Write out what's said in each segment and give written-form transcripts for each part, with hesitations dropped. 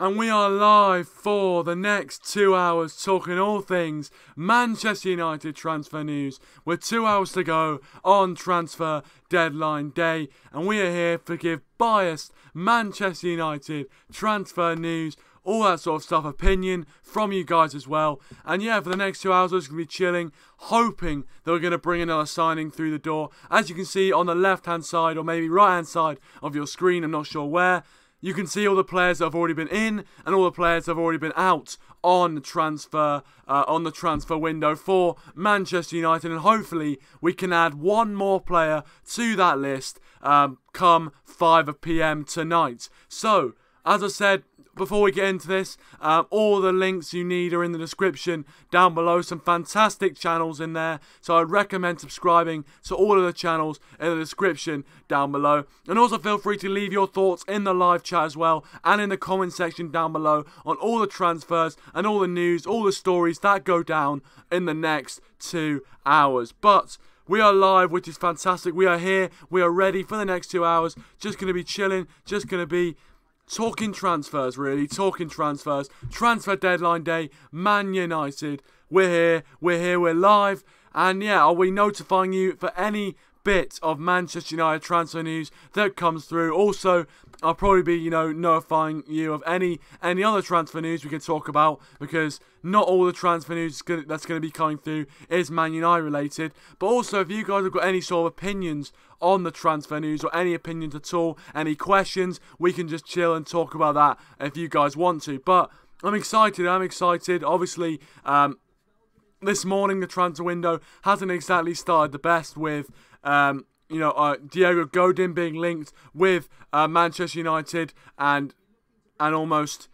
And we are live for the next 2 hours talking all things Manchester United transfer news. With 2 hours to go on transfer deadline day. And we are here to give biased Manchester United transfer news, all that sort of stuff, opinion from you guys as well. And yeah, for the next 2 hours, we're just going to be chilling, hoping that we're going to bring another signing through the door. As you can see on the left-hand side, or maybe right-hand side of your screen, I'm not sure where, you can see all the players that have already been in and all the players that have already been out on the transfer window for Manchester United, and hopefully we can add one more player to that list come 5 PM tonight. So, as I said, before we get into this, all the links you need are in the description down below. Some fantastic channels in there, so I'd recommend subscribing to all of the channels in the description down below. And also feel free to leave your thoughts in the live chat as well, and in the comment section down below on all the transfers and all the news, all the stories that go down in the next 2 hours. But we are live, which is fantastic. We are here, we are ready for the next 2 hours. Just going to be chilling, just going to be talking transfers, really. Talking transfers. Transfer deadline day. Man United. We're here, we're live. And yeah, I'll be notifying you for any bit of Manchester United transfer news that comes through. Also, I'll probably be, notifying you of any other transfer news we can talk about, because not all the transfer news that's going to be coming through is Man United related. But also, if you guys have got any sort of opinions on the transfer news, or any opinions at all, any questions, we can just chill and talk about that if you guys want to. But I'm excited. Obviously, this morning the transfer window hasn't exactly started the best with Diego Godin being linked with Manchester United and almost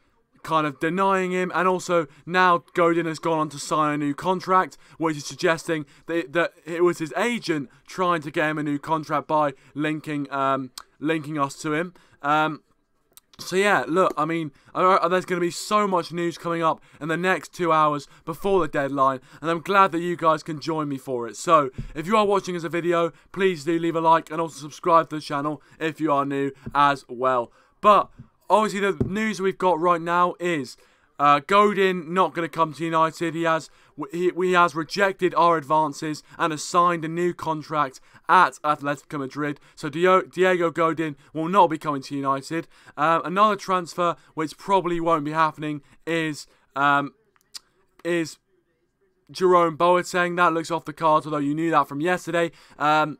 kind of denying him, and also now Godin has gone on to sign a new contract, which is suggesting that it was his agent trying to get him a new contract by linking us to him. So yeah, look, I mean, there's going to be so much news coming up in the next 2 hours before the deadline, and I'm glad that you guys can join me for it. So, if you are watching as a video, please do leave a like and also subscribe to the channel if you are new as well. But obviously, the news we've got right now is Godin not going to come to United. He has rejected our advances and has signed a new contract at Atletico Madrid. So Diego Godin will not be coming to United. Another transfer which probably won't be happening is Jerome Boateng. That looks off the cards, although you knew that from yesterday. And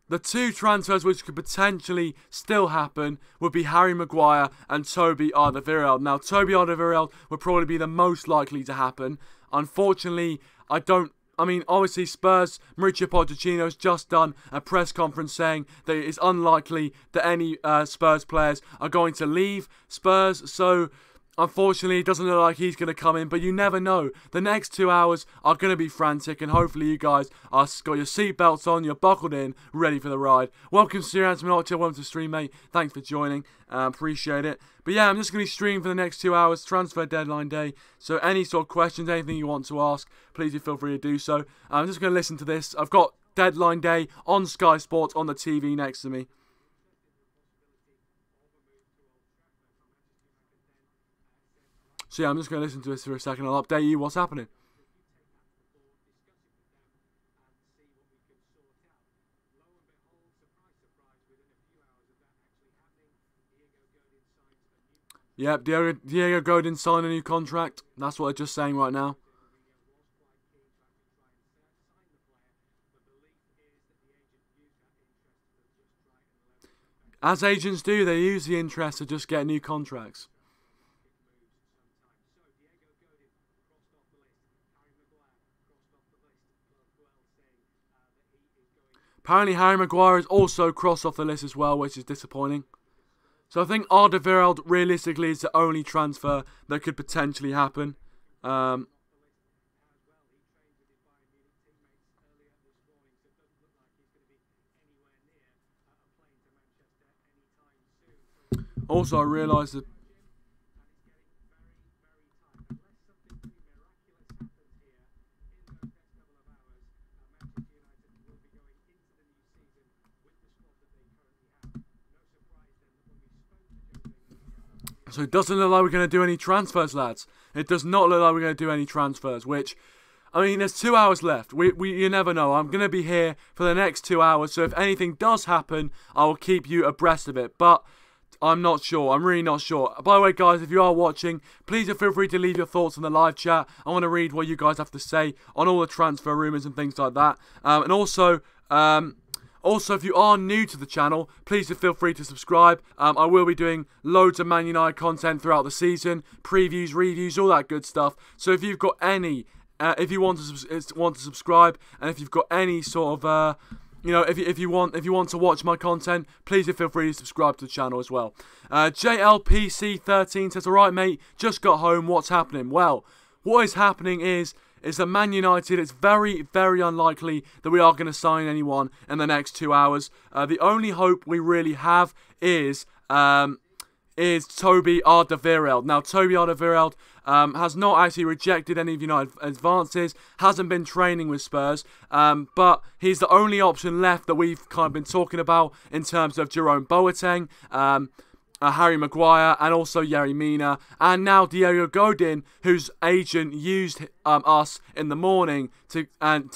the two transfers which could potentially still happen would be Harry Maguire and Toby Alderwiereld. Now, Toby Alderwiereld would probably be the most likely to happen. Unfortunately, obviously Spurs, Mauricio Pochettino's just done a press conference saying that it's unlikely that any Spurs players are going to leave Spurs. So, unfortunately, it doesn't look like he's going to come in, but you never know. The next 2 hours are going to be frantic, and hopefully you guys are got your seatbelts on, you're buckled in, ready for the ride. Welcome to ManUnitedMax, welcome to the stream, mate. Thanks for joining, appreciate it. But yeah, I'm just going to be streaming for the next 2 hours, transfer deadline day. So any sort of questions, anything you want to ask, please do feel free to do so. I'm just going to listen to this. I've got deadline day on Sky Sports on the TV next to me. So yeah, I'm just going to listen to this for a second. I'll update you what's happening. Yep, Diego Godin signed a new contract. That's what they're just saying right now. As agents do, they use the interest to just get new contracts. Apparently Harry Maguire is also crossed off the list as well, which is disappointing. So I think Alderwiereld realistically is the only transfer that could potentially happen. Also, I realised that So it doesn't look like we're going to do any transfers, lads. It does not look like we're going to do any transfers, which, I mean, there's 2 hours left. You never know. I'm going to be here for the next 2 hours, so if anything does happen, I will keep you abreast of it. But I'm not sure. I'm really not sure. By the way, guys, if you are watching, please feel free to leave your thoughts in the live chat. I want to read what you guys have to say on all the transfer rumours and things like that. And also, if you are new to the channel, please feel free to subscribe. I will be doing loads of Man United content throughout the season, previews, reviews, all that good stuff. So if you've got any, if you want to subscribe, and if you've got any sort of, if you want to watch my content, please feel free to subscribe to the channel as well. JLPC13 says, "Alright, mate, just got home. What's happening?" Well, what is happening is that Man United, it's very, very unlikely that we are going to sign anyone in the next 2 hours. The only hope we really have is Toby Alderwiereld. Now, Toby Alderwiereld has not actually rejected any of United advances, hasn't been training with Spurs, but he's the only option left that we've kind of been talking about in terms of Jerome Boateng, Harry Maguire, and also Yerry Mina, and now Diego Godin, whose agent used us in the morning to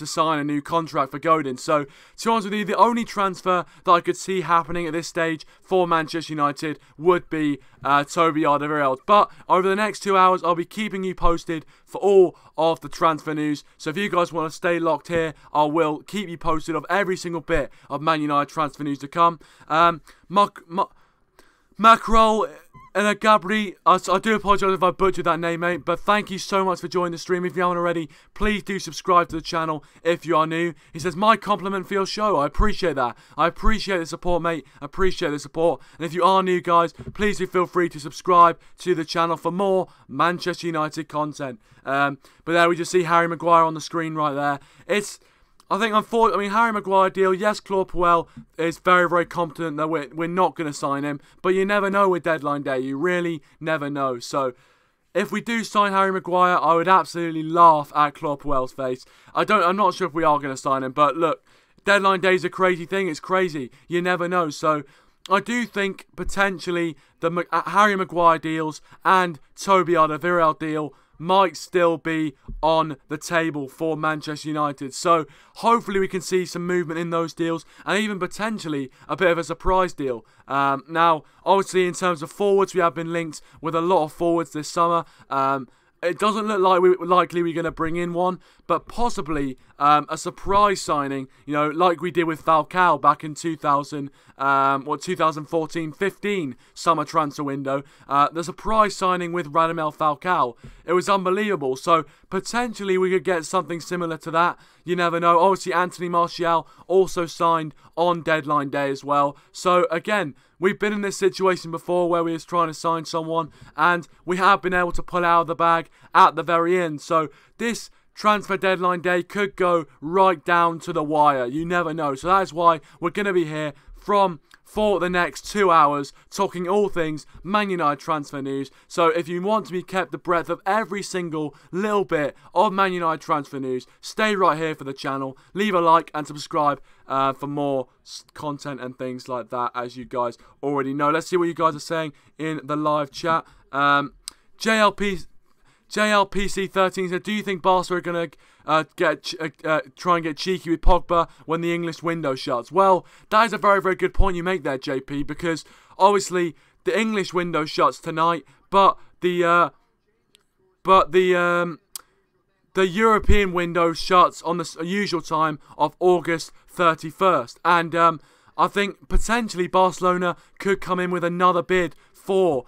sign a new contract for Godin. So, to be honest with you, the only transfer that I could see happening at this stage for Manchester United would be Toby Alderwiereld. But over the next 2 hours, I'll be keeping you posted for all of the transfer news. So if you guys want to stay locked here, I will keep you posted of every single bit of Man United transfer news to come. Macrol and Gabri, I do apologise if I butchered that name, mate, but thank you so much for joining the stream. If you haven't already, please do subscribe to the channel if you are new. He says, "My compliment for your show." I appreciate that. I appreciate the support, mate. I appreciate the support. And if you are new, guys, please do feel free to subscribe to the channel for more Manchester United content. But there we just see Harry Maguire on the screen right there. Harry Maguire deal, yes, Claude Puel is very, very confident that we're not going to sign him, but you never know with deadline day. You really never know. So, if we do sign Harry Maguire, I would absolutely laugh at Claude Puel's face. I'm not sure if we are going to sign him, but look, deadline day is a crazy thing. It's crazy. You never know. So, I do think potentially the Harry Maguire deals and Toby Alderwiereld deal might still be on the table for Manchester United. So hopefully we can see some movement in those deals and even potentially a bit of a surprise deal. Now, obviously in terms of forwards, we have been linked with a lot of forwards this summer. It doesn't look like we're going to bring in one, but possibly a surprise signing, like we did with Falcao back in 2014-15 summer transfer window. The surprise signing with Radamel Falcao, it was unbelievable. So potentially we could get something similar to that. You never know. Obviously, Anthony Martial also signed on deadline day as well. So again, we've been in this situation before where we was trying to sign someone and we have been able to pull out of the bag at the very end. So this transfer deadline day could go right down to the wire. You never know. So that is why we're going to be here for the next 2 hours talking all things Man United transfer news. So if you want to be kept the breadth of every single little bit of Man United transfer news, stay right here for the channel, leave a like and subscribe for more content and things like that, as you guys already know. Let's see what you guys are saying in the live chat. JLPC13 said, "Do you think Barca are going to try and get cheeky with Pogba when the English window shuts?" Well, that is a very, very good point you make there, JP, because obviously the English window shuts tonight, but the European window shuts on the usual time of August 31st, and I think potentially Barcelona could come in with another bid for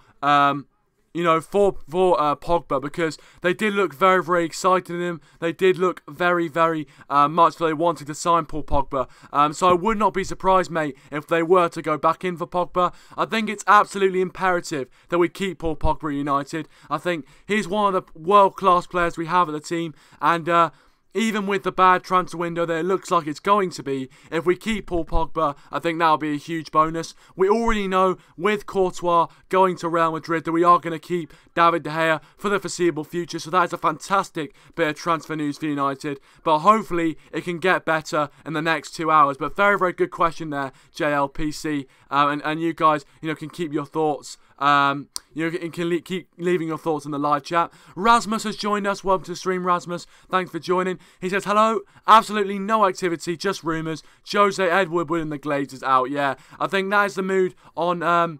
Pogba, because they did look very, very excited in him. They did look very, very much that they wanted to sign Paul Pogba. So I would not be surprised, mate, if they were to go back in for Pogba. I think it's absolutely imperative that we keep Paul Pogba at United. I think he's one of the world-class players we have at the team, and even with the bad transfer window that it looks like it's going to be, if we keep Paul Pogba, I think that'll be a huge bonus. We already know with Courtois going to Real Madrid that we are going to keep David De Gea for the foreseeable future. So that is a fantastic bit of transfer news for United. But hopefully it can get better in the next 2 hours. But very, very good question there, JLPC. And you guys, can keep your thoughts You can keep leaving your thoughts in the live chat. Rasmus has joined us. Welcome to the stream, Rasmus. Thanks for joining. He says, hello. Absolutely no activity, just rumours. Jose Edward and the Glazers out. Yeah, I think that is the mood on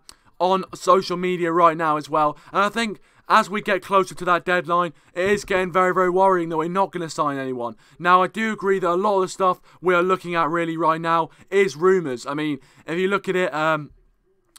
social media right now as well. And I think as we get closer to that deadline, it is getting very, very worrying that we're not going to sign anyone. Now, I do agree that a lot of the stuff we are looking at really right now is rumours. I mean, if you look at it,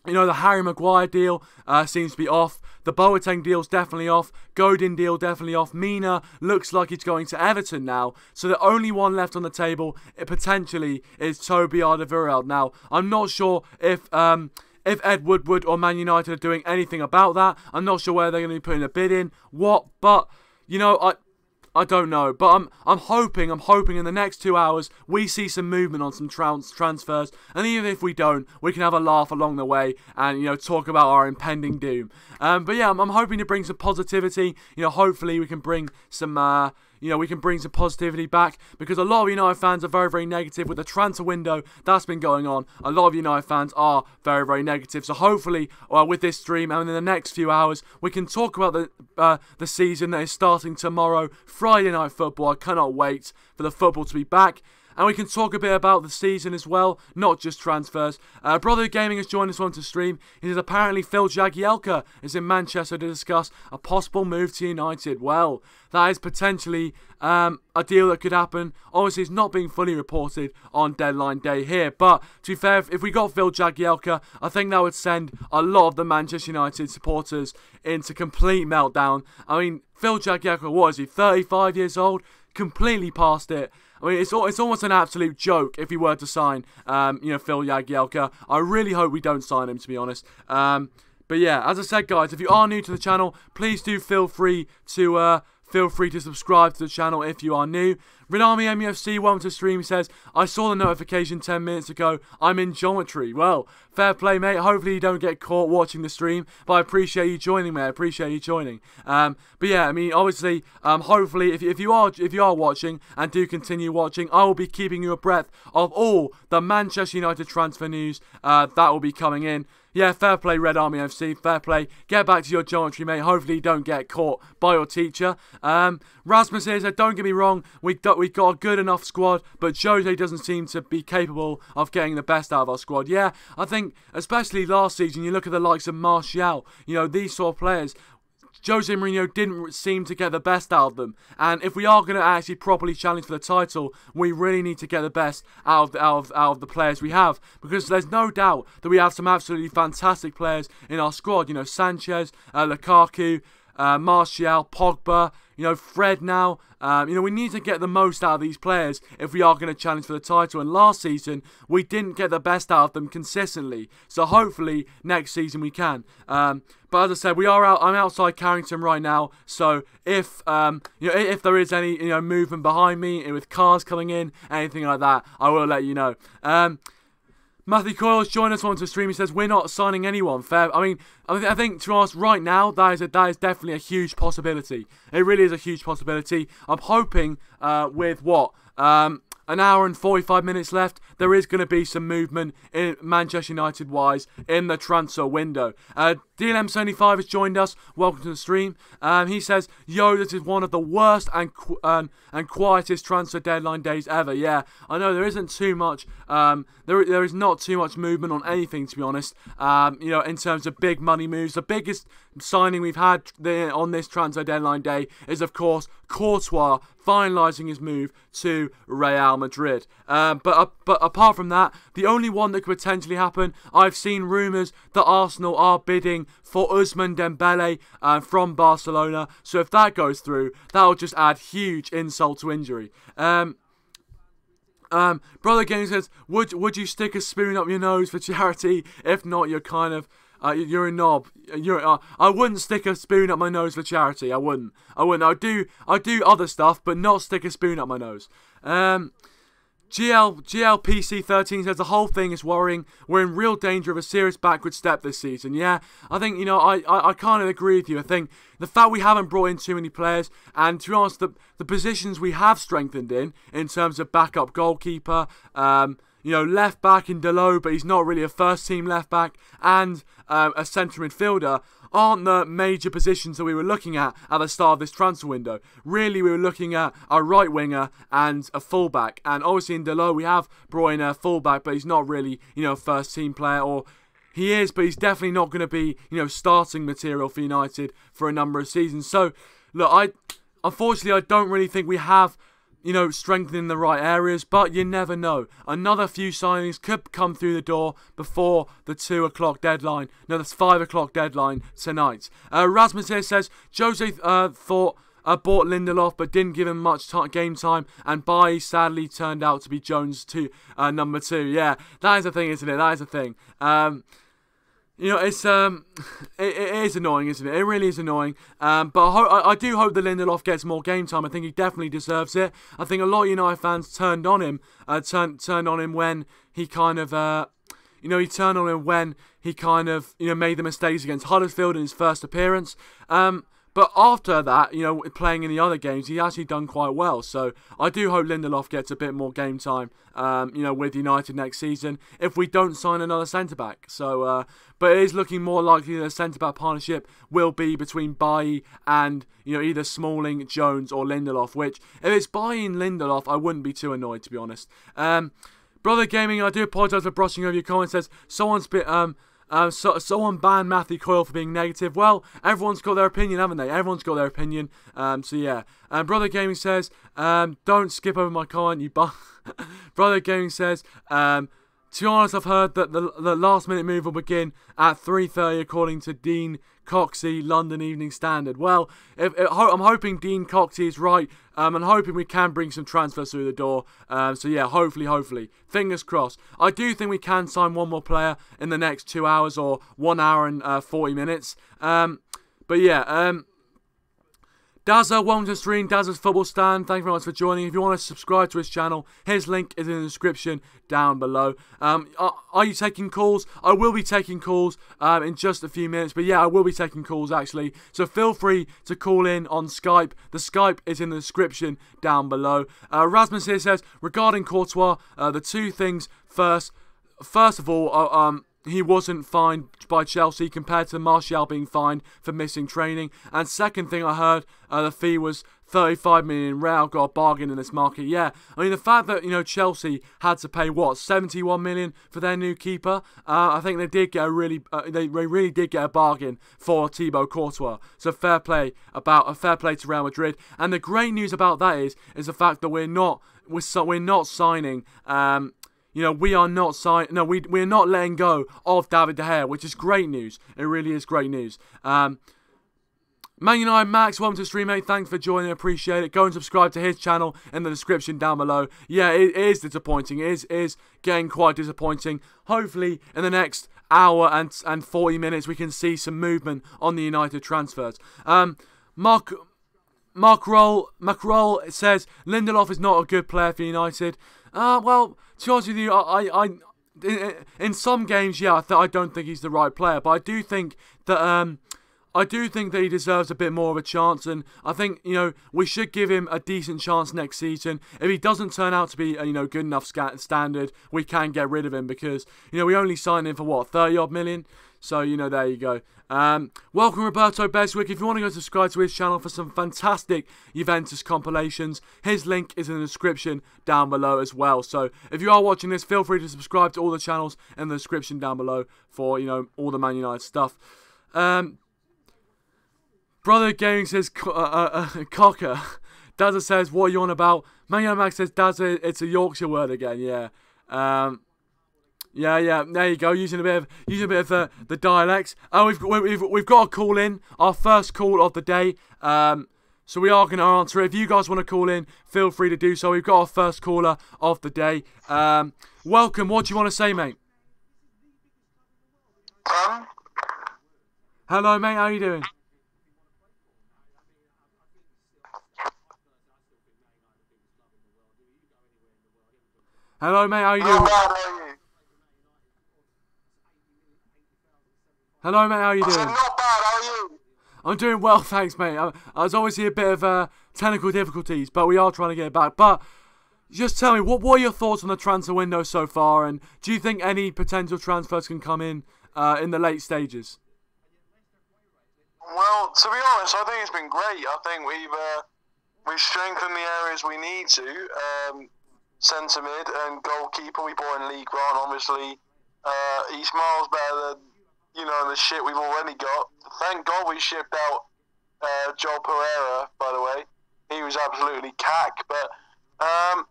you know, the Harry Maguire deal seems to be off. The Boateng deal's definitely off. Godin deal definitely off. Mina looks like he's going to Everton now. So the only one left on the table, potentially, is Toby Alderwiereld. Now, I'm not sure if Ed Woodward or Man United are doing anything about that. I'm not sure where they're going to be putting a bid in. But, you know, I don't know. But I'm hoping in the next 2 hours we see some movement on some transfers. And even if we don't, we can have a laugh along the way and, you know, talk about our impending doom. But yeah, I'm hoping to bring some positivity. You know, hopefully we can bring some we can bring some positivity back, because a lot of United fans are very, very negative with the transfer window that's been going on. A lot of United fans are very, very negative. So hopefully, with this stream and in the next few hours, we can talk about the season that is starting tomorrow, Friday Night Football. I cannot wait for the football to be back. And we can talk a bit about the season as well, not just transfers. Brother Gaming has joined us on to stream. He says apparently Phil Jagielka is in Manchester to discuss a possible move to United. Well, that is potentially a deal that could happen. Obviously, it's not being fully reported on deadline day here. But to be fair, if we got Phil Jagielka, I think that would send a lot of the Manchester United supporters into complete meltdown. I mean, Phil Jagielka, what is he, 35 years old? Completely past it. I mean, it's almost an absolute joke if he were to sign, Phil Jagielka. I really hope we don't sign him, to be honest. But yeah, as I said, guys, if you are new to the channel, please do feel free to subscribe to the channel if you are new. Renami MUFC, welcome to stream, says, I saw the notification 10 minutes ago. I'm in geometry. Well, fair play, mate. Hopefully you don't get caught watching the stream, but I appreciate you joining, mate. I appreciate you joining. But yeah, I mean, obviously, hopefully, if you are watching and do continue watching, I will be keeping you abreast of all the Manchester United transfer news that will be coming in. Yeah, fair play, Red Army FC, fair play. Get back to your geometry, mate. Hopefully you don't get caught by your teacher. Rasmus here said, don't get me wrong, we got a good enough squad, but Jose doesn't seem to be capable of getting the best out of our squad. Yeah, I think, especially last season, you look at the likes of Martial, you know, these sort of players, Jose Mourinho didn't seem to get the best out of them. And if we are going to actually properly challenge for the title, we really need to get the best out of the players we have. Because there's no doubt that we have some absolutely fantastic players in our squad. You know, Sanchez, Lukaku, Martial, Pogba, you know, Fred now. We need to get the most out of these players if we are going to challenge for the title. And last season, we didn't get the best out of them consistently. So hopefully next season we can. But as I said, I'm outside Carrington right now. So if there is any movement behind me with cars coming in, anything like that, I will let you know. Matthew Coyle's joined us onto the stream. He says, we're not signing anyone. Fair. I mean, I think to us right now, that is definitely a huge possibility. It really is a huge possibility. I'm hoping with an hour and 45 minutes left, there is going to be some movement in Manchester United-wise in the transfer window. DLM75 has joined us. Welcome to the stream. He says, yo, this is one of the worst and quietest transfer deadline days ever. Yeah, I know there isn't too much, there is not too much movement on anything, to be honest. In terms of big money moves, the biggest signing we've had on this transfer deadline day is, of course, Courtois finalising his move to Real Madrid. But apart from that, the only one that could potentially happen, I've seen rumours that Arsenal are bidding for Ousmane Dembele from Barcelona. So if that goes through, that'll just add huge insult to injury. Brother Gang says, would you stick a spoon up your nose for charity? If not, you're kind of... you're a knob. I wouldn't stick a spoon up my nose for charity. I wouldn't. I do other stuff, but not stick a spoon up my nose. GLPC13 says the whole thing is worrying. We're in real danger of a serious backward step this season. Yeah, I think, I kind of agree with you. I think the fact we haven't brought in too many players, and to be honest, the positions we have strengthened in terms of backup goalkeeper, left back in Delo, but he's not really a first team left back, and a centre midfielder aren't the major positions that we were looking at the start of this transfer window. Really, we were looking at a right winger and a fullback. And obviously in Delo, we have brought in a fullback, but he's not really, a first team player, or he is, but he's definitely not going to be, starting material for United for a number of seasons. So, look, unfortunately, I don't really think we have strengthened in the right areas, but you never know. Another few signings could come through the door before the 2 o'clock deadline. No, that's 5 o'clock deadline tonight. Rasmus here says, Jose thought bought Lindelof but didn't give him much game time, and Bailly sadly turned out to be Jones' number 2. Yeah, that is a thing, isn't it? That is a thing. It's it is annoying, isn't it? It really is annoying. But I do hope that Lindelof gets more game time. I think he definitely deserves it. I think a lot of United fans turned on him. Turned on him when he kind of he turned on him when he kind of made the mistakes against Huddersfield in his first appearance. But after that, playing in the other games, he's actually done quite well. So I do hope Lindelof gets a bit more game time, with United next season if we don't sign another centre-back. So, but it is looking more likely that a centre-back partnership will be between Bailly and, either Smalling, Jones or Lindelof, which, if it's Bailly and Lindelof, I wouldn't be too annoyed, to be honest. Brother Gaming, I do apologise for brushing over your comments. Says, someone's bit, someone banned Matthew Coyle for being negative. Well, everyone's got their opinion, haven't they? Everyone's got their opinion. So yeah. Brother Gaming says, don't skip over my comment, you Brother Gaming says, to be honest, I've heard that the last minute move will begin at 3:30 according to Dean Coxey, London Evening Standard. Well, I'm hoping Dean Coxey is right. I'm hoping we can bring some transfers through the door. So yeah, hopefully. Fingers crossed. I do think we can sign one more player in the next 2 hours or 1 hour and 40 minutes. But yeah, Dazza, welcome to the stream. Dazza's Football Stand, thank you very much for joining. If you want to subscribe to his channel, his link is in the description down below. Are you taking calls? I will be taking calls in just a few minutes. But yeah, I will be taking calls actually. So feel free to call in on Skype. The Skype is in the description down below. Rasmus here says, regarding Courtois, the two things first. First of all, he wasn't fined by Chelsea compared to Martial being fined for missing training. And second thing I heard, the fee was 35 million. Real got a bargain in this market. Yeah, I mean the fact that Chelsea had to pay what 71 million for their new keeper. I think they did get a really did get a bargain for Thibaut Courtois. So fair play to Real Madrid. And the great news about that is the fact that we're not signing. We are not we're not letting go of David De Gea, which is great news. It really is great news. ManUnitedMax, welcome to the stream, mate. Thanks for joining. Appreciate it. Go and subscribe to his channel in the description down below. Yeah, it is disappointing. It is getting quite disappointing. Hopefully, in the next hour and 40 minutes, we can see some movement on the United transfers. Mark Roll says Lindelof is not a good player for United. Well, to be honest with you, I in some games, yeah, I don't think he's the right player, but I do think that he deserves a bit more of a chance, and I think we should give him a decent chance next season. If he doesn't turn out to be good enough standard, we can get rid of him because we only signed him for what 30-odd million. So there you go. Welcome Roberto Beswick. If you want to go subscribe to his channel for some fantastic Juventus compilations, his link is in the description down below as well. So if you are watching this, feel free to subscribe to all the channels in the description down below for all the Man United stuff. Brother Gaming says Cocker. Dazza says, what are you on about? ManUnitedMax says Dazza, it's a Yorkshire word again. Yeah. Yeah, there you go. Using a bit of the dialects. We've got a call in, our first call of the day. So we are going to answer it. If you guys want to call in, feel free to do so. We've got our first caller of the day. Welcome. What do you want to say, mate? Hello, mate. How are you doing? Hello, mate. How are you doing? Hello, mate. How are you doing? I'm not bad. How are you? I'm doing well, thanks, mate. There's obviously a bit of technical difficulties, but we are trying to get it back. But just tell me, what are your thoughts on the transfer window so far, and do you think any potential transfers can come in the late stages? Well, to be honest, I think it's been great. I think we've strengthened the areas we need to. Centre mid and goalkeeper, we bought in League One, obviously. He's miles better than, the shit we've already got. Thank God we shipped out Joel Pereira, by the way. He was absolutely cack. But and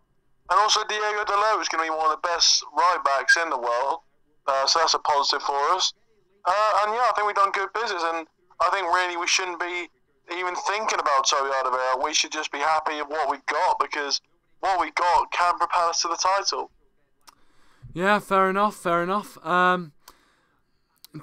also Diego Dalot is going to be one of the best right-backs in the world. So that's a positive for us. And yeah, I think we've done good business. And I think really we shouldn't be even thinking about Toby Alderwiereld. We should just be happy with what we've got, because what we got can propel us to the title. Yeah, fair enough.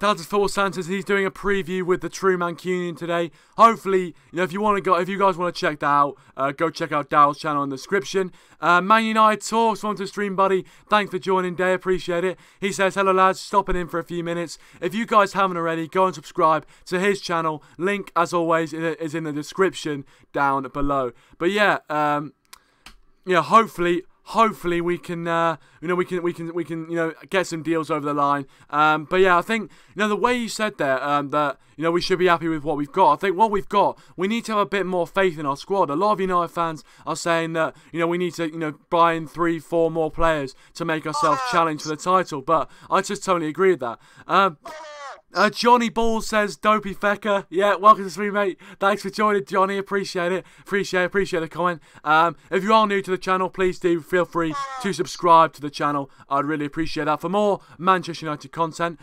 Dad's Football Sanchez, he's doing a preview with the True Mancunian today. Hopefully, if you guys want to check that out, go check out Darryl's channel in the description. Man United Talks, want to stream, buddy. Thanks for joining, Day. Appreciate it. He says, hello lads, stopping in for a few minutes. If you guys haven't already, go and subscribe to his channel. Link, as always, is in the description down below. But yeah, hopefully we can get some deals over the line. But yeah, I think the way you said there that we should be happy with what we've got. I think what we've got, we need to have a bit more faith in our squad. A lot of United fans are saying that we need to buy in 3-4 more players to make ourselves challenge for the title. But I just totally agree with that. Johnny Ball says, Dopey Fecker. Yeah, welcome to the stream, mate. Thanks for joining, Johnny. Appreciate it. Appreciate the comment. If you are new to the channel, please do feel free to subscribe to the channel. I'd really appreciate that for more Manchester United content.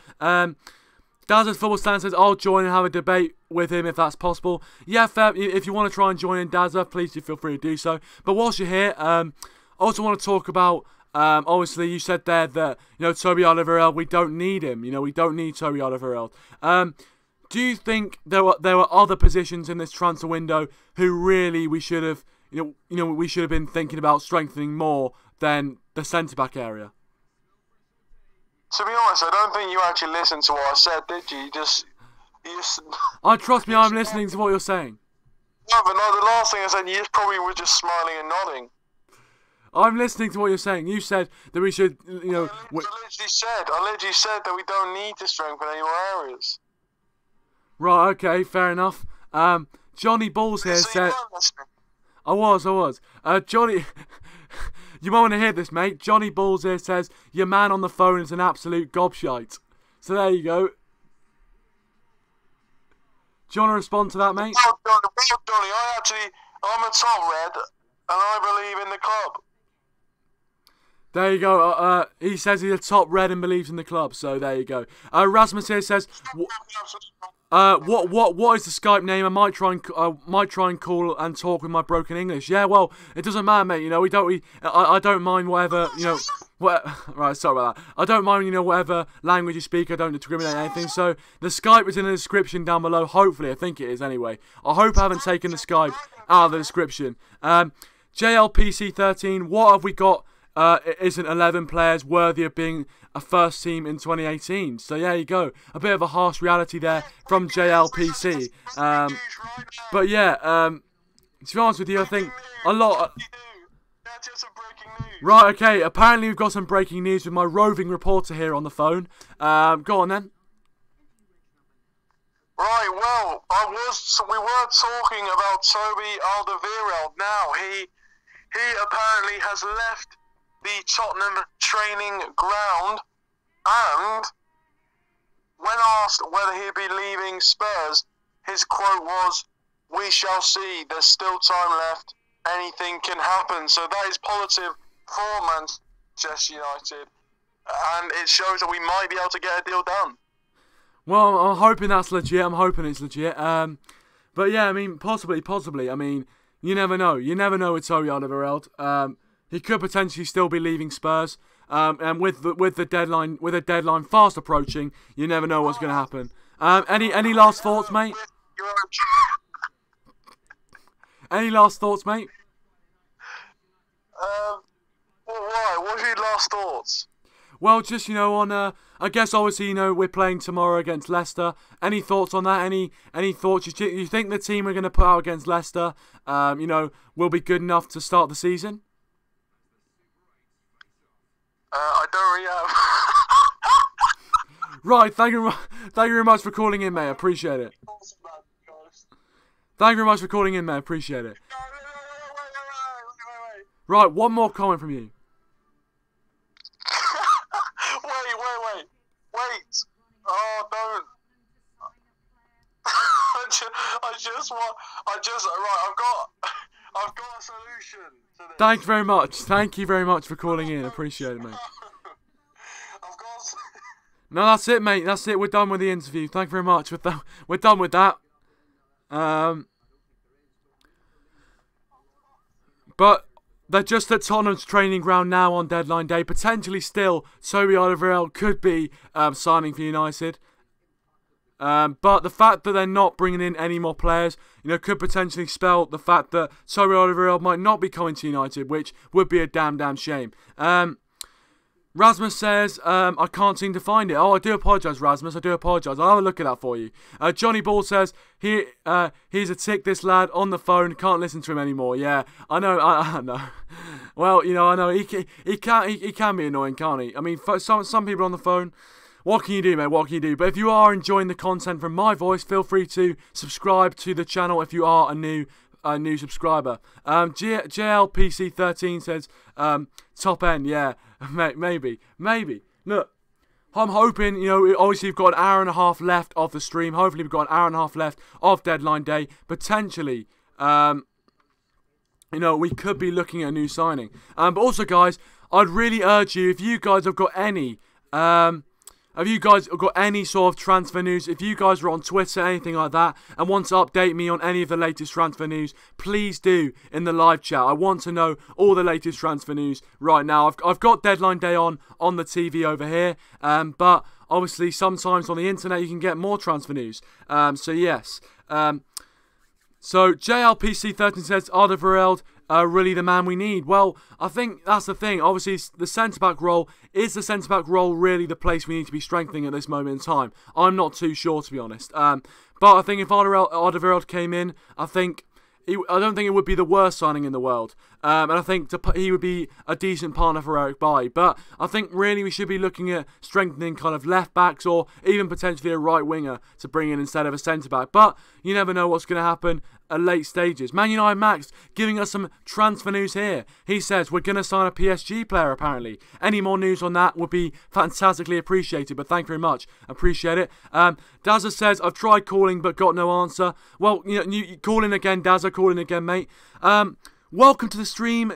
Daz's Football Stand says, I'll join and have a debate with him if that's possible. Yeah, fair. If you want to try and join in, Dazza, please do feel free to do so. But whilst you're here, I also want to talk about, obviously, you said there that, Toby Alderwiereld, we don't need him. We don't need Toby Alderwiereld. Do you think there were other positions in this transfer window who really we should have, we should have been thinking about strengthening more than the centre-back area? To be honest, I don't think you actually listened to what I said, did you? You just... Trust me, I'm listening to what you're saying. No, but no, the last thing I said, you probably were just smiling and nodding. I'm listening to what you're saying. You said that we should, I literally said that we don't need to strengthen any more areas. Right, okay, fair enough. Johnny Balls here said... I was. Johnny... You might want to hear this, mate. Johnny Balls here says, your man on the phone is an absolute gobshite. So there you go. Do you want to respond to that, mate? Well, Johnny, I'm a top red, and I believe in the club. There you go. He says he's a top red and believes in the club. So there you go. Rasmus here says, what is the Skype name? I might try and call and talk with my broken English. Yeah, well, it doesn't matter, mate. I don't mind whatever. Right, sorry about that. I don't mind, whatever language you speak. I don't discriminate anything. So the Skype is in the description down below. Hopefully, I think it is anyway. I hope I haven't taken the Skype out of the description. JLPC13. What have we got? Isn't 11 players worthy of being a first team in 2018? So there you go, a bit of a harsh reality there from JLPC. But yeah, to be honest with you, I think a lot. Right, okay. Apparently we've got some breaking news with my roving reporter here on the phone. Go on then. Right, well, we were talking about Toby Alderwiereld. Now he apparently has left the Tottenham training ground, and when asked whether he'd be leaving Spurs, his quote was, "We shall see, there's still time left, anything can happen." So that is positive for Manchester United, and it shows that we might be able to get a deal done. Well, I'm hoping that's legit. I'm hoping it's legit. But yeah, I mean, possibly. I mean, you never know. You never know with Toby Alderwiereld. He could potentially still be leaving Spurs, and with the deadline fast approaching, you never know what's going to happen. Any last thoughts, mate? Any last thoughts, mate? Why? What are your last thoughts? Well, just on I guess obviously we're playing tomorrow against Leicester. Any thoughts on that? Any thoughts? You think the team we're going to put out against Leicester, will be good enough to start the season? I don't really have. Right, thank you very much for calling in, mate. I appreciate it. Thank you very much for calling in, mate. I appreciate it. Wait. Right, one more comment from you. Wait. Oh, don't. I've got a solution to this. Thank you very much. Thank you very much for calling in. I appreciate it, mate. No, that's it, mate. That's it. We're done with the interview. Thank you very much. We're done with that. But they're just at Tottenham's training ground now on deadline day. Potentially still, Toby Alderwiereld could be signing for United. But the fact that they're not bringing in any more players, could potentially spell the fact that Toby Alderwiereld might not be coming to United, which would be a damn shame. Rasmus says, I can't seem to find it. Oh, I do apologise, Rasmus. I do apologise. I'll have a look at that for you. Johnny Ball says, he's a tick, this lad, on the phone. Can't listen to him anymore. Yeah, I know. I know. Well, I know. He can be annoying, can't he? I mean, for some people on the phone, what can you do, mate? What can you do? But if you are enjoying the content from my voice, feel free to subscribe to the channel if you are a new subscriber. JLPC13 says, top end, yeah, maybe. Look, I'm hoping, obviously we've got an hour and a half left of the stream. Hopefully we've got an hour and a half left of deadline day. Potentially, we could be looking at a new signing. But also, guys, I'd really urge you, if you guys have got any sort of transfer news, if you guys are on Twitter, anything like that, and want to update me on any of the latest transfer news, please do in the live chat. I want to know all the latest transfer news right now. I've got deadline day on the TV over here, but obviously sometimes on the internet you can get more transfer news. So yes. So JLPC13 says, Alderwiereld, really the man we need. Well, I think that's the thing. Obviously, the centre-back role, is the centre-back role really the place we need to be strengthening at this moment in time? I'm not too sure, to be honest. But I think if Alderwiereld came in, I don't think it would be the worst signing in the world. And I think he would be a decent partner for Eric Bailly. But I think really we should be looking at strengthening kind of left-backs or even potentially a right winger to bring in instead of a centre-back. But you never know what's going to happen at late stages. ManUnitedMax giving us some transfer news here. He says we're going to sign a PSG player apparently. Any more news on that would be fantastically appreciated, but thank you very much. Appreciate it. Dazza says, I've tried calling but got no answer. Well, you call in again, Dazza, call in again, mate. Welcome to the stream,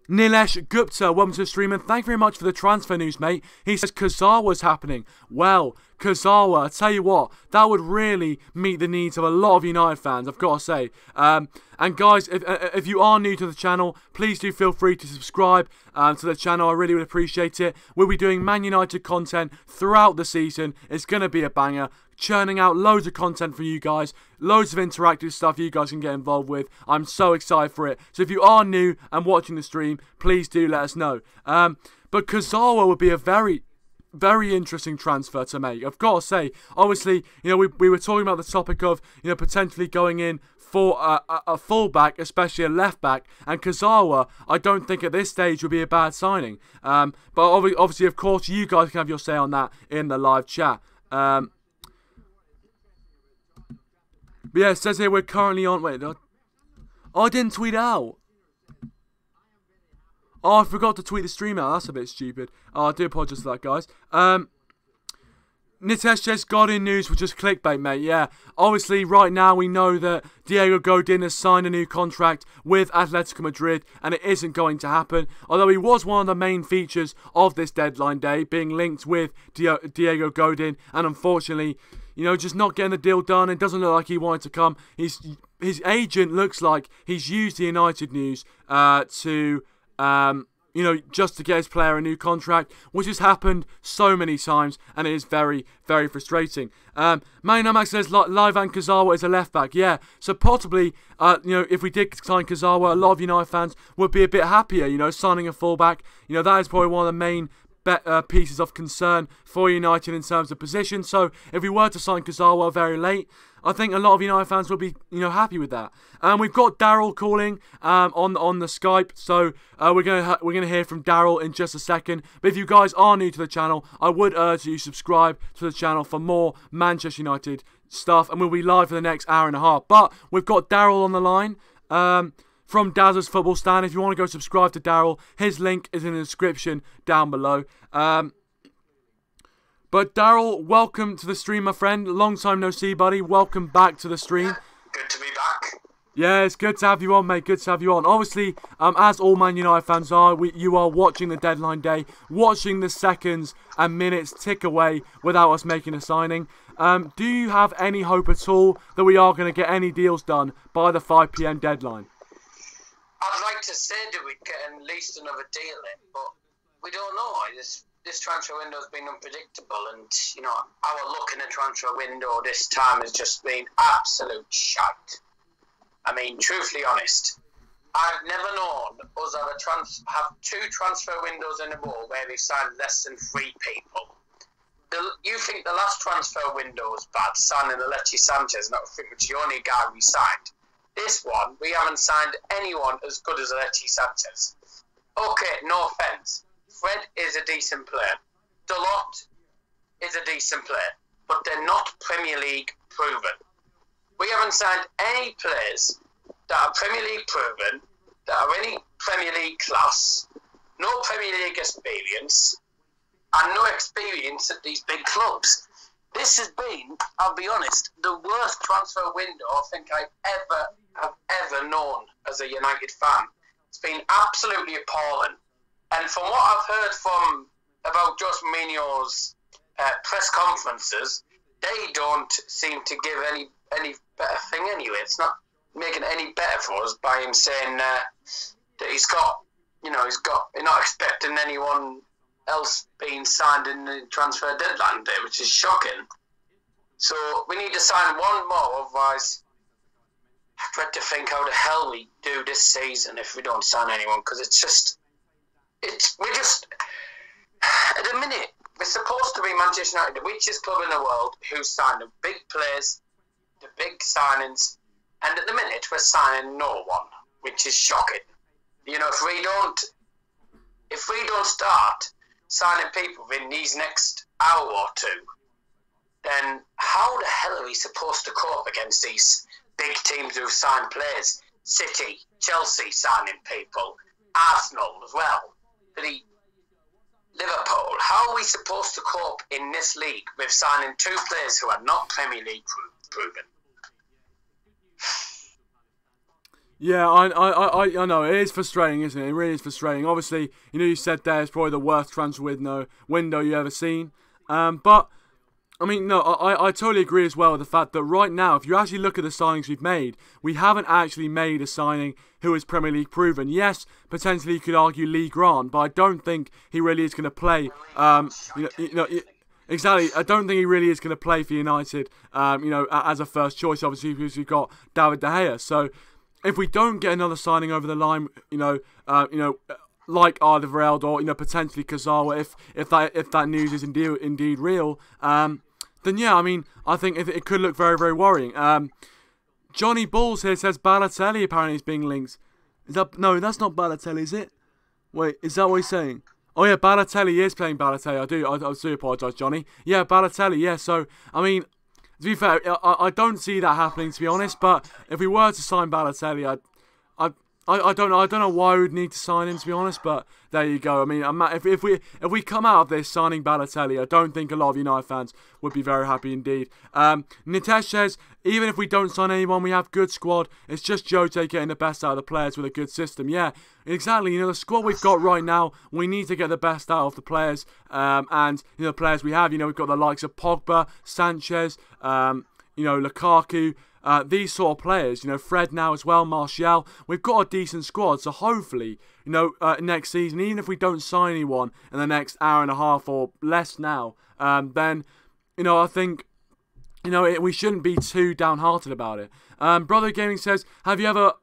Nilesh Gupta, welcome to the stream, and thank you very much for the transfer news, mate. He says Kurzawa's happening. Well, Kurzawa, I tell you what, that would really meet the needs of a lot of United fans, I've got to say. And guys, if you are new to the channel, please do feel free to subscribe to the channel. I really would appreciate it. We'll be doing Man United content throughout the season. It's going to be a banger. Churning out loads of content for you guys, loads of interactive stuff you guys can get involved with. I'm so excited for it. So if you are new and watching the stream, please do let us know. But Kurzawa would be a very interesting transfer to make. I've got to say, obviously, we were talking about the topic of potentially going in for a fullback, especially a left back, and Kurzawa, I don't think at this stage would be a bad signing. But obviously, of course, you guys can have your say on that in the live chat. But yeah, it says here we're currently on... Wait, I didn't tweet out. Oh, I forgot to tweet the stream out. That's a bit stupid. Oh, I do apologise for that, guys. Nitesh says Guardian News was just clickbait, mate. Yeah, obviously, right now we know that Diego Godin has signed a new contract with Atletico Madrid, and it isn't going to happen. Although he was one of the main features of this deadline day, being linked with Diego Godin, and unfortunately, just not getting the deal done. It doesn't look like he wanted to come. His agent looks like he's used the United news to just to get his player a new contract, which has happened so many times, and it is very, very frustrating. ManUnitedMax says Livan Kurzawa is a left back. Yeah, so possibly, if we did sign Kurzawa, a lot of United fans would be a bit happier. Signing a fullback. That is probably one of the main pieces of concern for United in terms of position. So if we were to sign Kurzawa very late, I think a lot of United fans will be, happy with that. We've got Darryl calling on the Skype, so we're gonna hear from Darryl in just a second. But if you guys are new to the channel, I would urge you subscribe to the channel for more Manchester United stuff, and we'll be live for the next hour and a half. But we've got Darryl on the line from Daz's Football Stand. If you want to go subscribe to Darryl, his link is in the description down below. But Darryl, welcome to the stream, my friend. Long time no see, buddy. Welcome back to the stream. Good to be back. Yeah, it's good to have you on, mate. Good to have you on. Obviously, as all Man United fans are, you are watching the deadline day, watching the seconds and minutes tick away without us making a signing. Do you have any hope at all that we are going to get any deals done by the 5 PM deadline? I'd like to say that we'd get at least another deal in, but we don't know. This transfer window has been unpredictable, and our luck in the transfer window this time has just been absolute shite. I mean, truthfully honest, I've never known us have 2 transfer windows in a row where we signed less than 3 people. You think the last transfer window was bad, signing Alexis Sanchez, not pretty much the only guy we signed. This one, we haven't signed anyone as good as Alexis Sanchez. Okay, no offence. Fred is a decent player. Dalot is a decent player, but they're not Premier League proven. We haven't signed any players that are Premier League proven, that are any Premier League class, no Premier League experience, and no experience at these big clubs. This has been, I'll be honest, the worst transfer window I think I've ever known as a United fan. It's been absolutely appalling. And from what I've heard about Jose Mourinho's press conferences, they don't seem to give any better thing anyway. It's not making it any better for us by him saying that he's not expecting anyone else being signed in the transfer deadline day, which is shocking. So we need to sign one more, otherwise I dread to think how the hell we do this season if we don't sign anyone, because we're just at the minute we're supposed to be Manchester United, the richest club in the world, who signed the big players, the big signings, and at the minute we're signing no one, which is shocking. If we don't start signing people in these next hour or two, then how the hell are we supposed to cope against these big teams who've signed players? City, Chelsea signing people, Arsenal as well, Liverpool. How are we supposed to cope in this league with signing 2 players who are not Premier League proven? Yeah, I know, it is frustrating, isn't it? It really is frustrating. Obviously, you said there it's probably the worst transfer window you ever seen. But, I mean, no, I totally agree as well with the fact that right now, if you actually look at the signings we've made, we haven't actually made a signing who is Premier League proven. Yes, potentially you could argue Lee Grant, but I don't think he really is going to play. Exactly. I don't think he really is going to play for United. As a first choice, obviously, because we've got David De Gea. So if we don't get another signing over the line, like Alderwiereld or potentially Kurzawa, if that news is indeed real, then yeah, I mean, I think it could look very, very worrying. Johnny Balls here says Balotelli apparently is being linked. No, that's not Balotelli, is it? Wait, is that what he's saying? Oh yeah, Balotelli is playing Balotelli. I do apologise, Johnny. Yeah, Balotelli. Yeah, so I mean, to be fair, I don't see that happening, to be honest. But if we were to sign Balotelli, I don't know why we'd need to sign him, to be honest, but there you go. I mean, if we come out of this signing Balotelli, I don't think a lot of United fans would be very happy indeed. Nitesh says, even if we don't sign anyone, we have good squad. It's just Jota getting the best out of the players with a good system. Yeah, exactly. The squad we've got right now, we need to get the best out of the players. And the players we have, we've got the likes of Pogba, Sanchez, Lukaku. These sort of players, Fred now as well, Martial. We've got a decent squad, so hopefully, next season, even if we don't sign anyone in the next hour and a half or less now, then, I think, we shouldn't be too downhearted about it. Brother Gaming says, have you ever,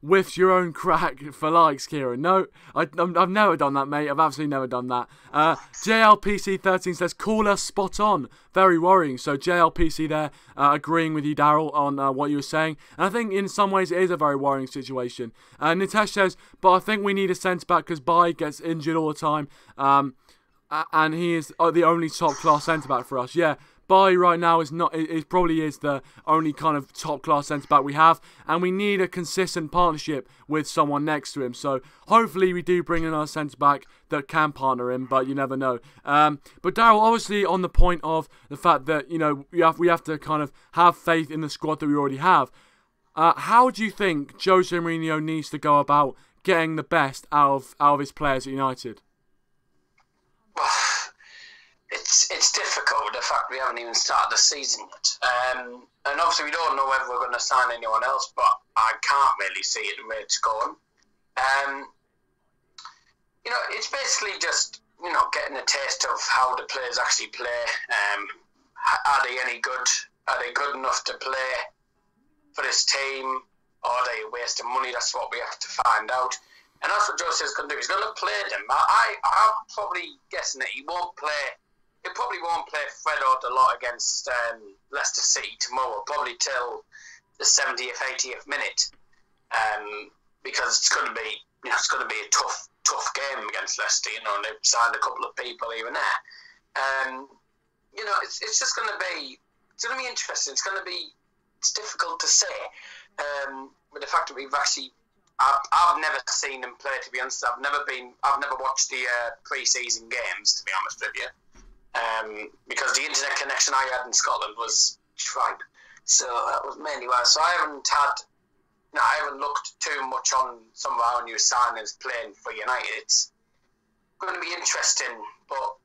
whiffs your own crack for likes, Kieran. No, I've never done that, mate. I've absolutely never done that. JLPC13 says, call us spot on. Very worrying. So JLPC there agreeing with you, Darryl, on what you were saying. And I think in some ways it is a very worrying situation. Nitesh says, but I think we need a centre-back because Bai gets injured all the time. And he is the only top-class centre-back for us. Yeah. Bai right now is not. It probably is the only kind of top class centre back we have, and we need a consistent partnership with someone next to him. So hopefully we do bring in our centre back that can partner him, but you never know. But Darryl, obviously on the point of the fact that we have to kind of have faith in the squad that we already have. How do you think Jose Mourinho needs to go about getting the best out of his players at United? It's difficult with the fact we haven't even started the season yet. And obviously we don't know whether we're going to sign anyone else, but I can't really see it the way it's going. It's basically just, getting a taste of how the players actually play. Are they any good? Are they good enough to play for this team? Or are they a waste of money? That's what we have to find out. And that's what Jose's going to do. He's going to play them. I'm probably guessing that he won't play. He probably won't play Fred or Dalot against Leicester City tomorrow, probably till the 70th, 80th minute, because it's going to be, a tough game against Leicester. And they've signed a couple of people even there. It's just going to be, interesting. It's difficult to say. With the fact that we've actually, I've never seen him play. To be honest, I've never watched the pre-season games. To be honest with you. Because the internet connection I had in Scotland was tripe, so that was mainly why. So I haven't looked too much on some of our new signings playing for United. It's going to be interesting, but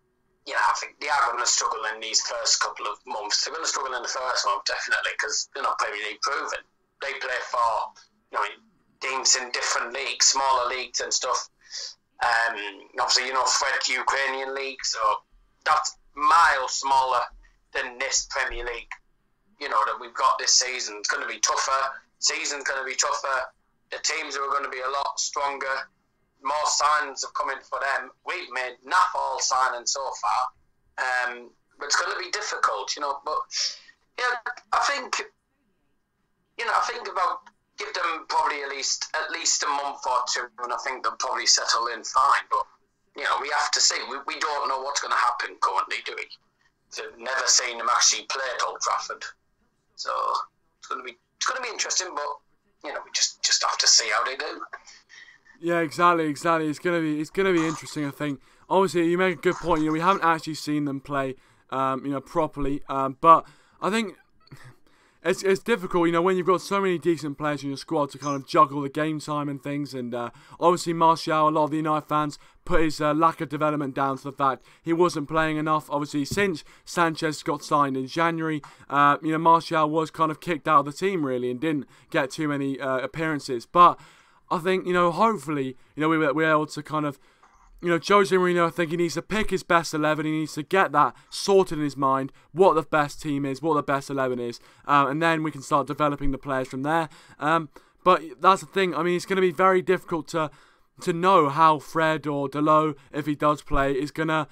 I think they are going to struggle in these first couple of months. They're going to struggle in the first month definitely because they're not Premier League proven. They play for teams in different leagues, smaller leagues and stuff. Obviously, Fred Ukrainian league, so that's miles smaller than this Premier League, that we've got this season. It's going to be tougher. Season's going to be tougher. The teams are going to be a lot stronger. More signings have come in for them. We've made naff all signings so far. But it's going to be difficult, But, I think about give them probably at least a month or two, and I think they'll probably settle in fine. But we have to see. We don't know what's going to happen currently, do we? We've never seen them actually play at Old Trafford, so it's going to be interesting. But we just have to see how they do. Yeah, exactly. It's going to be interesting. I think. Obviously, you make a good point. We haven't actually seen them play, properly. But I think it's difficult, when you've got so many decent players in your squad to kind of juggle the game time and things. And obviously, Martial, a lot of the United fans put his lack of development down to the fact he wasn't playing enough. Obviously, since Sanchez got signed in January, Martial was kind of kicked out of the team really and didn't get too many appearances. But I think, hopefully, we're able to kind of, Jose Mourinho, I think he needs to pick his best 11. He needs to get that sorted in his mind, what the best team is, what the best 11 is, and then we can start developing the players from there. But that's the thing. I mean, it's going to be very difficult to know how Fred or Dalot, if he does play, is gonna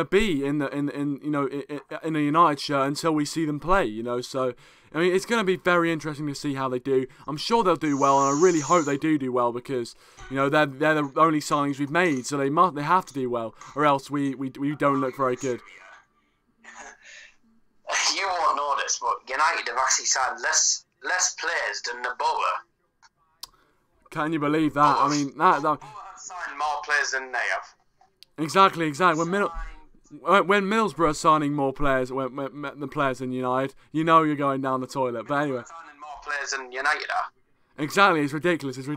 be in a United shirt until we see them play. So. I mean, it's going to be very interesting to see how they do. I'm sure they'll do well, and I really hope they do well because, they're the only signings we've made, so they have to do well, or else we don't look very good. You won't know this, but United have actually signed less players than the Borough. Can you believe that? I mean, that have signed more players than they have. Exactly. When Middlesbrough are signing more players the players than United, you're going down the toilet. But anyway, signing more players than United are. Exactly, it's ridiculous. Aiden's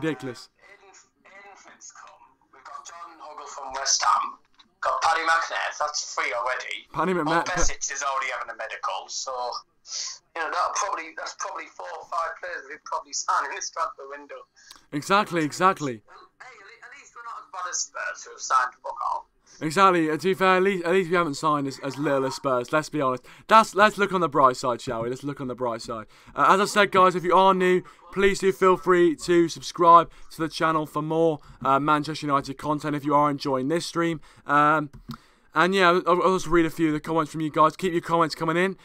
come. We've got Jordan Huggle from West Ham. Got Paddy McNair. That's free already. Paddy McNair. Besic is already having a medical, so that's probably 4 or 5 players we'd probably sign in this transfer window. Exactly. Well, hey, at least we're not as bad as Spurs who have signed fuck all. Exactly. To be fair, at least we haven't signed as little as Spurs. Let's be honest. Let's look on the bright side, shall we? Let's look on the bright side. As I said, guys, if you are new, please do feel free to subscribe to the channel for more Manchester United content if you are enjoying this stream. And yeah, I'll also read a few of the comments from you guys. Keep your comments coming in.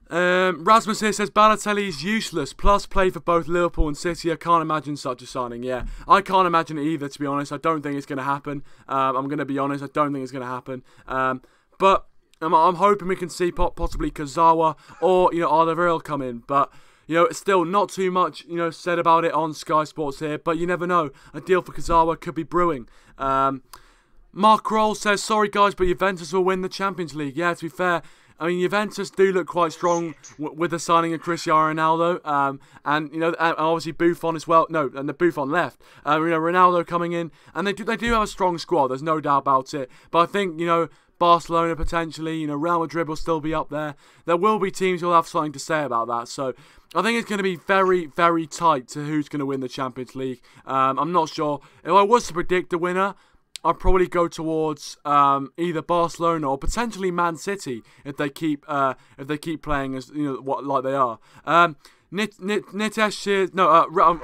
Rasmus here says Balotelli is useless, plus played for both Liverpool and City. I can't imagine such a signing. Yeah, I can't imagine it either, to be honest. I don't think it's going to happen. I'm going to be honest, I don't think it's going to happen. But I'm hoping we can see possibly Kazawa or, you know, Alderwiereld come in. But, you know, still not too much, you know, said about it on Sky Sports here. But you never know. A deal for Kazawa could be brewing. Mark Kroll says, sorry guys, but Juventus will win the Champions League. Yeah, to be fair, I mean, Juventus do look quite strong with the signing of Cristiano Ronaldo, and you know, and obviously Buffon as well. No, and the Buffon left. You know, Ronaldo coming in, and they do have a strong squad. There's no doubt about it. But I think, you know, Barcelona potentially, you know, Real Madrid will still be up there. There will be teams who will have something to say about that. So I think it's going to be very, very tight to who's going to win the Champions League. I'm not sure. If I was to predict the winner, I'd probably go towards either Barcelona or potentially Man City if they keep playing as, you know, like they are. Nitesh,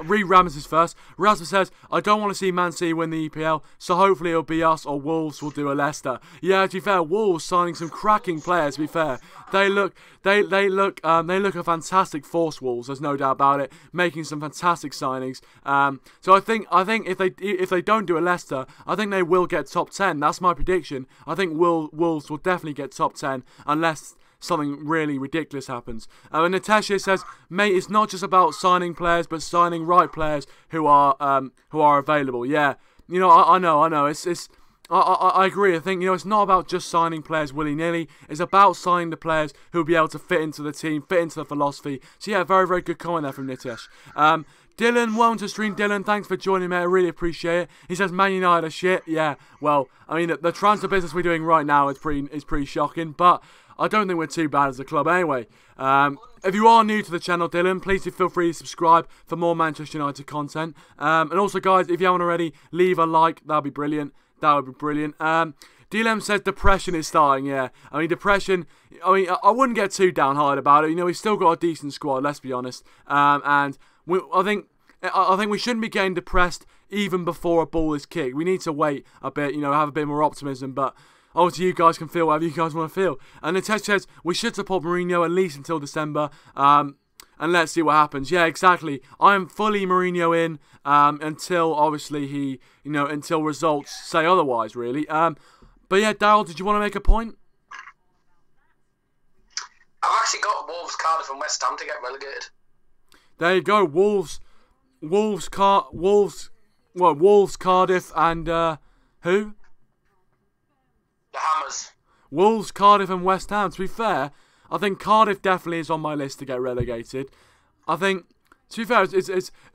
read Rams's first. Rasmus says, I don't want to see Man City win the EPL, so hopefully it'll be us or Wolves will do a Leicester. Yeah, to be fair, Wolves signing some cracking players. To be fair, they look a fantastic force. Wolves, there's no doubt about it, making some fantastic signings. So I think if they don't do a Leicester, I think they will get top 10. That's my prediction. I think Wolves will definitely get top 10 unless something really ridiculous happens. And Natasha says, mate, it's not just about signing players, but signing right players who are available. Yeah, you know, I know. I agree. I think, you know, it's not about just signing players willy-nilly. It's about signing the players who will be able to fit into the team, fit into the philosophy. So yeah, very, very good comment there from Nitesh. Dylan, welcome to stream. Dylan, thanks for joining, mate. I really appreciate it. He says Man United are shit. Yeah, well, I mean, the transfer business we're doing right now is pretty shocking, but I don't think we're too bad as a club anyway. If you are new to the channel, Dylan, please do feel free to subscribe for more Manchester United content. And also, guys, if you haven't already, leave a like. That would be brilliant. DLM says depression is starting. Yeah, I mean, depression, I mean, I wouldn't get too downhearted about it. You know, we've still got a decent squad, let's be honest. And I think we shouldn't be getting depressed even before a ball is kicked. We need to wait a bit, you know, have a bit more optimism. But obviously, you guys can feel whatever you guys want to feel. And Nitesh says we should support Mourinho at least until December. And let's see what happens. Yeah, exactly. I am fully Mourinho in until obviously until results say otherwise, really. But yeah, Darryl, did you want to make a point? I've actually got Wolves, Cardiff, and West Ham to get relegated. There you go, Wolves, Cardiff, and who? The Hammers. Wolves, Cardiff, and West Ham. To be fair, I think Cardiff definitely is on my list to get relegated. I think, to be fair,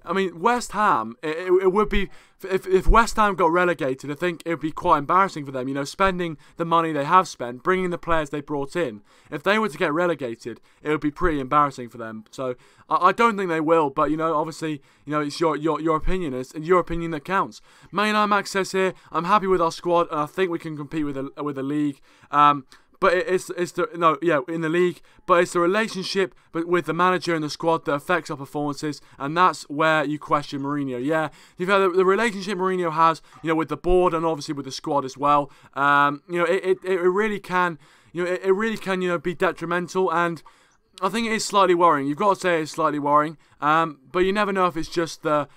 I mean, West Ham, it would be, if West Ham got relegated, I think it would be quite embarrassing for them, you know, spending the money they have spent, bringing the players they brought in. If they were to get relegated, it would be pretty embarrassing for them. So, I don't think they will, but, you know, obviously, you know, it's your opinion, and your opinion that counts. ManUnitedMax says here, I'm happy with our squad, and I think we can compete with the league. But in the league. But it's the relationship with the manager and the squad that affects our performances, and that's where you question Mourinho. Yeah, you've had the relationship Mourinho has, you know, with the board and obviously with the squad as well. You know, it really can, you know, be detrimental, and I think it is slightly worrying. You've got to say it's slightly worrying. But you never know if it's just you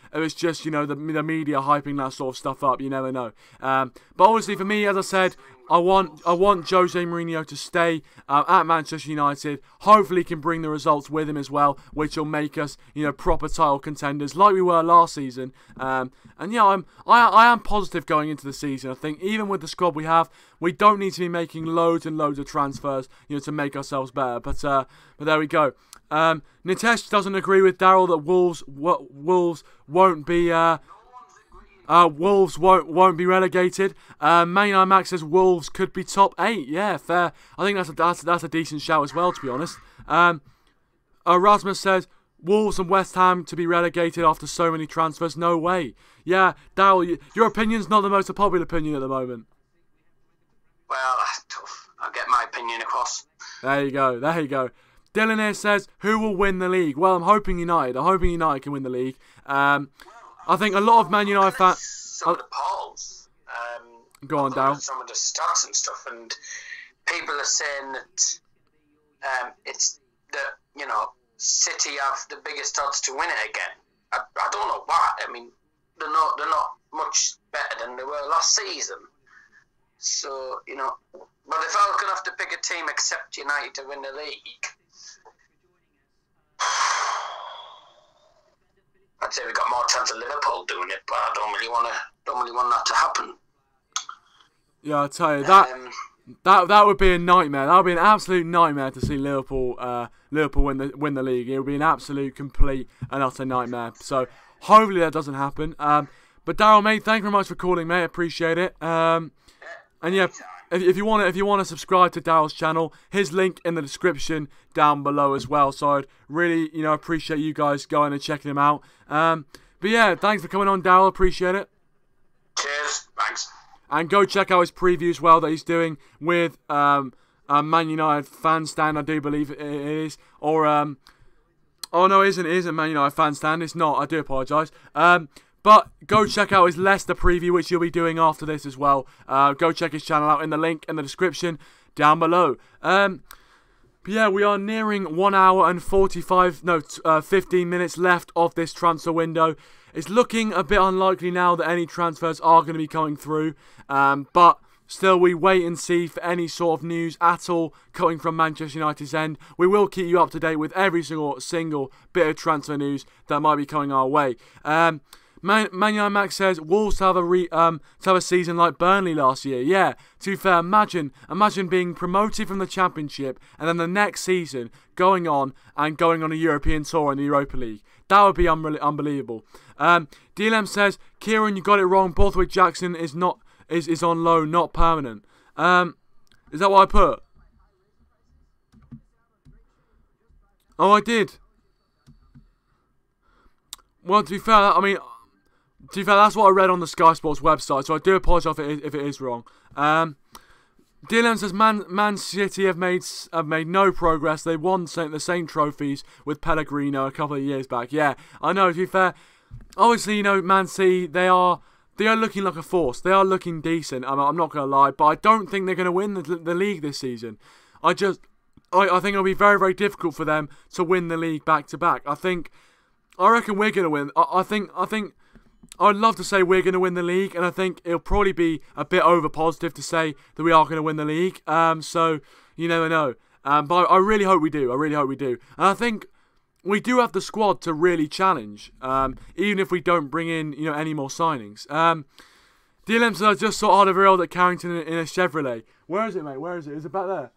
know, the media hyping that sort of stuff up. You never know. But obviously for me, as I said, I want Jose Mourinho to stay at Manchester United. Hopefully he can bring the results with him as well, which will make us, you know, proper title contenders like we were last season. And yeah, I am positive going into the season. I think even with the squad we have, we don't need to be making loads and loads of transfers, you know, to make ourselves better. But there we go. Nitesh doesn't agree with Darryl that Wolves won't be won't be relegated. ManUnitedMax says Wolves could be top 8. Yeah, fair. I think that's a decent shout as well, to be honest. Rasmus says Wolves and West Ham to be relegated after so many transfers? No way. Yeah, Darryl, your opinion's not the most popular opinion at the moment. Well, that's tough. I'll get my opinion across. There you go. Dylan here says, who will win the league? Well, I'm hoping United. I'm hoping United can win the league. I think a lot of Man United fans... Some of the polls. Go on, Darryl. Some of the stats and stuff, and people are saying that it's City have the biggest odds to win it again. I don't know why. I mean, they're not much better than they were last season. So, but if I was going to have to pick a team except United to win the league, I'd say we got more chance of Liverpool doing it, but I don't really want that to happen. Yeah, I'll tell you that would be a nightmare. That would be an absolute nightmare to see Liverpool win the league. It would be an absolute, complete and utter nightmare. So hopefully that doesn't happen. But Darryl, mate, thank you very much for calling, mate. Appreciate it. And yeah, if you want to subscribe to Darryl's channel, his link in the description down below as well. So I'd really appreciate you guys going and checking him out. But yeah, thanks for coming on, Darryl. Appreciate it. Cheers. Thanks. And go check out his preview as well that he's doing with Man United Fan Stand, I do believe it is. Or, oh no, it isn't Man United Fan Stand. It's not. I do apologise. But go check out his Leicester preview, which he'll be doing after this as well. Go check his channel out in the link in the description down below. But yeah, we are nearing 1 hour and 15 minutes left of this transfer window. It's looking a bit unlikely now that any transfers are going to be coming through. But still, we wait and see for any sort of news at all coming from Manchester United's end. We will keep you up to date with every single bit of transfer news that might be coming our way. ManUnitedMax says Wolves to have a season like Burnley last year. Yeah, to be fair, imagine being promoted from the Championship and then the next season going on a European tour in the Europa League. That would be unbelievable. DLM says, Kieran, you got it wrong. Borthwick Jackson is on loan, not permanent. Is that what I put? Oh, I did. Well, to be fair, that's what I read on the Sky Sports website, so I do apologise if it is wrong. Dylan says Man City have made no progress. They won the same trophies with Pellegrino a couple of years back. Yeah, I know. To be fair, obviously Man City they are looking like a force. They are looking decent. I'm not going to lie, but I don't think they're going to win the league this season. I think it'll be very, very difficult for them to win the league back to back. I reckon we're going to win. I think. I'd love to say we're going to win the league, and I think it'll probably be a bit over positive to say that we are going to win the league. So you never know. But I really hope we do. And I think we do have the squad to really challenge, even if we don't bring in any more signings. DLM said I just saw Alderwiereld at Carrington in a Chevrolet. Where is it, mate? Where is it? Is it back there?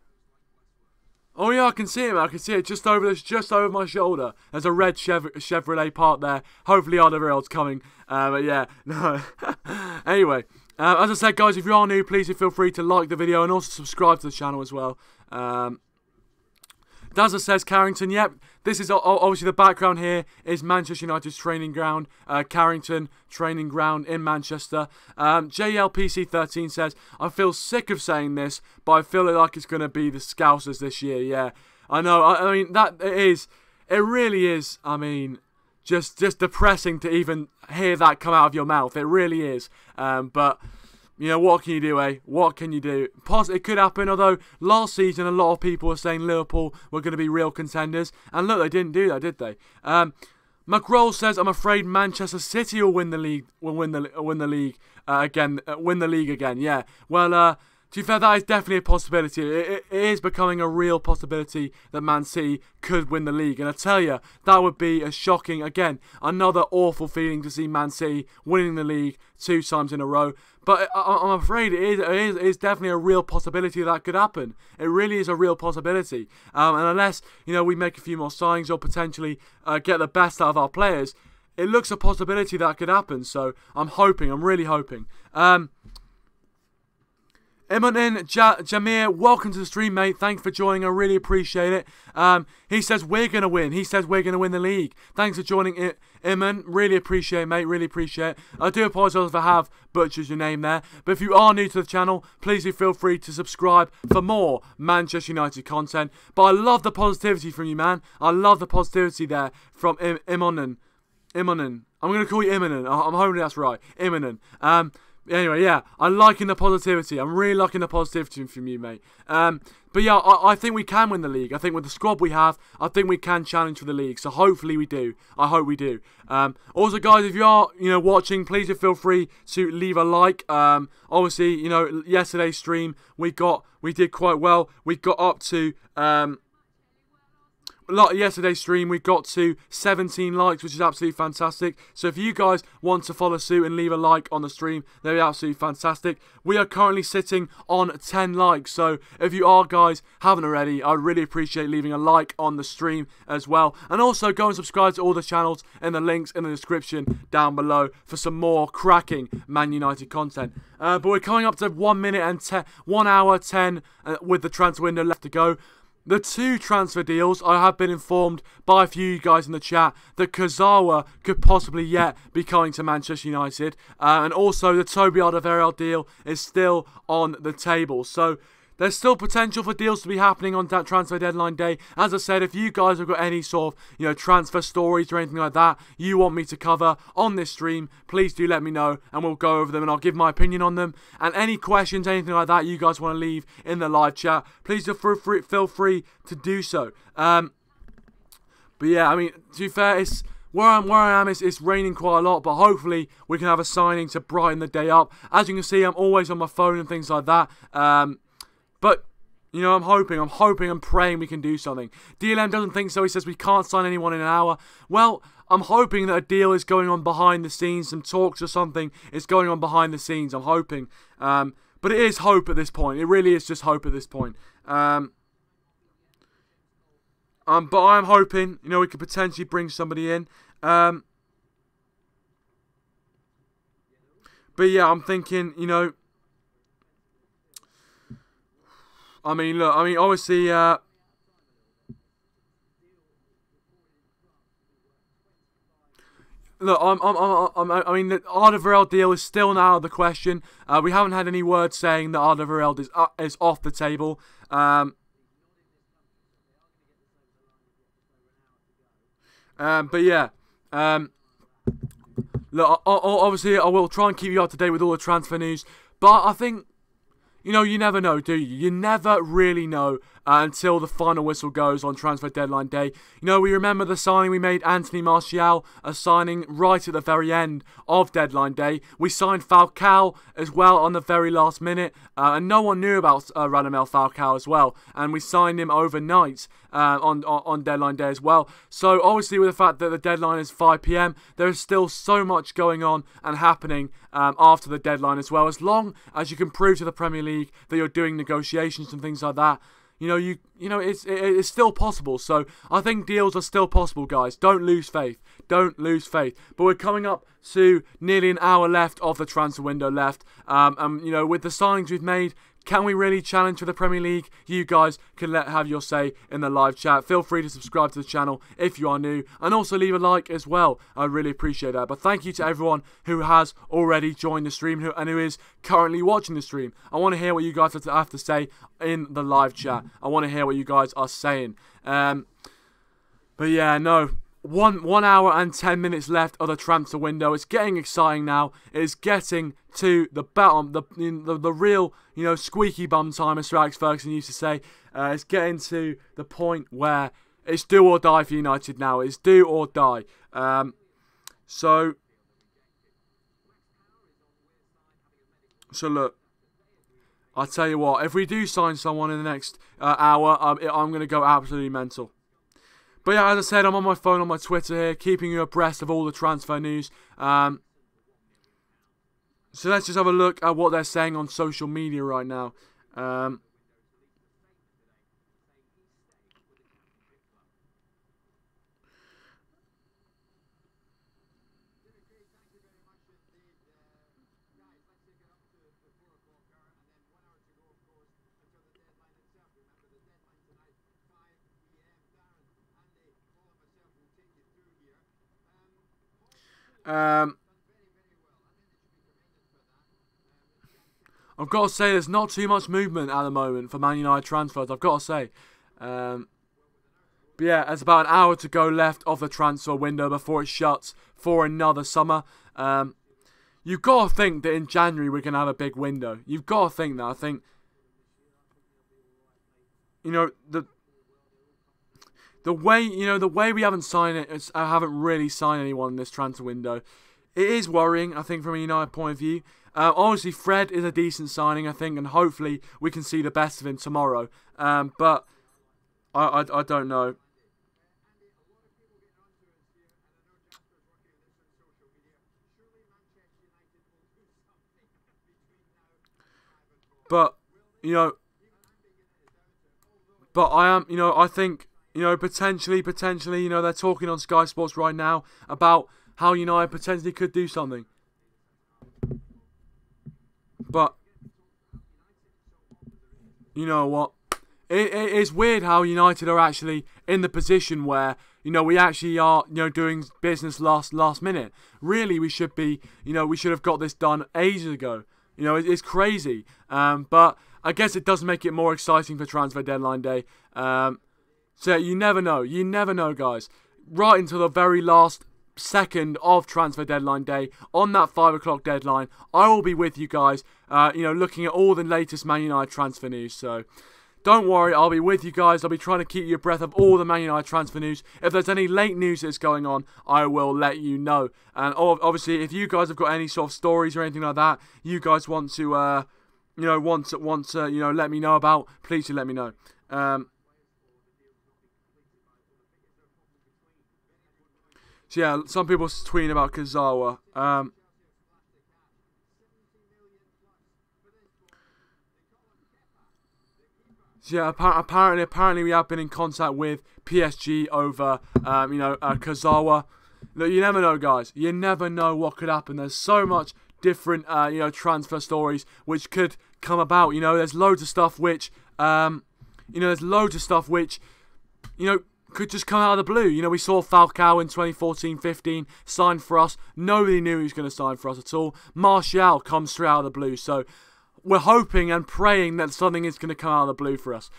Oh yeah, I can see it, man. I can see it just over my shoulder. There's a red Chevrolet part there. Hopefully Alderwiereld's coming. But yeah, no. Anyway, as I said, guys, if you are new, please feel free to like the video and also subscribe to the channel as well. Dazza says Carrington. Yep, this is obviously the background here is Manchester United's training ground, Carrington training ground in Manchester. JLPC13 says, I feel sick of saying this, but I feel like it's going to be the Scousers this year. Yeah, I know. I mean, that it is. It really is. I mean, just depressing to even hear that come out of your mouth. It really is. But what can you do, eh? What can you do? It could happen, although last season a lot of people were saying Liverpool were going to be real contenders. And look, they didn't do that, did they? McRoll says, I'm afraid Manchester City will win the league. Win the league again. Yeah. Well, to be fair, that is definitely a possibility. It is becoming a real possibility that Man City could win the league. And I tell you, that would be a shocking, again, another awful feeling to see Man City winning the league 2 times in a row. But I'm afraid it is definitely a real possibility that could happen. It really is a real possibility. And unless, we make a few more signings or potentially get the best out of our players, it looks a possibility that could happen. So I'm really hoping. Imonin Jamir, welcome to the stream, mate. Thanks for joining. I really appreciate it. He says we're going to win. He says we're going to win the league. Thanks for joining, Iman. Really appreciate it, mate. Really appreciate it. I do apologise if I have butchered your name there. But if you are new to the channel, please do feel free to subscribe for more Manchester United content. But I love the positivity from you, man. I love the positivity there from Imonin. I'm going to call you Imonin. I'm hoping that's right. Imonin. Anyway, yeah, I'm liking the positivity. I'm really liking the positivity from you, mate. But yeah, I think we can win the league. I think with the squad we have, I think we can challenge for the league. So hopefully we do. I hope we do. Also, guys, if you are, watching, please do feel free to leave a like. Obviously, yesterday's stream we did quite well. We got up to yesterday's stream we got to 17 likes, which is absolutely fantastic. So if you guys want to follow suit and leave a like on the stream, that'd be absolutely fantastic. We are currently sitting on 10 likes, so if you are guys haven't already, I'd really appreciate leaving a like on the stream as well. And also go and subscribe to all the channels and the links in the description down below for some more cracking Man United content. But we're coming up to 1 minute and 1 hour 10 with the transfer window left to go. The two transfer deals, I have been informed by a few guys in the chat that Kurzawa could possibly yet be coming to Manchester United. And also the Toby Alderwiereld deal is still on the table. So there's still potential for deals to be happening on that transfer deadline day. As I said, if you guys have got any sort of, transfer stories or anything like that you want me to cover on this stream, please do let me know and we'll go over them and I'll give my opinion on them. And any questions, anything like that you guys want to leave in the live chat, please feel free to do so. But yeah, I mean, to be fair, it's where I am, it's raining quite a lot, but hopefully we can have a signing to brighten the day up. As you can see, I'm always on my phone and things like that. But, I'm hoping and praying we can do something. DLM doesn't think so. He says we can't sign anyone in an hour. Well, I'm hoping that a deal is going on behind the scenes. Some talks or something is going on behind the scenes. I'm hoping. But it is hope at this point. It really is just hope at this point. But I'm hoping, we could potentially bring somebody in. But yeah, I'm thinking, obviously, look, the Alderwiereld deal is still now the question. We haven't had any word saying that Alderwiereld is off the table. But yeah, look, obviously, I will try and keep you up to date with all the transfer news. But I think, you never know, do you? You never really know until the final whistle goes on transfer deadline day. We remember the signing we made, Anthony Martial, a signing right at the very end of deadline day. We signed Falcao as well on the very last minute, and no one knew about Radamel Falcao as well, and we signed him overnight on deadline day as well. So obviously, with the fact that the deadline is 5 PM, there is still so much going on and happening after the deadline as well. As long as you can prove to the Premier League that you're doing negotiations and things like that, it's still possible. So I think deals are still possible, guys. Don't lose faith. Don't lose faith. But we're coming up to nearly an hour left of the transfer window left. With the signings we've made, can we really challenge for the Premier League? You guys can have your say in the live chat. Feel free to subscribe to the channel if you are new. And also leave a like as well. I really appreciate that. But thank you to everyone who has already joined the stream and who is currently watching the stream. I want to hear what you guys have to say in the live chat. I want to hear what you guys are saying. But yeah, no. 1 hour and 10 minutes left of the transfer window. It's getting exciting now. It's getting to the bottom, the real, squeaky bum time, as Sir Alex Ferguson used to say. It's getting to the point where it's do or die for United now. It's do or die. So look, I'll tell you what. If we do sign someone in the next hour, I'm going to go absolutely mental. But yeah, as I said, I'm on my phone, on my Twitter here, keeping you abreast of all the transfer news. So let's just have a look at what they're saying on social media right now. I've got to say, there's not too much movement at the moment for Man United transfers, I've got to say. But yeah, there's about an hour to go left of the transfer window before it shuts for another summer. You've got to think that in January we're going to have a big window. You've got to think that. I think, you know, the way we haven't signed it, I haven't really signed anyone in this transfer window. It is worrying, I think, from a United point of view. Obviously, Fred is a decent signing, I think, and hopefully we can see the best of him tomorrow. But I don't know. But, I think, potentially, they're talking on Sky Sports right now about how United potentially could do something. But, you know what? It is weird how United are actually in the position where, we actually are, doing business last minute. Really, we should be, we should have got this done ages ago. It's crazy. But I guess it does make it more exciting for transfer deadline day. So you never know. You never know, guys. Right until the very last second of transfer deadline day, on that 5 o'clock deadline, I will be with you guys, looking at all the latest Man United transfer news. So don't worry, I'll be with you guys. I'll be trying to keep you abreast of all the Man United transfer news. If there's any late news that's going on, I will let you know. And obviously, if you guys have got any sort of stories or anything like that, you guys want to, let me know about, please do let me know. So yeah, some people tweeting about Kazawa. So yeah, apparently we have been in contact with PSG over, Kazawa. Look, you never know, guys. You never know what could happen. There's so much different, transfer stories which could come about. There's loads of stuff which, could just come out of the blue. We saw Falcao in 2014-15 sign for us. Nobody knew he was going to sign for us at all. Martial comes straight out of the blue. So we're hoping and praying that something is going to come out of the blue for us.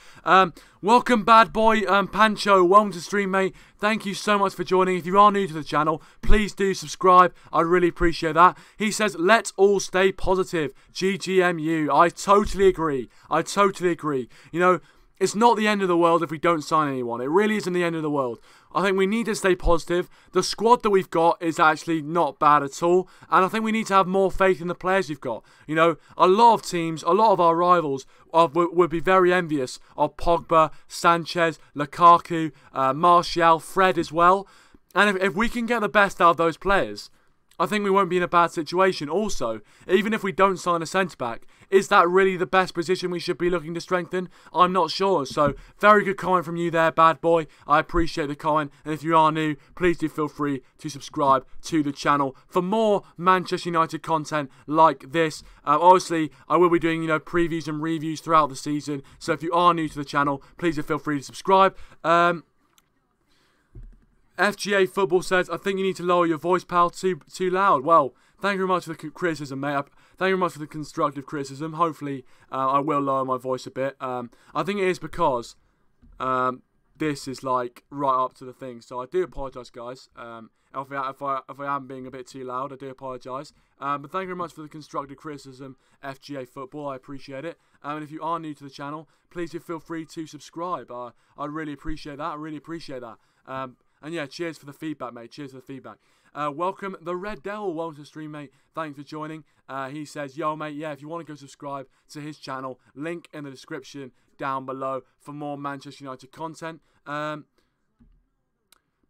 Welcome, bad boy Pancho. Welcome to the stream, mate. Thank you so much for joining. If you are new to the channel, please do subscribe. I'd really appreciate that. He says, let's all stay positive. GGMU. I totally agree. It's not the end of the world if we don't sign anyone. It really isn't the end of the world. I think we need to stay positive. The squad that we've got is actually not bad at all. And I think we need to have more faith in the players we've got. A lot of teams, a lot of our rivals would be very envious of Pogba, Sanchez, Lukaku, Martial, Fred as well. And if we can get the best out of those players, I think we won't be in a bad situation. Also, even if we don't sign a centre-back, is that really the best position we should be looking to strengthen? I'm not sure. So, very good comment from you there, bad boy. I appreciate the comment. And if you are new, please do feel free to subscribe to the channel for more Manchester United content like this. Obviously, I will be doing, previews and reviews throughout the season. So, if you are new to the channel, please do feel free to subscribe. FGA Football says, I think you need to lower your voice, pal, too loud. Well, thank you very much for the criticism, mate. Thank you very much for the constructive criticism. Hopefully, I will lower my voice a bit. I think it is because this is, like, right up to the thing. So I do apologise, guys. If I am being a bit too loud, I do apologise. But thank you very much for the constructive criticism, FGA Football. I appreciate it. And if you are new to the channel, please do feel free to subscribe. I really appreciate that. And yeah, cheers for the feedback, mate. Cheers for the feedback. Welcome, the Red Devil. Welcome to the stream, mate. Thanks for joining. He says, yo, mate, yeah, if you want to go subscribe to his channel, link in the description down below for more Manchester United content. Bad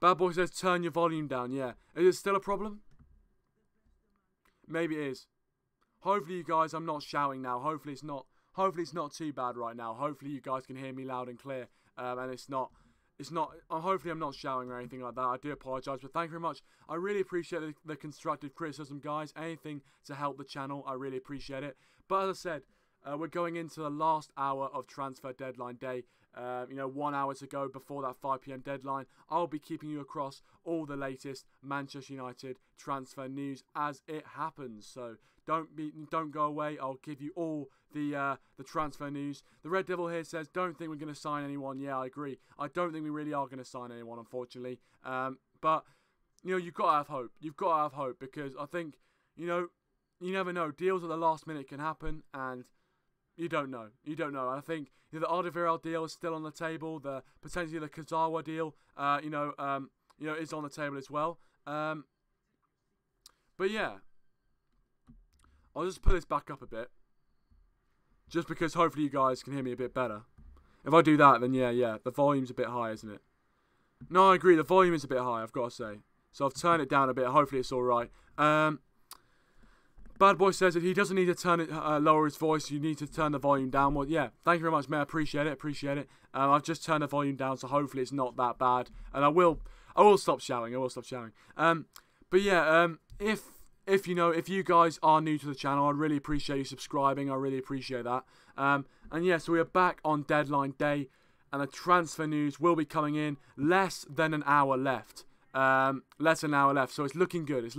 Boy says, turn your volume down. Yeah. Is it still a problem? Maybe it is. Hopefully, you guys, I'm not shouting now. Hopefully, it's not too bad right now. Hopefully, you guys can hear me loud and clear. And it's not, hopefully I'm not shouting or anything like that. I do apologise, but thank you very much. I really appreciate the constructive criticism, guys. Anything to help the channel, I really appreciate it. But as I said, we're going into the last hour of transfer deadline day. 1 hour to go before that 5 p.m. deadline. I'll be keeping you across all the latest Manchester United transfer news as it happens. So don't go away. I'll give you all the transfer news. The Red Devil here says, don't think we're going to sign anyone. Yeah, I agree. I don't think we really are going to sign anyone, unfortunately. But you've got to have hope. You've got to have hope, because I think you never know. Deals at the last minute can happen, and you don't know. You don't know. I think the Alderwiereld deal is still on the table. Potentially the Kurzawa deal, is on the table as well. But yeah, I'll just put this back up a bit, just because hopefully you guys can hear me a bit better. If I do that, then yeah, the volume's a bit high, isn't it? No, I agree. The volume is a bit high, I've got to say. So I've turned it down a bit. Hopefully it's all right. Bad Boy says that he doesn't need to lower his voice. You need to turn the volume down. Well, yeah, thank you very much, mate. I appreciate it. I've just turned the volume down, so hopefully it's not that bad. And I will stop shouting. But yeah, if you guys are new to the channel, I'd really appreciate you subscribing. I really appreciate that. And yeah, so we are back on deadline day, and the transfer news will be coming in less than an hour left. So it's looking good.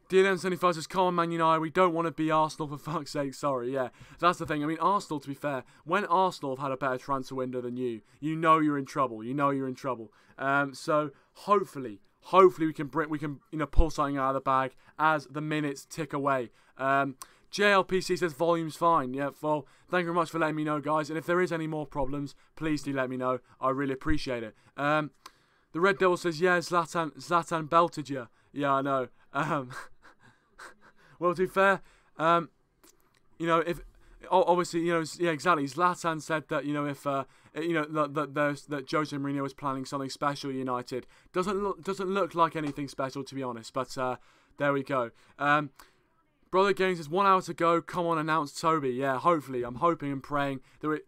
DLM75 says, come on, Man United, we don't want to be Arsenal, for fuck's sake. Sorry, yeah. That's the thing. I mean, Arsenal, to be fair, when Arsenal have had a better transfer window than you, you're in trouble. So hopefully we can pull something out of the bag as the minutes tick away. JLPC says volume's fine. Yeah, well, thank you very much for letting me know, guys. And if there is any more problems, please do let me know. I really appreciate it. The Red Devil says, yeah, Zlatan belted you. Yeah, I know. Well, to be fair, if obviously, yeah, exactly. Zlatan said that that Jose Mourinho was planning something special at United. Doesn't look like anything special, to be honest. But there we go. Brother Games says 1 hour to go. Come on, announce Toby. Yeah, hopefully, I'm hoping and praying that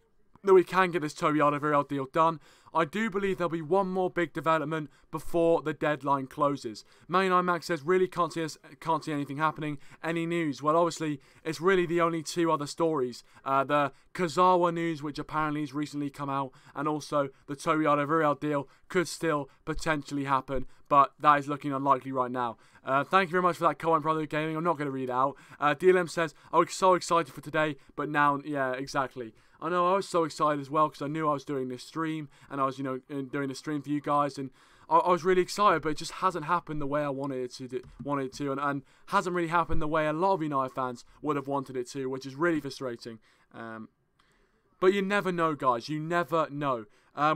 we can get this Toby Alderwiereld deal done. I do believe there'll be one more big development before the deadline closes. ManUnitedMax says, really can't see anything happening. Any news? Well, obviously, it's really the only two other stories. The Kurzawa news, which apparently has recently come out, and also the Toby Alderwiereld deal could still potentially happen, but that is looking unlikely right now. Thank you very much for that comment, Brother Gaming. I'm not going to read it out. DLM says, I was so excited for today, but now, yeah, exactly. I know I was so excited as well, because I knew I was doing this stream, and I was, doing the stream for you guys, and I was really excited, but it just hasn't happened the way I wanted it to, and hasn't really happened the way a lot of United fans would have wanted it to, which is really frustrating. But you never know, guys. You never know.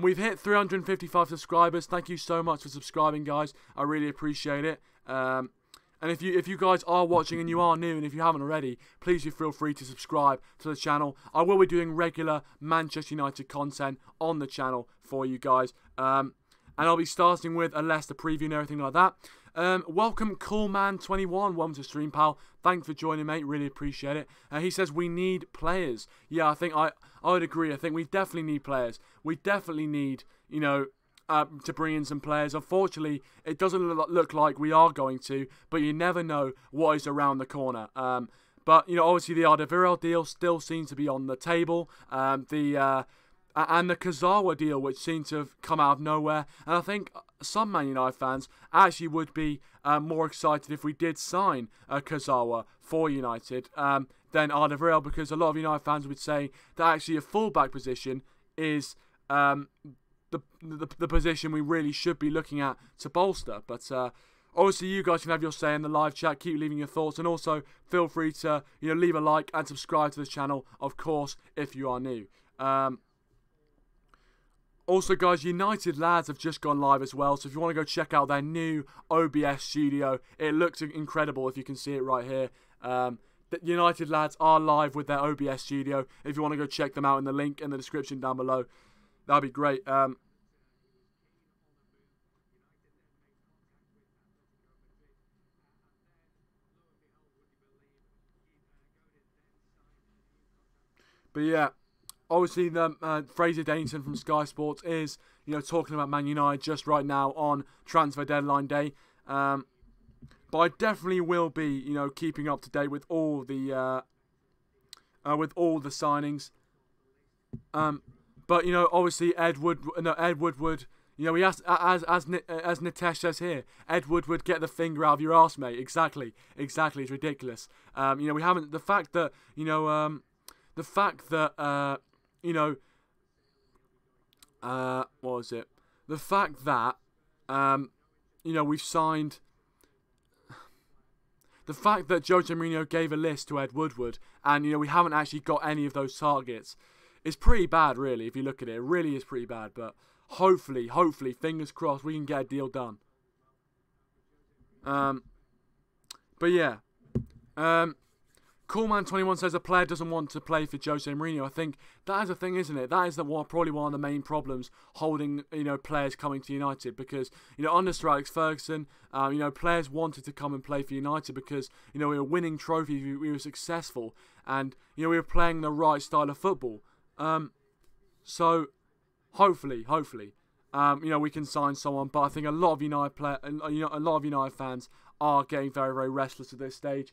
We've hit 355 subscribers. Thank you so much for subscribing, guys. I really appreciate it. And if you guys are watching and you are new, and if you haven't already, please do feel free to subscribe to the channel. I will be doing regular Manchester United content on the channel for you guys. And I'll be starting with a Leicester preview and everything like that. Welcome, Coolman21. Welcome to stream, pal. Thanks for joining, mate. Really appreciate it. He says we need players. Yeah, I think I would agree. I think we definitely need players. We definitely need, to bring in some players. Unfortunately, it doesn't look like we are going to, but you never know what is around the corner. But, obviously the Alderwiereld deal still seems to be on the table. And the Kurzawa deal, which seemed to have come out of nowhere. And I think some Man United fans actually would be more excited if we did sign Kurzawa for United than Alderwiereld, because a lot of United fans would say that actually a fullback position is the position we really should be looking at to bolster. But obviously you guys can have your say in the live chat. Keep leaving your thoughts, and also feel free to leave a like and subscribe to this channel, of course, if you are new. Also, guys, United Lads have just gone live as well, so if you want to go check out their new OBS studio, it looks incredible if you can see it right here. The United Lads are live with their OBS studio. If you want to go check them out in the link in the description down below, that'd be great. But yeah, obviously the Fraser Dennison from Sky Sports is talking about Man United just right now on transfer deadline day. But I definitely will be keeping up to date with all the with all the signings. But, you know, obviously Ed Woodward, you know, he has, as Nitesh says here, Ed Woodward, get the finger out of your arse, mate. Exactly, it's ridiculous. You know, we haven't, the fact that, you know, what was it? The fact that, you know, we've signed, the fact that Jose Mourinho gave a list to Ed Woodward, and, you know, we haven't actually got any of those targets, is pretty bad, really, if you look at it. It really is pretty bad, but hopefully, fingers crossed, we can get a deal done. But yeah, Coolman21 says a player doesn't want to play for Jose Mourinho. I think that is a thing, isn't it? That is probably one of the main problems holding, you know, players coming to United, because, you know, under Sir Alex Ferguson, you know, players wanted to come and play for United because, you know, we were winning trophies, we were successful, and, you know, we were playing the right style of football. So hopefully, you know, we can sign someone. But I think a lot of United fans are getting very, very restless at this stage.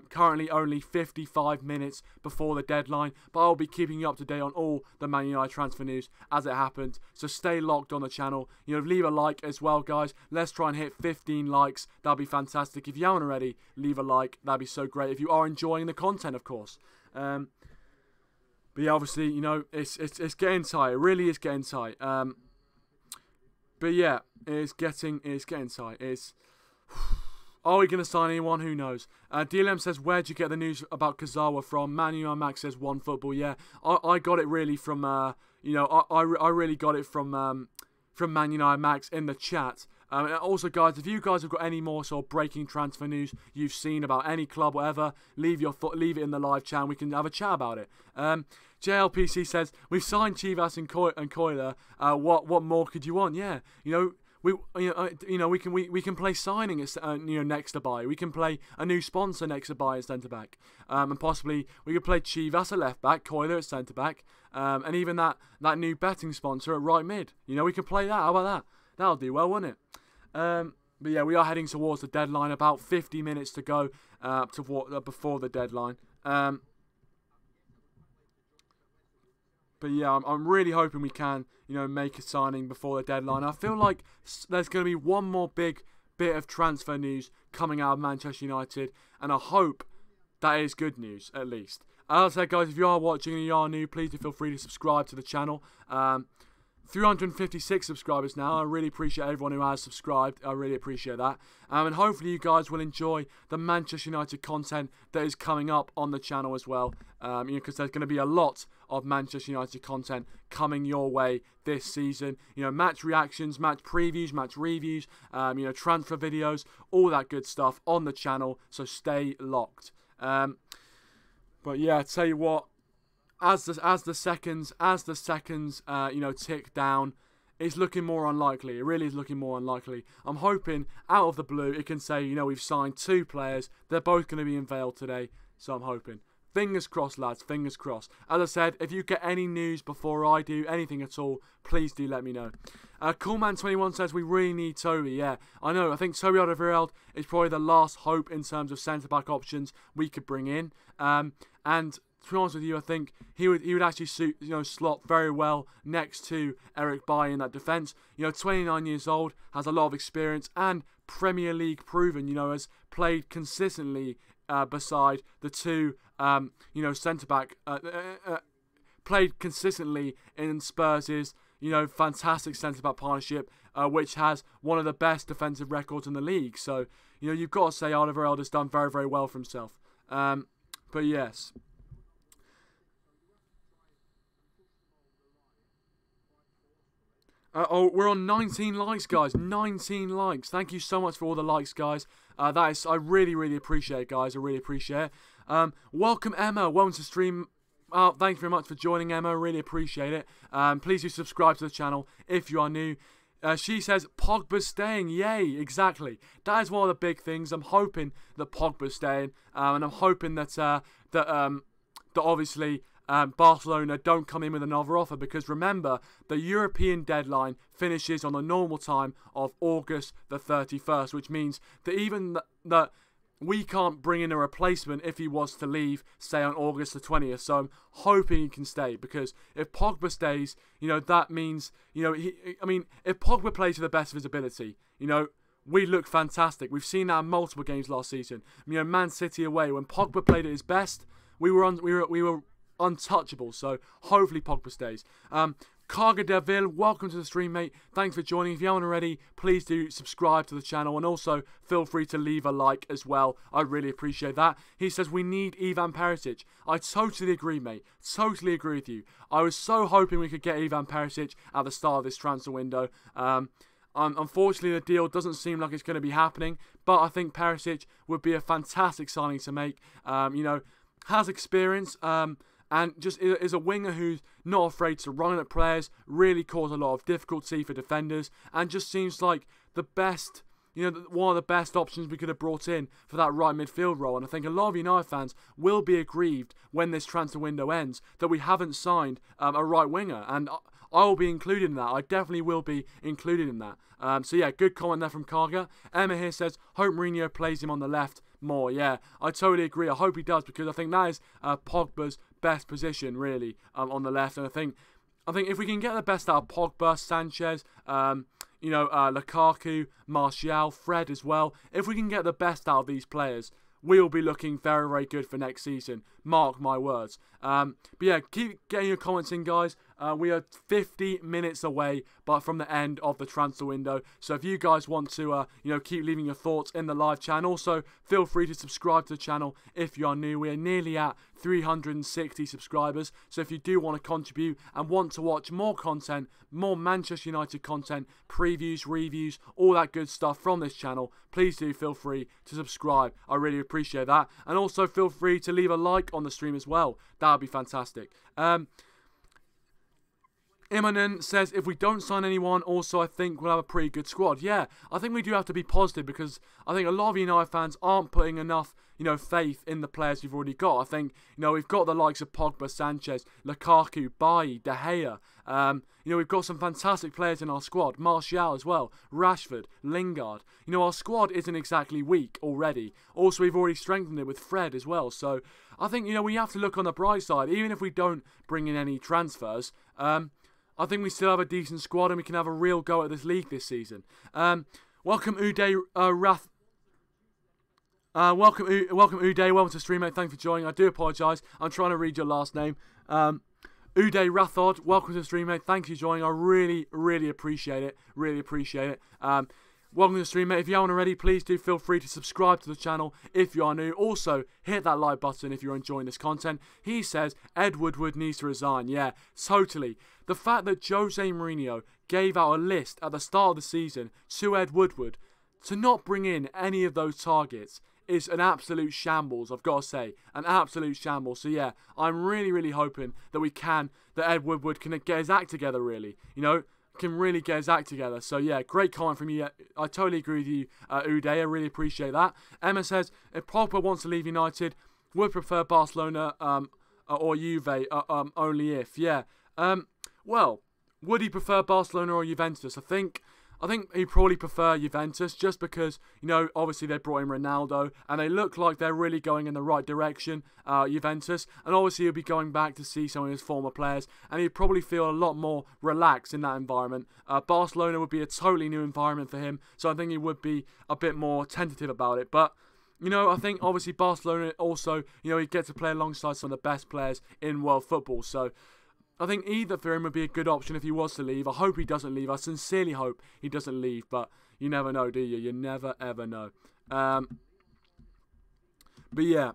Currently only 55 minutes before the deadline, but I'll be keeping you up to date on all the Man United transfer news as it happens. So stay locked on the channel. You know, leave a like as well, guys. Let's try and hit 15 likes. That'd be fantastic. If you haven't already, leave a like. That'd be so great. If you are enjoying the content, of course. But yeah, obviously, you know, it's getting tight. It really is getting tight. But yeah, it's getting tight. Are we going to sign anyone? Who knows? DLM says, where'd you get the news about Kazawa from? ManUnitedMax says OneFootball. Yeah, I got it really from, you know, I really got it from ManUnitedMax in the chat. And also, guys, if you guys have got any more sort of breaking transfer news you've seen about any club, whatever, leave it in the live chat and we can have a chat about it. JLPC says, we've signed Chivas and Coiler. What more could you want? Yeah, you know, we can play signing you know, next to buy. We can play a new sponsor next to buy at centre back, and possibly we could play Chivas at left back, Coiler at centre back, and even that new betting sponsor at right mid. You know, we could play that. How about that? That'll do well, wouldn't it? But yeah, we are heading towards the deadline. About 50 minutes to go before the deadline. But yeah, I'm really hoping we can, you know, make a signing before the deadline. I feel like there's going to be one more big bit of transfer news coming out of Manchester United, and I hope that is good news, at least. As I said, guys, if you are watching and you are new, please do feel free to subscribe to the channel. 356 subscribers now. I really appreciate everyone who has subscribed. I really appreciate that. And hopefully you guys will enjoy the Manchester United content that is coming up on the channel as well. You know, because there's going to be a lot of Manchester United content coming your way this season. You know, match reactions, match previews, match reviews, you know, transfer videos, all that good stuff on the channel. So stay locked. But yeah, I tell you what. As the seconds you know, tick down, it's looking more unlikely. It really is looking more unlikely. I'm hoping out of the blue it can say, you know, we've signed 2 players. They're both going to be in Vale today, so I'm hoping. Fingers crossed, lads. Fingers crossed. As I said, if you get any news before I do, anything at all, please do let me know. Coolman21 says we really need Toby. Yeah, I know. I think Toby Alderwiereld is probably the last hope in terms of centre-back options we could bring in. And to be honest with you, I think he would actually suit, you know, slot very well next to Eric Bailly in that defence. You know, 29 years old, has a lot of experience and Premier League proven. You know, has played consistently beside the 2, you know, centre back. Played consistently in Spurs' you know, fantastic centre back partnership, which has one of the best defensive records in the league. So, you know, you've got to say Alderwiereld has done very, very well for himself. But yes. Oh, we're on 19 likes, guys. 19 likes. Thank you so much for all the likes, guys. I really, really appreciate it, guys. I really appreciate it. Welcome, Emma. Welcome to stream. Thank you very much for joining, Emma. Really appreciate it. Please do subscribe to the channel if you are new. She says Pogba's staying. Yay, exactly. That is one of the big things. I'm hoping that Pogba's staying, and I'm hoping that obviously Barcelona don't come in with another offer, because remember, the European deadline finishes on the normal time of August the 31st, which means that even that we can't bring in a replacement if he was to leave, say, on August the 20th. So I'm hoping he can stay, because if Pogba stays, that means, if Pogba plays to the best of his ability, we look fantastic. We've seen that in multiple games last season. Man City away, when Pogba played at his best, we were untouchable. So hopefully Pogba stays. Carga Deville, welcome to the stream, mate. Thanks for joining. If you haven't already, please do subscribe to the channel, and also feel free to leave a like as well. I really appreciate that. He says we need Ivan Perisic. I totally agree, mate. Totally agree with you. I was so hoping we could get Ivan Perisic at the start of this transfer window. Unfortunately, the deal doesn't seem like it's going to be happening, but I think Perisic would be a fantastic signing to make. Has experience, and just is a winger who's not afraid to run at players, really cause a lot of difficulty for defenders, and just seems like the best, one of the best options we could have brought in for that right midfield role. And I think a lot of United fans will be aggrieved when this transfer window ends that we haven't signed a right winger, and I will be included in that. I definitely will be included in that. So yeah, good comment there from Karga. Emma here says, hope Mourinho plays him on the left more. Yeah, I totally agree. I hope he does, because I think that is Pogba's best position, really, on the left. And I think if we can get the best out of Pogba, Sanchez, Lukaku, Martial, Fred as well, if we can get the best out of these players, we will be looking very, very good for next season. Mark my words. But yeah, keep getting your comments in, guys. We are 50 minutes away from the end of the transfer window. So if you guys want to, keep leaving your thoughts in the live channel. Also, feel free to subscribe to the channel if you are new. We are nearly at 360 subscribers. So if you do want to contribute and want to watch more content, more Manchester United content, previews, reviews, all that good stuff from this channel, please do feel free to subscribe. I really appreciate that. And also feel free to leave a like on the stream as well. That would be fantastic. Immonen says, if we don't sign anyone, also I think we'll have a pretty good squad. Yeah, I think we do have to be positive, because I think a lot of United fans aren't putting enough, faith in the players we've already got. I think, we've got the likes of Pogba, Sanchez, Lukaku, Bailly, De Gea. We've got some fantastic players in our squad. Martial as well, Rashford, Lingard. Our squad isn't exactly weak already. Also, we've already strengthened it with Fred as well. So I think, we have to look on the bright side. Even if we don't bring in any transfers, I think we still have a decent squad, and we can have a real go at this league this season. Welcome Uday Welcome Uday. Welcome to stream, mate. Thanks for joining. I do apologise. I'm trying to read your last name. Uday Rathod. Welcome to the stream, mate. Thanks for joining. I really, really appreciate it. Really appreciate it. Welcome to the stream, mate. If you haven't already, please do feel free to subscribe to the channel if you are new. Also, hit that like button if you're enjoying this content. He says Ed Woodward needs to resign. Yeah, totally. The fact that Jose Mourinho gave out a list at the start of the season to Ed Woodward to not bring in any of those targets is an absolute shambles, I've got to say. An absolute shambles. So yeah, I'm really, really hoping that Ed Woodward can get his act together, really. Can really get his act together. So yeah, great comment from you. I totally agree with you, Uday. I really appreciate that. Emma says, if Pogba wants to leave United, would prefer Barcelona or Juve, only if. Yeah. Well, would he prefer Barcelona or Juventus? I think he'd probably prefer Juventus, just because, obviously they brought in Ronaldo and they look like they're really going in the right direction, Juventus. And obviously he'll be going back to see some of his former players, and he'd probably feel a lot more relaxed in that environment. Barcelona would be a totally new environment for him, so I think he would be a bit more tentative about it. But, I think obviously Barcelona also, he'd get to play alongside some of the best players in world football. So I think either for him would be a good option if he was to leave. I hope he doesn't leave. I sincerely hope he doesn't leave, but you never know, do you? You never, ever know. But yeah,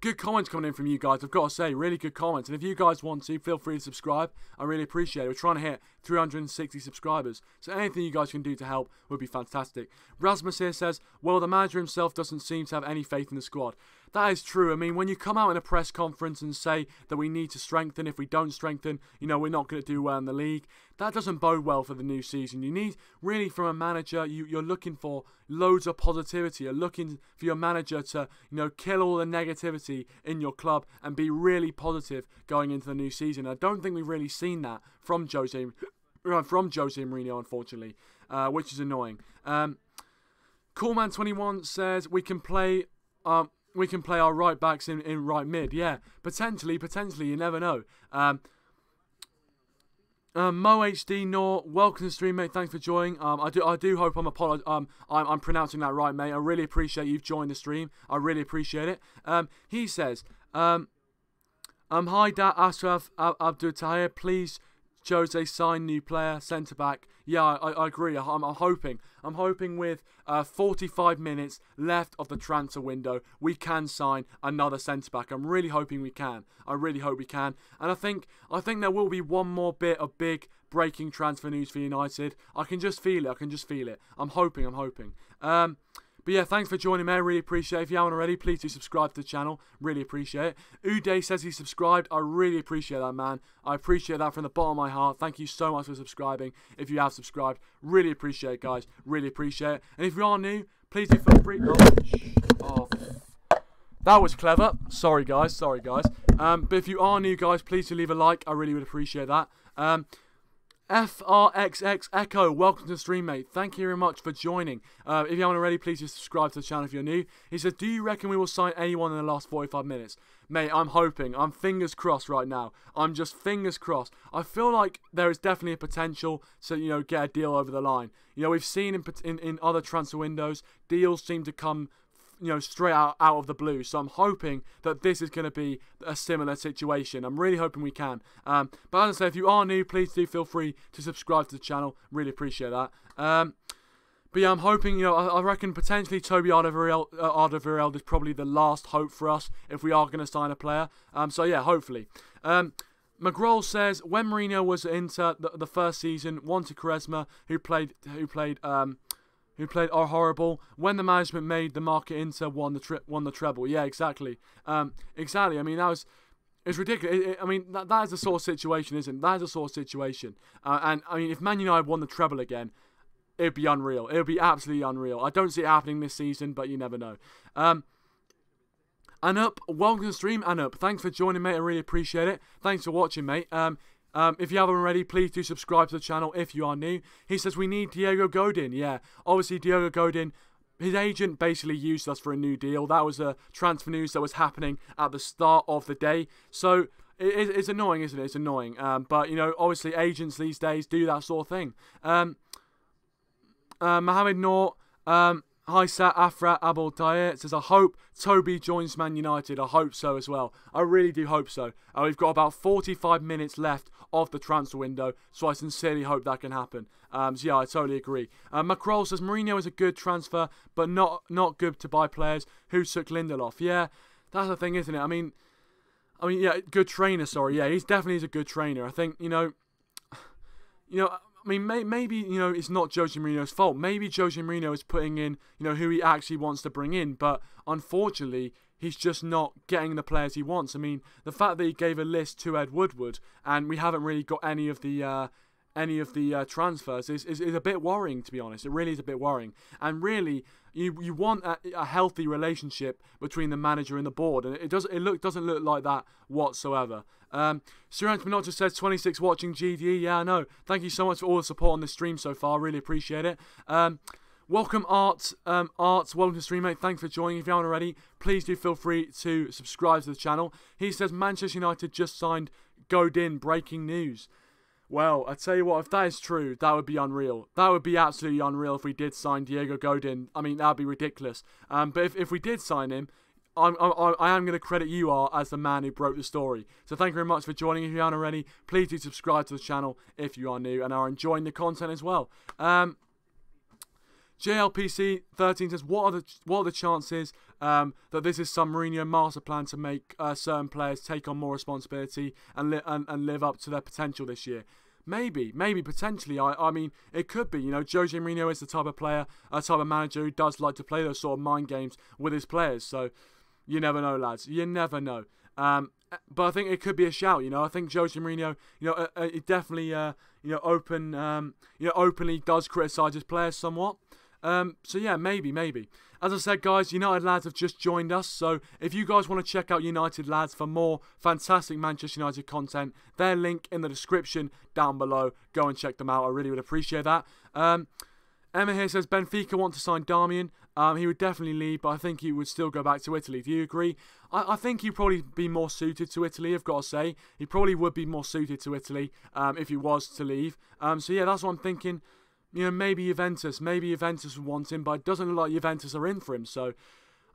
good comments coming in from you guys. I've got to say, really good comments. And if you guys want to, feel free to subscribe. I really appreciate it. We're trying to hit 360 subscribers. So anything you guys can do to help would be fantastic. Rasmus here says, well, the manager himself doesn't seem to have any faith in the squad. That is true. I mean, when you come out in a press conference and say that we need to strengthen, if we don't strengthen, we're not going to do well in the league, that doesn't bode well for the new season. You need, really, from a manager, you're looking for loads of positivity. You're looking for your manager to, kill all the negativity in your club and be really positive going into the new season. I don't think we've really seen that from Jose Mourinho, unfortunately, which is annoying. Coolman21 says, we can play we can play our right backs in right mid. Yeah, potentially, you never know. Mo HD Nor, welcome to the stream, mate. Thanks for joining. I do hope I'm pronouncing that right, mate. I really appreciate you've joined the stream. I really appreciate it. He says, hi, Ashraf Abdul Tahir. Please, Jose, sign new player, centre back. Yeah, I agree. I'm hoping with 45 minutes left of the transfer window, we can sign another centre back. I'm really hoping we can. I really hope we can. And I think there will be one more bit of big breaking transfer news for United. I can just feel it. I'm hoping. But yeah, thanks for joining me. I really appreciate it. If you haven't already, please do subscribe to the channel. Really appreciate it. Uday says he subscribed. I really appreciate that, man. I appreciate that from the bottom of my heart. Thank you so much for subscribing. If you have subscribed, really appreciate it, guys. Really appreciate it. And if you are new, please do feel free. That was clever. Sorry, guys. But if you are new, guys, please do leave a like. I really would appreciate that. FRXX Echo, welcome to the stream, mate. Thank you very much for joining. If you haven't already, please just subscribe to the channel if you're new. He says, do you reckon we will sign anyone in the last 45 minutes? Mate, I'm hoping. I'm fingers crossed right now. I'm just fingers crossed. I feel like there is definitely a potential to, get a deal over the line. We've seen in other transfer windows, deals seem to come straight out of the blue. So I'm hoping that this is going to be a similar situation. I'm really hoping we can. But as I say, if you are new, please do feel free to subscribe to the channel. Really appreciate that. But yeah, I'm hoping, I reckon potentially Toby Alderwiereld is probably the last hope for us if we are going to sign a player. So yeah, hopefully. McGraw says, when Mourinho was at Inter the first season, wanted Quaresma, who played are horrible. When the management made the market, Inter won the treble. Yeah, exactly. Exactly. I mean, it's ridiculous. That is the sort of situation, isn't it? That is the sort of situation. And I mean, if Man United won the treble again, it'd be unreal. It would be absolutely unreal. I don't see it happening this season, but you never know. Anup, welcome to the stream. Anup, thanks for joining, mate. I really appreciate it. Thanks for watching, mate. If you haven't already, please do subscribe to the channel if you are new. He says we need Diego Godin. Yeah, obviously Diego Godin, his agent basically used us for a new deal. That was a transfer news that was happening at the start of the day. So it's annoying, isn't it? It's annoying. But, obviously agents these days do that sort of thing. Mohamed Noor, hi Sat Afra Abul Tayer says, I hope Toby joins Man United. I hope so as well. I really do hope so. We've got about 45 minutes left of the transfer window, so I sincerely hope that can happen. So yeah, I totally agree. Macroll says, Mourinho is a good transfer, but not good to buy players who took Lindelof. Yeah, that's the thing, isn't it? I mean, yeah, good trainer, sorry. Yeah, he's definitely a good trainer. I think, maybe, it's not Jose Mourinho's fault. Maybe Jose Mourinho is putting in, who he actually wants to bring in. But unfortunately, he's just not getting the players he wants. I mean, the fact that he gave a list to Ed Woodward and we haven't really got any of the transfers is a bit worrying, to be honest. It really is a bit worrying. And really, you want a healthy relationship between the manager and the board, and it doesn't look like that whatsoever. Surant Minotta says 26 watching GDE. Yeah, I know. Thank you so much for all the support on this stream so far. Really appreciate it. Welcome, Art. Welcome to the stream, mate. Thanks for joining. If you haven't already, please do feel free to subscribe to the channel. He says Manchester United just signed Godin. Breaking news. Well, I tell you what, if that is true, that would be unreal. That would be absolutely unreal if we did sign Diego Godin. I mean, that would be ridiculous. But if we did sign him, I am going to credit you, Art, as the man who broke the story. So thank you very much for joining. If you aren't already, please do subscribe to the channel if you are new and are enjoying the content as well. JLPC13 says, what are the chances that this is some Mourinho master plan to make certain players take on more responsibility and live up to their potential this year? Maybe, potentially. I mean, it could be. Jose Mourinho is the type of player, a type of manager who does like to play those sort of mind games with his players. So you never know, lads. You never know. But I think it could be a shout. I think Jose Mourinho, it definitely, openly does criticise his players somewhat. So yeah, maybe. As I said, guys, United lads have just joined us. So if you guys want to check out United lads for more fantastic Manchester United content, their link in the description down below. Go and check them out. I really would appreciate that. Emma here says Benfica want to sign Darmian. He would definitely leave, but I think he would still go back to Italy. Do you agree? I think he'd probably be more suited to Italy, I've got to say. He probably would be more suited to Italy if he was to leave. So yeah, that's what I'm thinking. You know, maybe Juventus would want him, but it doesn't look like Juventus are in for him. So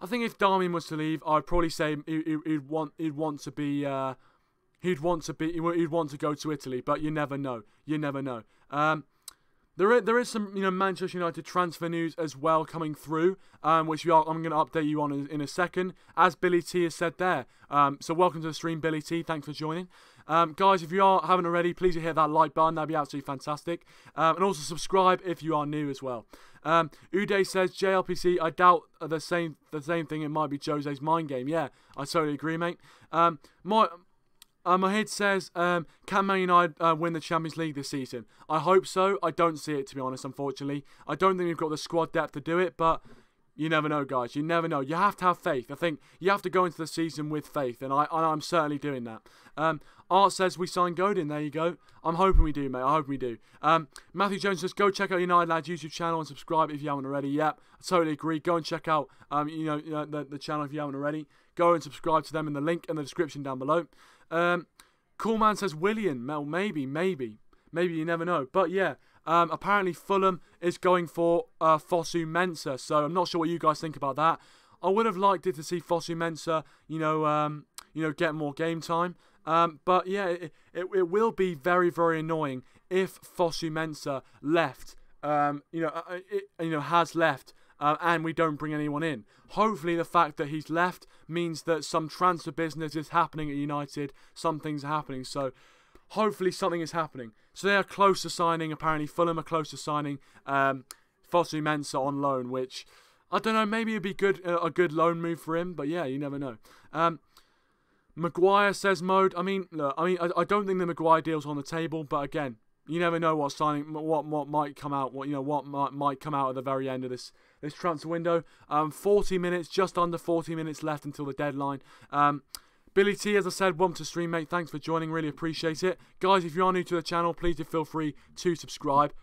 I think if Darmian was to leave, I'd probably say he'd want to go to Italy, but you never know. You never know. There is some Manchester United transfer news as well coming through, which I'm going to update you on in a second, as Billy T has said there. So welcome to the stream, Billy T. Thanks for joining. Guys, if you haven't already, please hit that like button. That'd be absolutely fantastic. And also subscribe if you are new as well. Uday says JLPC. I doubt the same thing. It might be Jose's mind game. Yeah, I totally agree, mate. Mahid says, can Man United win the Champions League this season? I hope so. I don't see it, to be honest, unfortunately. I don't think we've got the squad depth to do it, but you never know, guys. You never know. You have to have faith. I think you have to go into the season with faith, and I'm certainly doing that. Art says we signed Godin. There you go. I'm hoping we do, mate. I hope we do. Matthew Jones says, go check out United Lads YouTube channel and subscribe if you haven't already. Yep, I totally agree. Go and check out the channel if you haven't already. Go and subscribe to them in the link in the description down below. Coolman says Willian. Well, maybe, you never know. But yeah, apparently Fulham is going for Fosu Mensah. So I'm not sure what you guys think about that. I would have liked it to see Fosu Mensah, get more game time. But yeah, it will be very, very annoying if Fosu Mensah left. Has left. And we don't bring anyone in. Hopefully the fact that he's left means that some transfer business is happening at United. Some things are happening. So hopefully something is happening. So they are close to signing. Apparently Fulham are close to signing Fosu Mensah on loan, which, I don't know, maybe it'd be a good loan move for him. But yeah, you never know. Maguire says Mode. I don't think the Maguire deal's on the table, but again, you never know what might come out. What might come out at the very end of this transfer window. 40 minutes, just under 40 minutes left until the deadline. Billy T, as I said, welcome to stream, mate. Thanks for joining. Really appreciate it. Guys, if you are new to the channel, please do feel free to subscribe.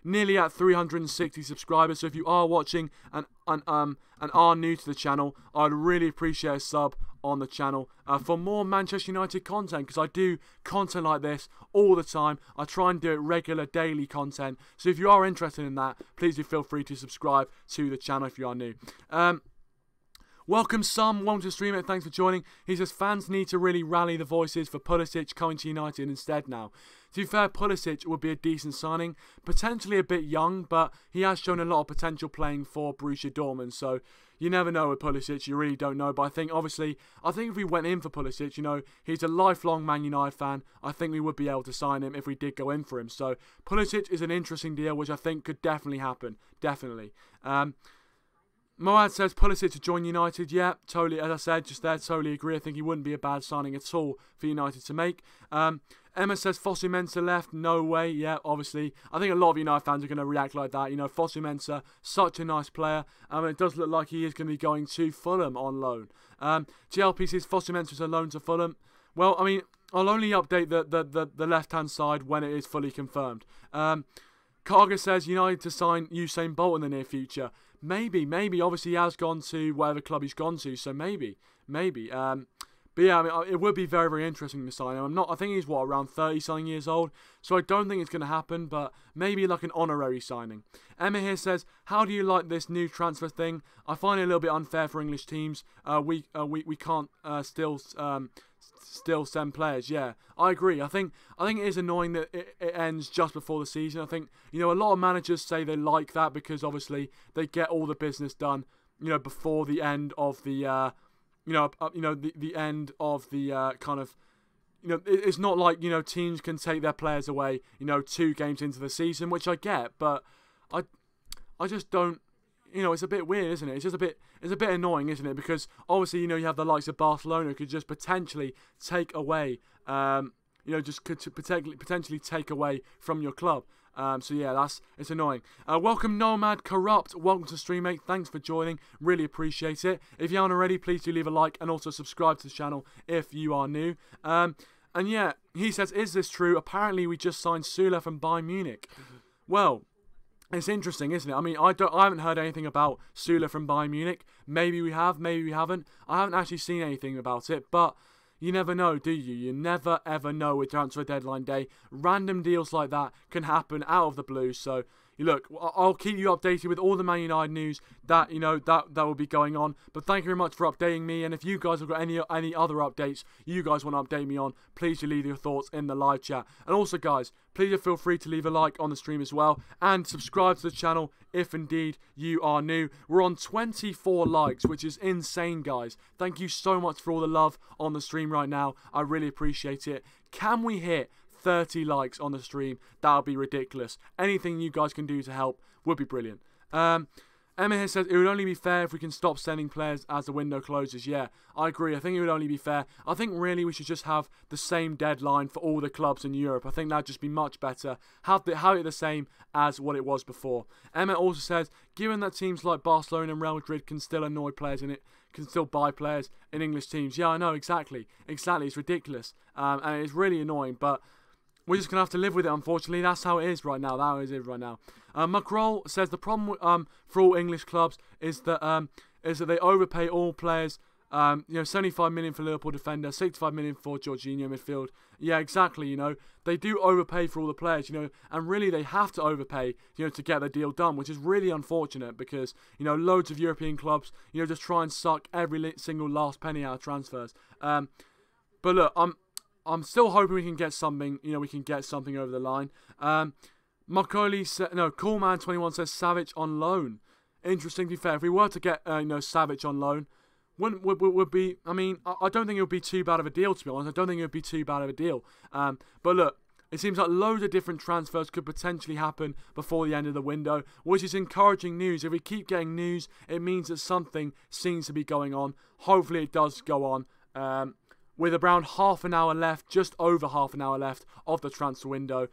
Nearly at 360 subscribers. So if you are watching and are new to the channel, I'd really appreciate a sub on the channel for more Manchester United content, because I do content like this all the time. I try and do it regular, daily content. So if you are interested in that, please do feel free to subscribe to the channel if you are new. Welcome, Sam. Welcome to stream it. Thanks for joining. He says fans need to really rally the voices for Pulisic coming to United instead now. To be fair, Pulisic would be a decent signing. Potentially a bit young, but he has shown a lot of potential playing for Borussia Dortmund. So you never know with Pulisic. You really don't know. But I think if we went in for Pulisic, he's a lifelong Man United fan. I think we would be able to sign him if we did go in for him. So Pulisic is an interesting deal, which I think could definitely happen. Definitely. Moad says Pulisic to join United. Yeah, totally. As I said just there, totally agree. I think he wouldn't be a bad signing at all for United to make. Emma says Fosu Mensah left. No way. Yeah, obviously. I think a lot of United fans are going to react like that. Fosu Mensah, such a nice player. It does look like he is going to be going to Fulham on loan. GLP says Fosu Mensah is a loan to Fulham. Well, I'll only update the left-hand side when it is fully confirmed. Karga says United to sign Usain Bolt in the near future. Maybe. Obviously, he has gone to whatever club he's gone to, so maybe. But yeah, it would be very, very interesting to sign him. I think he's, around 30-something years old, so I don't think it's going to happen, but maybe like an honorary signing. Emma here says, how do you like this new transfer thing? I find it a little bit unfair for English teams. We can't still send players. Yeah, I agree. I think it is annoying that it ends just before the season. I think a lot of managers say they like that because obviously they get all the business done before the end of the the end of the kind of it's not like teams can take their players away 2 games into the season, which I get, but I just don't. It's a bit weird, isn't it? It's a bit annoying, isn't it? Because obviously, you have the likes of Barcelona who could just potentially take away, potentially take away from your club. So yeah, it's annoying. Welcome Nomad Corrupt. Welcome to stream, mate. Thanks for joining. Really appreciate it. If you aren't already, please do leave a like and also subscribe to the channel if you are new. And yeah, he says, is this true? Apparently, we just signed Sula from Bayern Munich. Well, It's interesting, isn't it? I mean, I haven't heard anything about Süle from Bayern Munich. Maybe we have, maybe we haven't. I haven't actually seen anything about it, but you never know, do you? You never ever know with transfer deadline day. Random deals like that can happen out of the blue. So, look, I'll keep you updated with all the Man United news that that will be going on. But thank you very much for updating me. And if you guys have got any other updates you guys want to update me on, please do leave your thoughts in the live chat. And also, guys, please feel free to leave a like on the stream as well, and subscribe to the channel if indeed you are new. We're on 24 likes, which is insane, guys. Thank you so much for all the love on the stream right now. I really appreciate it. Can we hit 30 likes on the stream? That would be ridiculous. Anything you guys can do to help would be brilliant. Emma here says, it would only be fair if we can stop sending players as the window closes. Yeah, I agree. I think it would only be fair. I think really we should just have the same deadline for all the clubs in Europe. I think that would just be much better. Have it the same as what it was before. Emma also says, given that teams like Barcelona and Real Madrid can still annoy players in it, can still buy players in English teams. Yeah, I know, exactly. Exactly, it's ridiculous. And it's really annoying, but we're just going to have to live with it, unfortunately. That's how it is right now. That is it right now. McRoll says the problem for all English clubs is that they overpay all players. 75 million for Liverpool defender, 65 million for Jorginho midfield. Yeah, exactly. They do overpay for all the players. And really they have to overpay. To get the deal done, which is really unfortunate because loads of European clubs just try and suck every single last penny out of transfers. But look, I'm still hoping we can get something. We can get something over the line. Macaulay said, Coolman21 says Savic on loan. Interesting, to be fair. If we were to get Savic on loan, would be. I mean, I don't think it would be too bad of a deal, to be honest. I don't think it would be too bad of a deal. But look, it seems like loads of different transfers could potentially happen before the end of the window, which is encouraging news. If we keep getting news, it means that something seems to be going on. Hopefully, it does go on. With around half an hour left, just over half an hour left of the transfer window.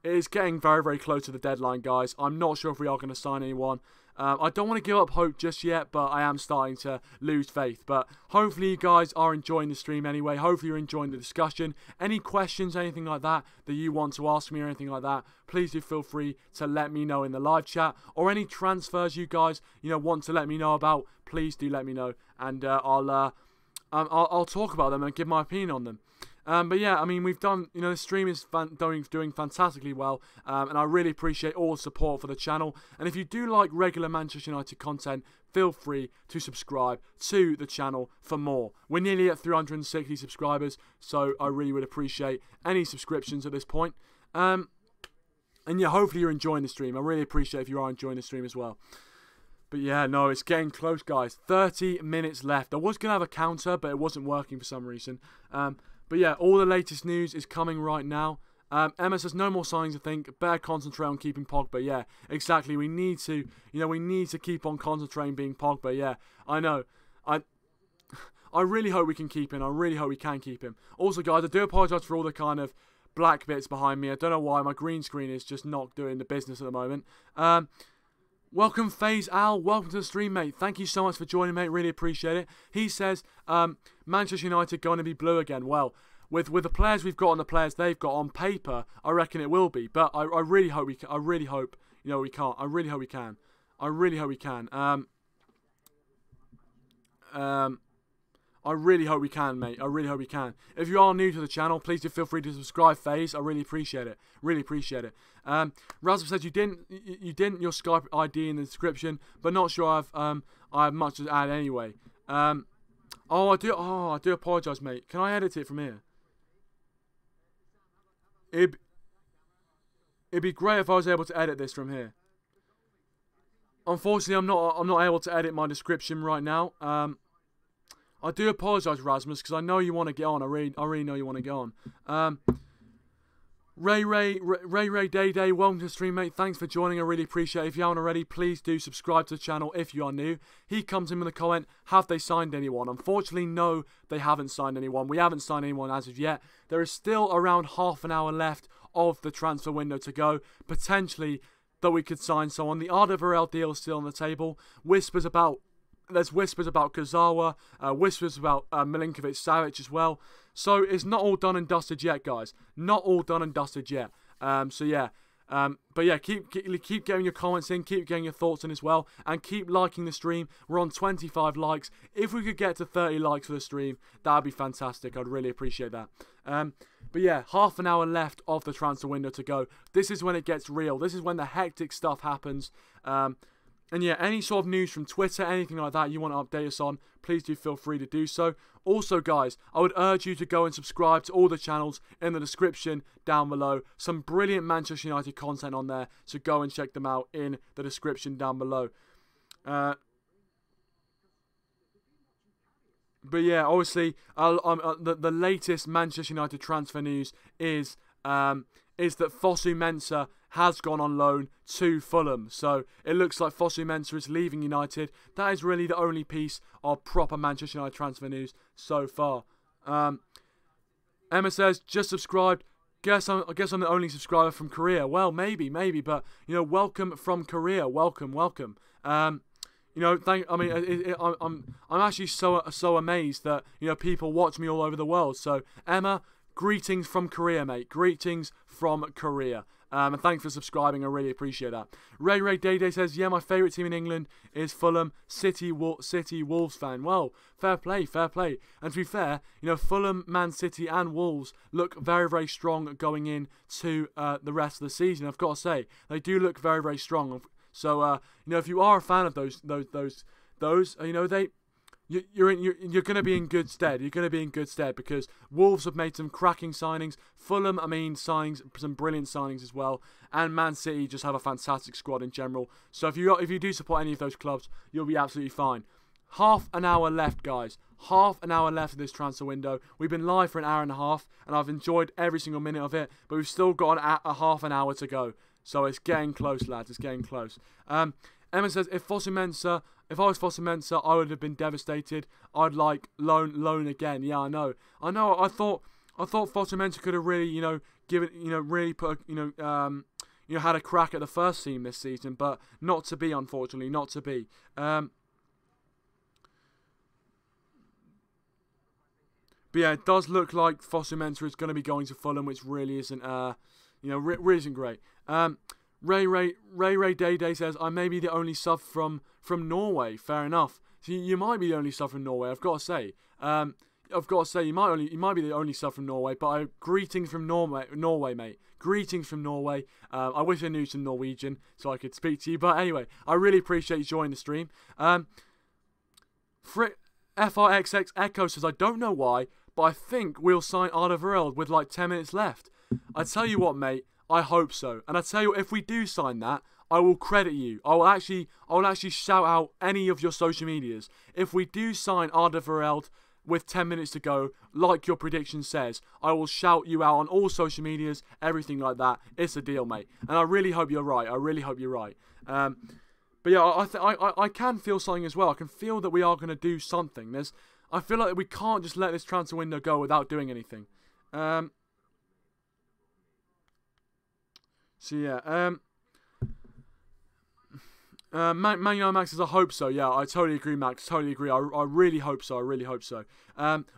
It is getting very, very close to the deadline, guys. I'm not sure if we are going to sign anyone. I don't want to give up hope just yet, but I am starting to lose faith. But hopefully you guys are enjoying the stream anyway. Hopefully you're enjoying the discussion. Any questions, anything like that you want to ask me or anything like that, please do feel free to let me know in the live chat. Or any transfers you guys want to let me know about, please do let me know. And I'll talk about them and give my opinion on them. But yeah, I mean, we've done, the stream is doing fantastically well, and I really appreciate all the support for the channel. And if you do like regular Manchester United content, feel free to subscribe to the channel for more. We're nearly at 360 subscribers, so I really would appreciate any subscriptions at this point. And yeah, hopefully you're enjoying the stream. I really appreciate if you are enjoying the stream as well. But yeah, no, it's getting close, guys. 30 minutes left. I was going to have a counter, but it wasn't working for some reason. But yeah, all the latest news is coming right now. Emma says no more signings, I think. Better concentrate on keeping Pogba. Yeah, exactly. We need to, we need to keep on concentrating being Pogba. Yeah, I know. I really hope we can keep him. I really hope we can keep him. Also, guys, I do apologise for all the kind of black bits behind me. I don't know why. My green screen is just not doing the business at the moment. Welcome, FaZe Al. Welcome to the stream, mate. Thank you so much for joining, mate. Really appreciate it. He says, Manchester United going to be blue again. Well, with the players we've got and the players they've got on paper, I reckon it will be. But I really hope we can. I really hope we can't. I really hope we can. I really hope we can. I really hope we can, mate. I really hope we can. If you are new to the channel, please do feel free to subscribe, FaZe. I really appreciate it. Really appreciate it. Razov says you didn't your Skype ID in the description, but not sure I have much to add anyway. I do apologise, mate. Can I edit it from here? It'd be great if I was able to edit this from here. Unfortunately, I'm not able to edit my description right now. I do apologise, Rasmus, because I know you want to get on. I really know you want to get on. Ray Day, welcome to the stream, mate. Thanks for joining. I really appreciate it. If you haven't already, please do subscribe to the channel if you are new. He comes in with a comment, have they signed anyone? Unfortunately, no, they haven't signed anyone. We haven't signed anyone as of yet. There is still around half an hour left of the transfer window to go. Potentially that we could sign someone. The Alderwiereld deal is still on the table. There's whispers about Kazawa, whispers about Milinkovic-Savic as well. So it's not all done and dusted yet, guys. Not all done and dusted yet. So yeah, But yeah, keep getting your comments in, keep getting your thoughts in as well, and keep liking the stream. We're on 25 likes. If we could get to 30 likes for the stream, that'd be fantastic. I'd really appreciate that. But yeah, half an hour left of the transfer window to go. This is when it gets real. This is when the hectic stuff happens. And yeah, any sort of news from Twitter, anything like that you want to update us on, please do feel free to do so. Also, guys, I would urge you to go and subscribe to all the channels in the description down below. Some brilliant Manchester United content on there, so go and check them out in the description down below. But yeah, obviously, the latest Manchester United transfer news is that Fosu Mensah has gone on loan to Fulham. So it looks like Fosu Mensah is leaving United. That is really the only piece of proper Manchester United transfer news so far. Emma says, just subscribed. I guess I'm the only subscriber from Korea. Well, maybe, but you know, welcome from Korea. Welcome. You know, I'm actually so amazed that, you know, people watch me all over the world. So Emma, greetings from Korea, mate. Greetings from Korea. And thanks for subscribing. I really appreciate that. Ray Day says, yeah, my favourite team in England is Fulham. City Wolves fan. Well, fair play. And to be fair, you know, Fulham, Man City and Wolves look very, very strong going into the rest of the season. I've got to say, they do look very, very strong. So, you know, if you are a fan of those, you know, you're going to be in good stead. You're going to be in good stead because Wolves have made some cracking signings. Fulham, some brilliant signings as well. And Man City just have a fantastic squad in general. So if you do support any of those clubs, you'll be absolutely fine. Half an hour left, guys. Half an hour left of this transfer window. We've been live for an hour and a half, and I've enjoyed every single minute of it. But we've still got a half an hour to go. So it's getting close, lads. It's getting close. Emma says, if I was Fosu Mensah, I would have been devastated. I'd like loan again. Yeah, I know. I thought Fosu Mensah could have really, you know, really put, had a crack at the first team this season, but not to be, unfortunately, not to be. But yeah, it does look like Fosu Mensah is going to be going to Fulham, which really isn't, really isn't great. Ray Day says, I may be the only sub from Norway. Fair enough. So you might be the only sub from Norway. I've got to say. You might be the only sub from Norway. But greetings from Norway, mate. Greetings from Norway. I wish I knew some Norwegian so I could speak to you. But anyway, I really appreciate you joining the stream. FRXX Echo says, I don't know why, but I think we'll sign Alderwiereld with like 10 minutes left. I tell you what, mate. I hope so. And I tell you, if we do sign that, I will credit you. I will actually shout out any of your social medias. If we do sign Alderwiereld with 10 minutes to go, like your prediction says, I will shout you out on all social medias, everything like that. It's a deal, mate. And I really hope you're right. But yeah, I can feel something as well. I can feel that we are going to do something. I feel like we can't just let this transfer window go without doing anything. So yeah, ManUnitedMax says, I hope so. Yeah, I totally agree, Max. Totally agree. I really hope so.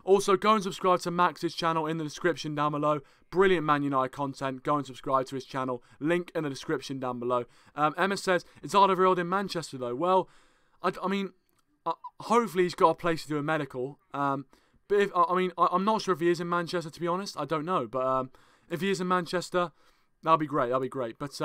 Also, go and subscribe to Max's channel in the description down below. Brilliant Man United content. Go and subscribe to his channel. Link in the description down below. Emma says, it's Alderwiereld in Manchester though. Well, I mean, hopefully he's got a place to do a medical. But I'm not sure if he is in Manchester, to be honest. I don't know. But if he is in Manchester, that'll be great. But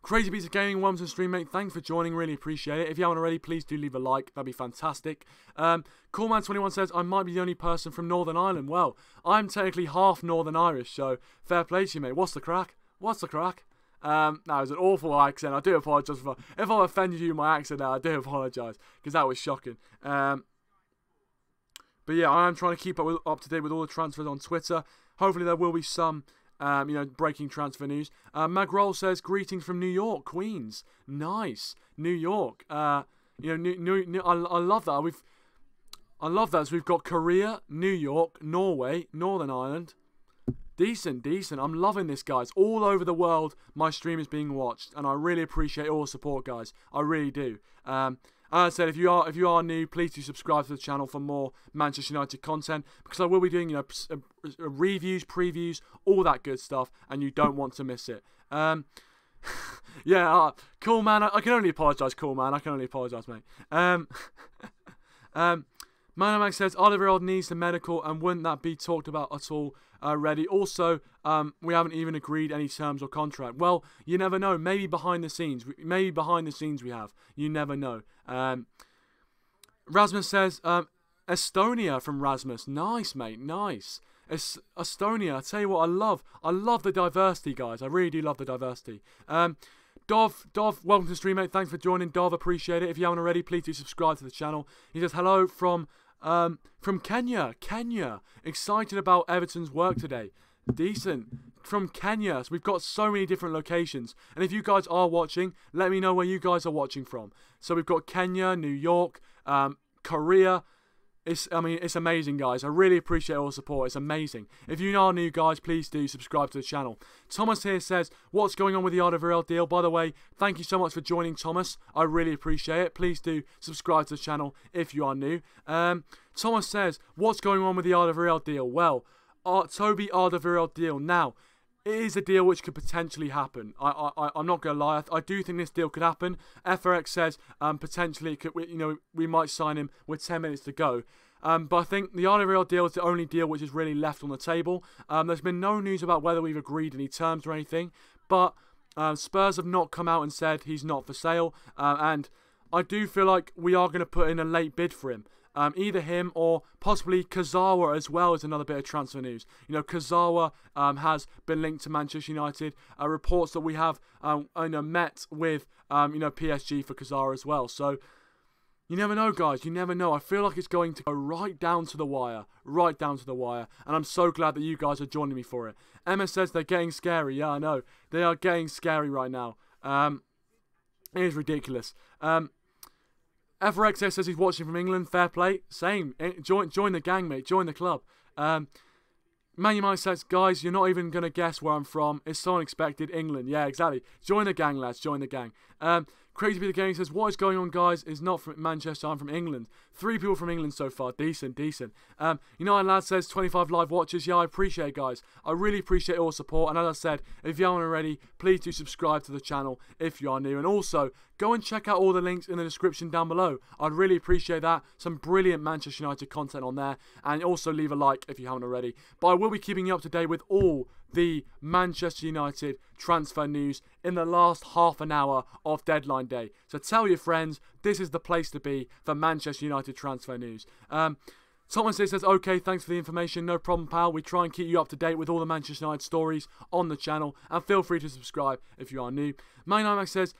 Crazy Pizza Gaming, Wilmson Stream, mate, thanks for joining, really appreciate it. If you haven't already, please do leave a like, that'd be fantastic. Coolman21 says, I might be the only person from Northern Ireland. Well, I'm technically half Northern Irish, so fair play to you, mate. What's the crack? That was an awful accent. I do apologise if I offended you with my accent now. I do apologise, because that was shocking. But yeah, I am trying to keep up to date with all the transfers on Twitter. Hopefully there will be some breaking transfer news. Maguire says, greetings from New York, Queens. Nice. New York. I love that. I love that. So we've got Korea, New York, Norway, Northern Ireland. Decent. I'm loving this, guys. All over the world, my stream is being watched, and I really appreciate all the support, guys. I really do. And As I said, if you are new, please do subscribe to the channel for more Manchester United content, because I will be doing reviews, previews, all that good stuff, and you don't want to miss it. Yeah, cool man. I can only apologise, cool man. I can only apologise, mate. ManUnitedMax says Alderwiereld needs the medical, and wouldn't that be talked about at all already? Also, we haven't even agreed any terms or contract. Well, you never know. Maybe behind the scenes. We have. You never know. Rasmus says Estonia from Rasmus. Nice, mate. Nice. Estonia. I tell you what, I love the diversity, guys. I really do love the diversity. Dov, welcome to the stream, mate. Thanks for joining, Dov. Appreciate it. If you haven't already, please do subscribe to the channel. He says hello from Kenya. Excited about Everton's work today. Decent. From Kenya. So we've got so many different locations. And if you guys are watching, let me know where you guys are watching from. So we've got Kenya, New York, Korea. It's amazing, guys. I really appreciate all the support. It's amazing. If you are new, guys, please do subscribe to the channel. Thomas here says, what's going on with the Alderwiereld deal? By the way, thank you so much for joining, Thomas. I really appreciate it. Please do subscribe to the channel if you are new. Thomas says, what's going on with the Alderwiereld deal? Well, Toby Alderwiereld deal. Now, it is a deal which could potentially happen. I'm not going to lie. I do think this deal could happen. FRX says potentially it could, we might sign him with 10 minutes to go. But I think the Alderwiereld deal is the only deal which is really left on the table. There's been no news about whether we've agreed any terms or anything. But Spurs have not come out and said he's not for sale. And I do feel like we are going to put in a late bid for him. Either him or possibly Kazawa as well is another bit of transfer news. Kazawa has been linked to Manchester United. Reports that we have met with PSG for Kazawa as well. So you never know, guys. You never know. I feel like it's going to go right down to the wire. Right down to the wire. And I'm so glad that you guys are joining me for it. Emma says they're getting scary. Yeah, I know. They are getting scary right now. It is ridiculous. FRX says he's watching from England. Fair play. Same. Join the gang, mate. Join the club. ManUnitedMax says, guys, you're not even going to guess where I'm from. It's so unexpected. England. Yeah, exactly. Join the gang, lads. Join the gang. Crazy Peter Gaming says, what is going on, guys? Is not from Manchester. I'm from England. 3 people from England so far. Decent. United Lad says, 25 live watchers. Yeah, I appreciate it, guys. I really appreciate all the support. And as I said, if you haven't already, please do subscribe to the channel if you are new. And also, go and check out all the links in the description down below. I'd really appreciate that. Some brilliant Manchester United content on there. And also leave a like if you haven't already. But I will be keeping you up to date with all the Manchester United transfer news in the last half an hour of deadline day. So tell your friends, this is the place to be for Manchester United transfer news. Thomas says, okay, thanks for the information. No problem, pal. We try and keep you up to date with all the Manchester United stories on the channel. And feel free to subscribe if you are new. ManUnitedMax says,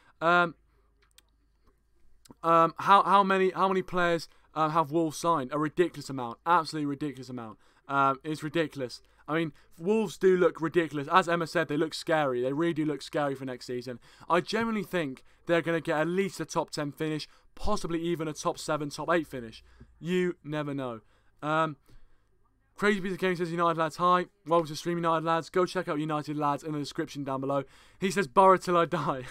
how many players have Wolves signed? A ridiculous amount. Absolutely ridiculous amount. It's ridiculous. I mean, Wolves do look ridiculous. As Emma said, they look scary. They really do look scary for next season. I genuinely think they're going to get at least a top 10 finish, possibly even a top 7, top 8 finish. You never know. Crazy Piece of Game says, United Lads, hi. Welcome to Stream United Lads. Go check out United Lads in the description down below. He says, Borough till I die.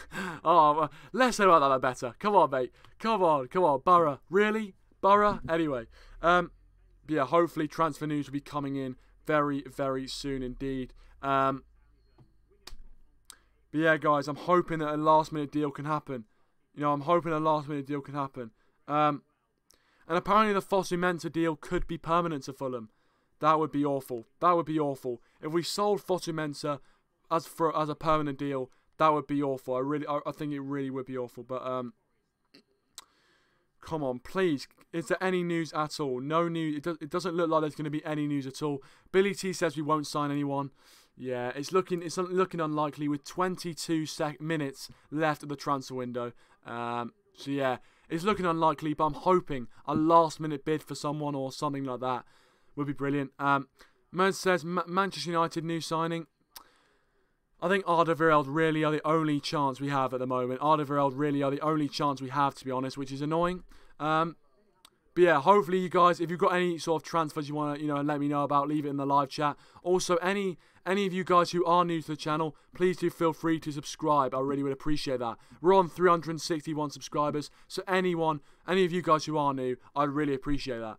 Oh, less say about that, better. Come on, mate. Come on. Borough. Really? Borough? Anyway. Yeah, hopefully transfer news will be coming in very, very soon indeed. But yeah, guys, I'm hoping that a last-minute deal can happen. I'm hoping a last-minute deal can happen. And apparently the Fosu-Mensah deal could be permanent to Fulham. That would be awful. That would be awful. If we sold Fosu-Mensah as a permanent deal, that would be awful. I think it really would be awful. But come on, please. Is there any news at all? No news. It doesn't look like there's going to be any news at all. Billy T says we won't sign anyone. Yeah, it's looking unlikely with 22 minutes left of the transfer window. So yeah, it's looking unlikely, but I'm hoping a last-minute bid for someone or something like that would be brilliant. Merd says Manchester United new signing. I think Alderwiereld really are the only chance we have at the moment. Alderwiereld really are the only chance we have, to be honest, which is annoying. But yeah, hopefully you guys, if you've got any sort of transfers you want to, let me know about, leave it in the live chat. Also, any of you guys who are new to the channel, please do feel free to subscribe. I really would appreciate that. We're on 361 subscribers, so any of you guys who are new, I'd really appreciate that.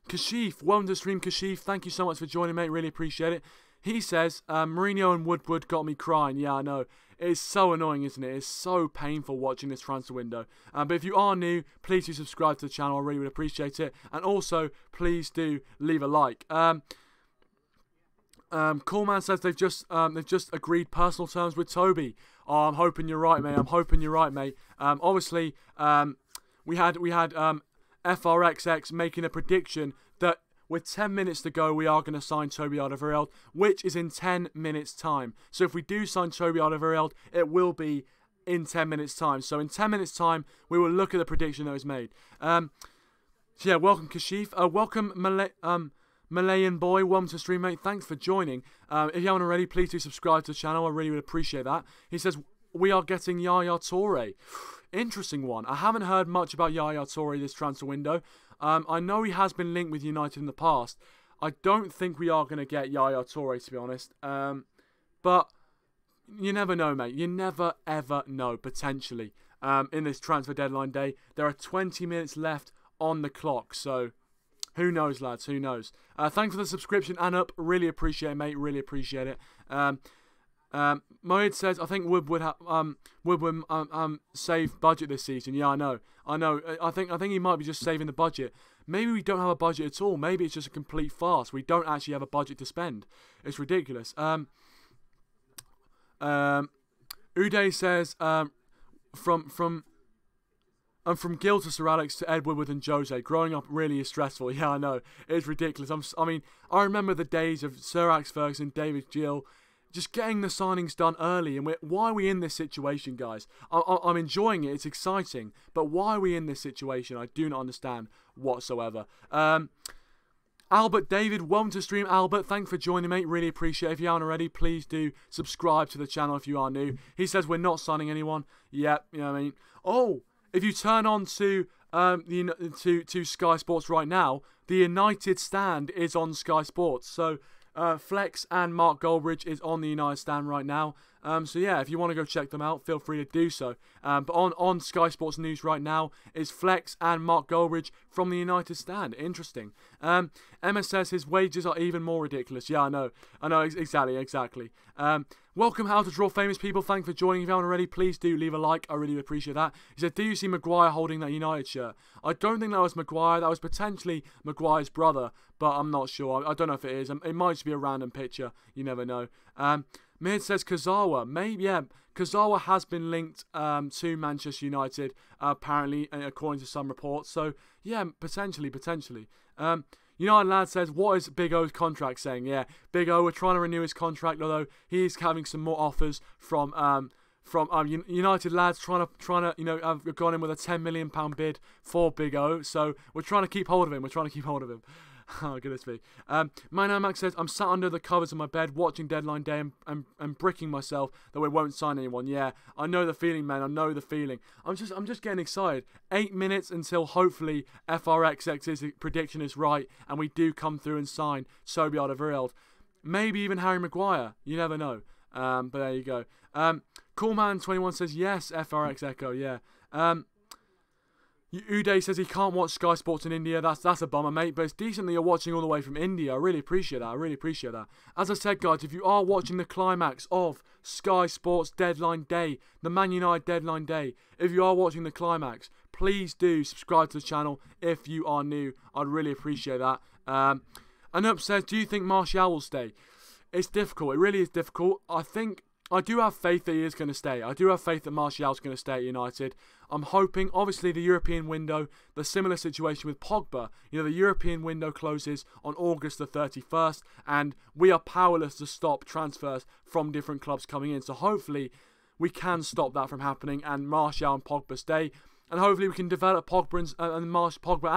Kashif, welcome to the stream, Kashif. Thank you so much for joining, mate. Really appreciate it. He says, Mourinho and Woodward got me crying. Yeah, I know. It's so annoying, isn't it? It's so painful watching this transfer window. But if you are new, please do subscribe to the channel. I really would appreciate it. And also, please do leave a like. Coolman says they've just agreed personal terms with Toby. Oh, I'm hoping you're right, mate. I'm hoping you're right, mate. Obviously, we had FRXX making a prediction that with 10 minutes to go, we are going to sign Toby Alderwiereld, which is in 10 minutes' time. So if we do sign Toby Alderwiereld, it will be in 10 minutes' time. So in 10 minutes' time, we will look at the prediction that was made. So yeah, welcome Kashif. Welcome Malayan boy. Welcome to the stream, mate. Thanks for joining. If you haven't already, please do subscribe to the channel. I really would appreciate that. He says, we are getting Yaya Toure. Interesting one. I haven't heard much about Yaya Toure this transfer window. I know he has been linked with United in the past. I don't think we are going to get Yaya Toure, to be honest. But you never know, mate. You never, ever know, potentially, in this transfer deadline day. There are 20 minutes left on the clock, so who knows, lads? Who knows? Thanks for the subscription, Anup. Really appreciate it, mate. Really appreciate it. Moed says, I think Woodward save budget this season. Yeah, I know. I think he might be just saving the budget. Maybe we don't have a budget at all. Maybe it's just a complete farce. We don't actually have a budget to spend. It's ridiculous. Uday says, from Gil to Sir Alex to Ed Woodward and Jose, growing up really is stressful. Yeah, I know. It's ridiculous. I mean, I remember the days of Sir Alex Ferguson, David Gill, just getting the signings done early. And why are we in this situation, guys? I'm enjoying it. It's exciting. But why are we in this situation? I do not understand whatsoever. Albert David, welcome to the stream. Albert, thanks for joining, mate. Really appreciate it. If you aren't already, please do subscribe to the channel if you are new. He says we're not signing anyone. Yep, you know what I mean? Oh, if you turn on to Sky Sports right now, the United stand is on Sky Sports. So Flex and Mark Goldbridge is on the United stand right now. So yeah, if you want to go check them out, feel free to do so. But on Sky Sports News right now is Flex and Mark Goldbridge from the United stand. Interesting. Emma says his wages are even more ridiculous. Yeah, I know. Exactly. Welcome How to Draw Famous people. Thanks for joining. If you haven't already, please do leave a like. I really appreciate that. He said, do you see Maguire holding that United shirt? I don't think that was Maguire. That was potentially Maguire's brother, but I'm not sure. I don't know if it is. It might just be a random picture. You never know. Mid says Kazawa. Maybe, yeah. Kazawa has been linked to Manchester United, apparently, according to some reports. So, yeah, potentially. United Lad says, what is Big O's contract saying? Yeah, Big O, we're trying to renew his contract, although he's having some more offers from United Lads trying to have gone in with a £10 million bid for Big O. So we're trying to keep hold of him. Oh, goodness me. ManUnitedMax says, I'm sat under the covers of my bed watching Deadline Day and bricking myself that we won't sign anyone. Yeah, I know the feeling, man. I know the feeling. I'm just getting excited. 8 minutes until hopefully FRXX's prediction is right and we do come through and sign Toby Alderwiereld. Maybe even Harry Maguire. You never know. But there you go. Coolman21 says, yes, FRX Echo. Yeah. Uday says he can't watch Sky Sports in India. That's a bummer, mate. But it's decent that you're watching all the way from India. I really appreciate that. As I said, guys, if you are watching the climax of Sky Sports Deadline Day, the Man United Deadline Day, if you are watching the climax, please do subscribe to the channel if you are new. I'd really appreciate that. Anup says, do you think Martial will stay? It's difficult. It really is difficult. I do have faith that he is going to stay. I do have faith that Martial's going to stay at United. I'm hoping, obviously, the European window, the similar situation with Pogba. The European window closes on August the 31st, and we are powerless to stop transfers from different clubs coming in. So hopefully, we can stop that from happening, and Martial and Pogba stay. And hopefully we can develop Pogba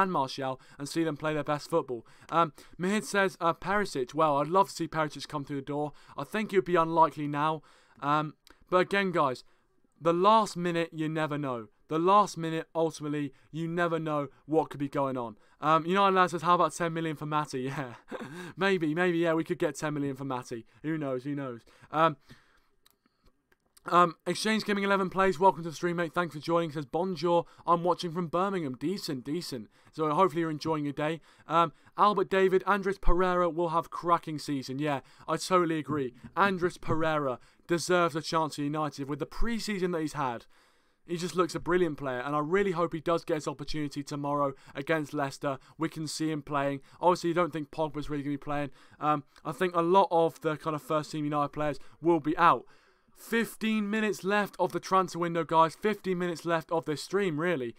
and Martial and see them play their best football. Mahid says, Perisic. Well, I'd love to see Perisic come through the door. I think it would be unlikely now. But again, guys, the last minute, you never know. the last minute, ultimately, you never know what could be going on. United Lad says, how about 10 million for Matty? Yeah, maybe, yeah, we could get 10 million for Matty. Who knows? Exchange Gaming 11 plays, welcome to the stream, mate. Thanks for joining. Says, bonjour, I'm watching from Birmingham. Decent. So hopefully you're enjoying your day. Albert David, Andres Pereira will have cracking season. Yeah, I totally agree. Andres Pereira deserves a chance at United with the pre-season that he's had. He just looks a brilliant player, and I really hope he does get his opportunity tomorrow against Leicester. We can see him playing. Obviously, you don't think Pogba's really going to be playing. I think a lot of the kind of first-team United players will be out. 15 minutes left of the transfer window, guys. 15 minutes left of this stream, really.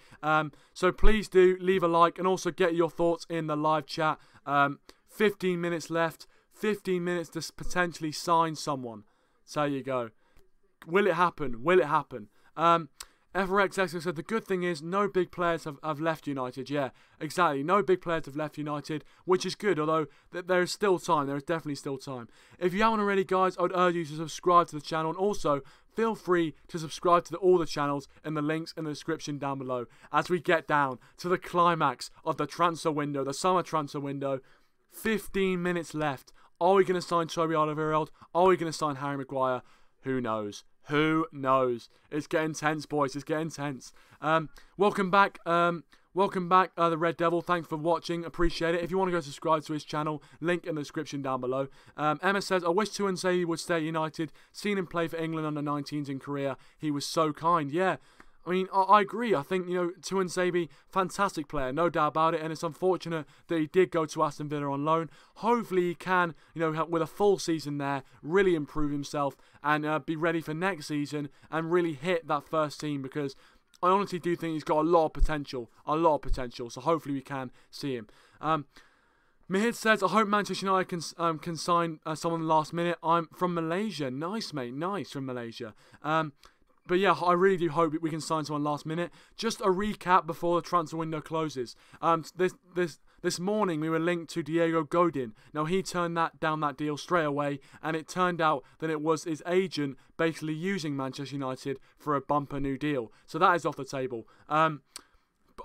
So please do leave a like and also get your thoughts in the live chat. 15 minutes left. 15 minutes to potentially sign someone. So there you go. Will it happen? FRXX said, the good thing is no big players have left United. Yeah, exactly. No big players have left United, which is good, although there is still time. There is definitely still time. If you haven't already, guys, I would urge you to subscribe to the channel. And also, feel free to subscribe to all the channels in the links in the description down below as we get down to the climax of the transfer window, the summer transfer window. 15 minutes left. Are we going to sign Toby Alderwiereld? Are we going to sign Harry Maguire? Who knows? Who knows? It's getting tense, boys. It's getting tense. Welcome back. The Red Devil. Thanks for watching. Appreciate it. If you want to go subscribe to his channel, link in the description down below. Emma says, I wish Tuanzebe would stay at United. Seen him play for England under 19s in Korea. He was so kind. Yeah. I mean, I agree. I think, Tuanzebe, fantastic player, no doubt about it. And it's unfortunate that he did go to Aston Villa on loan. Hopefully he can, with a full season there, really improve himself and be ready for next season and really hit that first team, because I honestly do think he's got a lot of potential. So hopefully we can see him. Mihid says, I hope Manchester United can sign someone last minute. I'm from Malaysia. Nice, mate. Nice, from Malaysia. But yeah, I really do hope we can sign someone last minute. Just a recap before the transfer window closes. This morning we were linked to Diego Godin. Now he turned down that deal straight away, and it turned out that it was his agent basically using Manchester United for a bumper new deal. So that is off the table.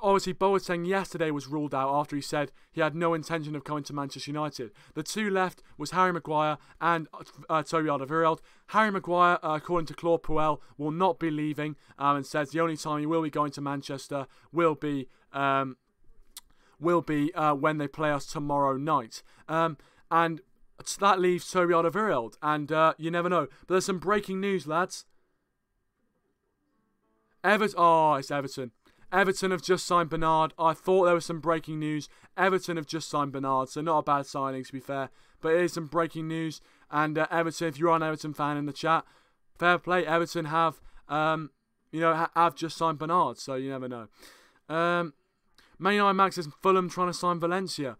Obviously, Boateng yesterday was ruled out after he said he had no intention of coming to Manchester United. The two left was Harry Maguire and Toby Alderwiereld. Harry Maguire, according to Claude Puel, will not be leaving and says the only time he will be going to Manchester will be when they play us tomorrow night. And that leaves Toby Alderwiereld, and you never know. But there's some breaking news, lads. It's Everton. Everton have just signed Bernard. I thought there was some breaking news. Everton have just signed Bernard, so not a bad signing, to be fair. But it is some breaking news. And Everton, if you're an Everton fan in the chat, fair play. Everton have just signed Bernard, so you never know. ManUnitedMax is Fulham trying to sign Valencia.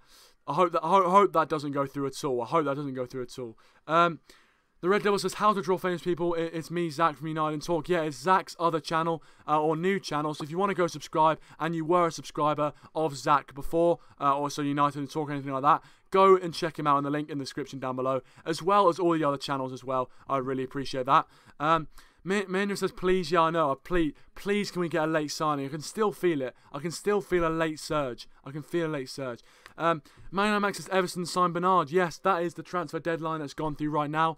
I hope that doesn't go through at all. The Red Devil says, how to draw famous people. It's me, Zach from United Talk. Yeah, it's Zach's other channel or new channel. So if you want to go subscribe and you were a subscriber of Zach before, or so United Talk or anything like that, go and check him out in the link in the description down below, as well as all the other channels as well. I really appreciate that. Manu says, please, yeah, I know. Please, can we get a late signing? I can still feel it. I can still feel a late surge. ManUnitedMax says, Everton signed Bernard. Yes, that is the transfer deadline that's gone through right now.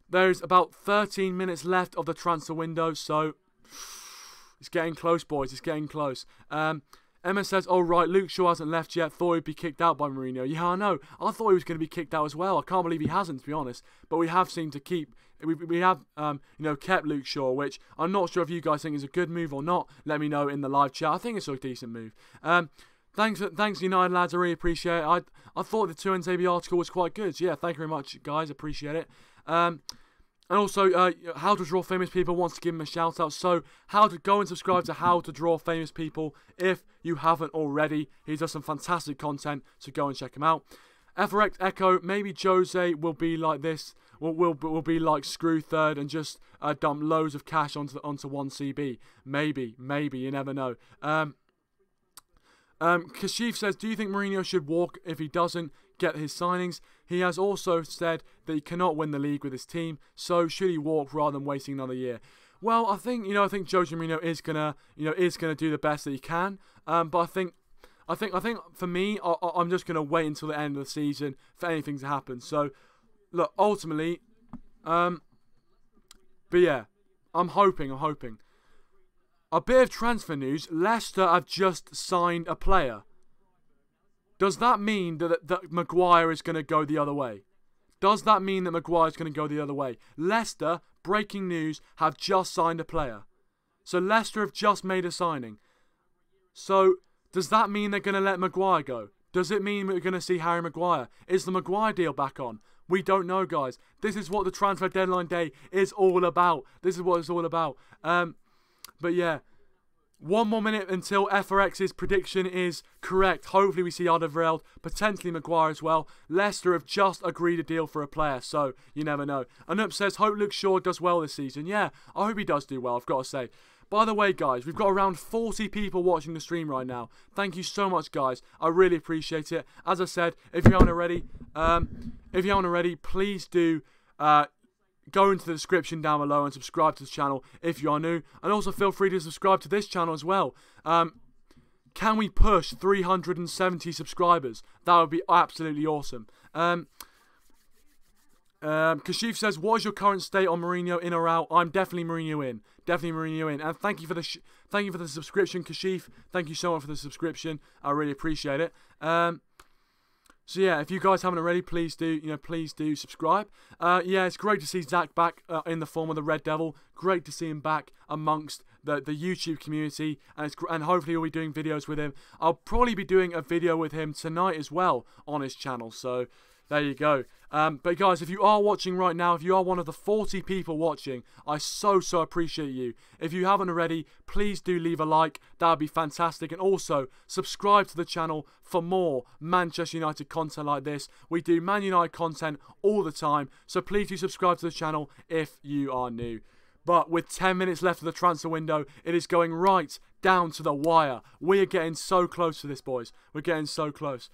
There's about 13 minutes left of the transfer window, so it's getting close, boys. It's getting close. Emma says, oh, right, Luke Shaw hasn't left yet. Thought he'd be kicked out by Mourinho. Yeah, I know. I thought he was going to be kicked out as well. I can't believe he hasn't, to be honest. But we have seemed to keep... We have, kept Luke Shaw, which I'm not sure if you guys think is a good move or not. Let me know in the live chat. I think it's a decent move. Thanks, United lads. I really appreciate it. I thought the Tuanzebe article was quite good. Yeah, thank you very much, guys. Appreciate it. And also, How to Draw Famous People wants to give him a shout out. So, how to go and subscribe to How to Draw Famous People if you haven't already. He does some fantastic content, so go and check him out. FRX Echo, maybe Jose will be like this. Will be like Screw Third and just dump loads of cash onto 1CB. Maybe, you never know. Kashif says, do you think Mourinho should walk if he doesn't get his signings? He has also said that he cannot win the league with his team, so should he walk rather than wasting another year? Well, I think Jose Mourinho is gonna do the best that he can. But I think for me, I'm just gonna wait until the end of the season for anything to happen. So, look, ultimately, but yeah, I'm hoping. A bit of transfer news. Leicester have just signed a player. Does that mean that Maguire is going to go the other way? Does that mean that Maguire is going to go the other way? Leicester, breaking news, have just signed a player. So Leicester have just made a signing. So does that mean they're going to let Maguire go? Does it mean we're going to see Harry Maguire? Is the Maguire deal back on? We don't know, guys. This is what the transfer deadline day is all about. This is what it's all about. But yeah. 1 more minute until FRX's prediction is correct. Hopefully we see Alderwiereld, potentially Maguire as well. Leicester have just agreed a deal for a player, so you never know. Anup says, hope Luke Shaw does well this season. Yeah, I hope he does do well, I've got to say. By the way, guys, we've got around 40 people watching the stream right now. Thank you so much, guys. I really appreciate it. As I said, if you haven't already, please do go into the description down below and subscribe to the channel if you are new. And also feel free to subscribe to this channel as well. Can we push 370 subscribers? That would be absolutely awesome. Kashif says, what is your current state on Mourinho, in or out? I'm definitely Mourinho in. Definitely Mourinho in. And thank you for the subscription, Kashif. Thank you so much for the subscription. I really appreciate it. So yeah, if you guys haven't already, please do subscribe. Yeah, it's great to see Zach back in the form of the Red Devil. Great to see him back amongst the YouTube community, and hopefully we'll be doing videos with him. I'll probably be doing a video with him tonight as well on his channel. So there you go. But guys, if you are watching right now, if you are one of the 40 people watching, I so appreciate you. If you haven't already, please do leave a like. That would be fantastic. And also, subscribe to the channel for more Manchester United content like this. We do Man United content all the time, so please do subscribe to the channel if you are new. But with 10 minutes left of the transfer window, it is going right down to the wire. We are getting so close to this, boys. We're getting so close.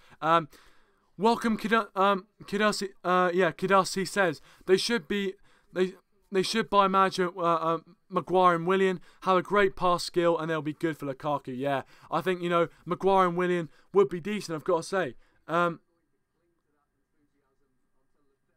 Welcome, Kidasi. Kidasi says they should buy manager Maguire and Willian, have a great pass skill, and they'll be good for Lukaku. Yeah, I think Maguire and Willian would be decent, I've got to say.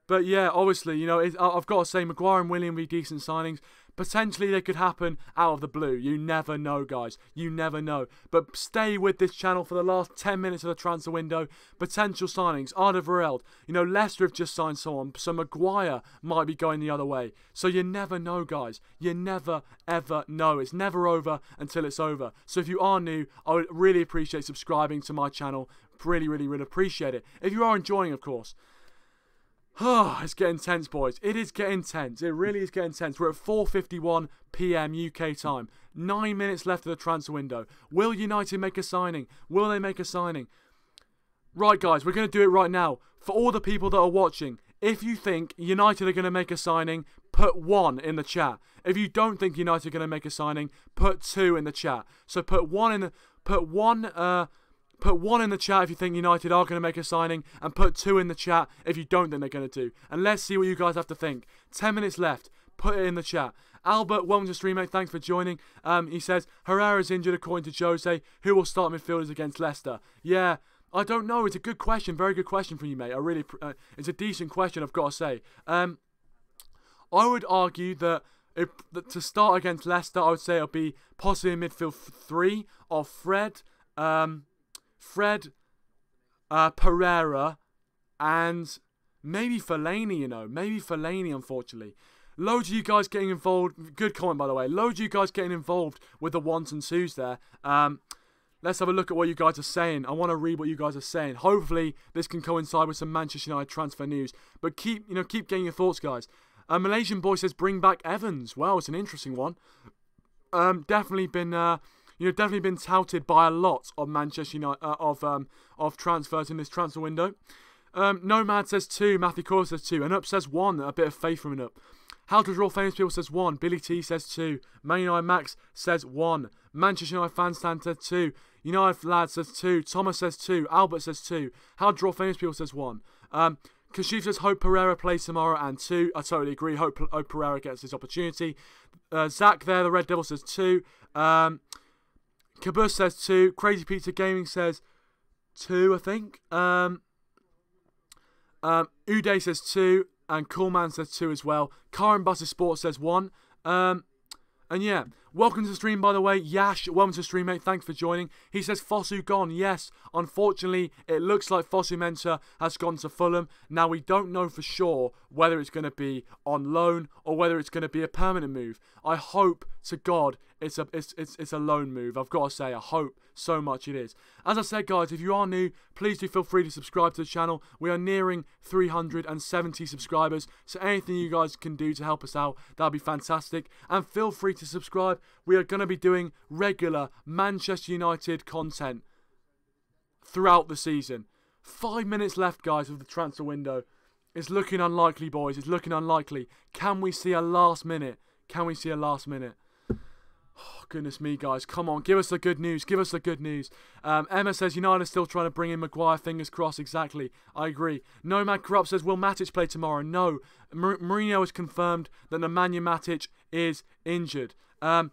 But yeah, obviously, I've got to say Maguire and Willian would be decent signings. Potentially they could happen out of the blue. You never know, guys. You never know. But stay with this channel for the last 10 minutes of the transfer window. Potential signings. Alderwiereld. Leicester have just signed someone. So Maguire might be going the other way. So you never know, guys. You never, ever know. It's never over until it's over. So if you are new, I would really appreciate subscribing to my channel. Really, really, really appreciate it. If you are enjoying, of course. Oh, it's getting tense, boys. It is getting tense. It really is getting tense. We're at 4:51 PM UK time. 9 minutes left of the transfer window. Will United make a signing? Will they make a signing? Right, guys, we're going to do it right now. For all the people that are watching, if you think United are going to make a signing, put 1 in the chat. If you don't think United are going to make a signing, put 2 in the chat. So put 1 in the... Put 1 in the chat if you think United are going to make a signing, and put 2 in the chat if you don't think they're going to do. And let's see what you guys have to think. 10 minutes left. Put it in the chat. Albert, welcome to stream, mate. Thanks for joining. He says, Herrera's injured according to Jose. Who will start midfielders against Leicester? Yeah, I don't know. It's a good question. Very good question from you, mate. It's a decent question, I've got to say. I would argue that to start against Leicester, I would say it'll be possibly a midfield 3 of Fred, Pereira, and maybe Fellaini, maybe Fellaini, unfortunately. Loads of you guys getting involved. Good comment, by the way. Loads of you guys getting involved with the 1s and 2s there. Let's have a look at what you guys are saying. I want to read what you guys are saying. Hopefully, this can coincide with some Manchester United transfer news. But keep getting your thoughts, guys. Malaysian boy says, bring back Evans. Well, it's an interesting one. Definitely been touted by a lot of Manchester United of transfers in this transfer window. Nomad says 2, Matthew Core says 2, and Up says 1. A bit of faith from an Up. How to Draw Famous People says 1. Billy T says 2. ManUnitedMax says 1. Manchester United Fan Stand says 2. United Lad says 2. Thomas says 2. Albert says 2. How to Draw Famous People says 1. Kashif says, hope Pereira plays tomorrow, and 2. I totally agree. Hope Pereira gets his opportunity. Zach there, the Red Devil, says 2. Kabus says 2. Crazy Pizza Gaming says 2, I think. Uday says 2. And Coolman says 2 as well. Karen Buster Sports says 1. And yeah, welcome to the stream, by the way. Yash, welcome to the stream, mate. Thanks for joining. He says, Fosu gone. Yes, unfortunately, it looks like Fosu Mensah has gone to Fulham. Now, we don't know for sure whether it's going to be on loan or whether it's going to be a permanent move. I hope to God it's a loan move. I've got to say, I hope so much it is. As I said, guys, if you are new, please do feel free to subscribe to the channel. We are nearing 370 subscribers, so anything you guys can do to help us out, that'll be fantastic. And feel free to subscribe. We are going to be doing regular Manchester United content throughout the season. 5 minutes left, guys, of the transfer window. It's looking unlikely, boys. It's looking unlikely. Can we see a last minute? Can we see a last minute? Oh, goodness me, guys. Come on, give us the good news. Give us the good news. Emma says, United are still trying to bring in Maguire. Fingers crossed. Exactly. I agree. Nomad Corrupt says, will Matic play tomorrow? No. Mourinho has confirmed that Nemanja Matic is injured. Coolman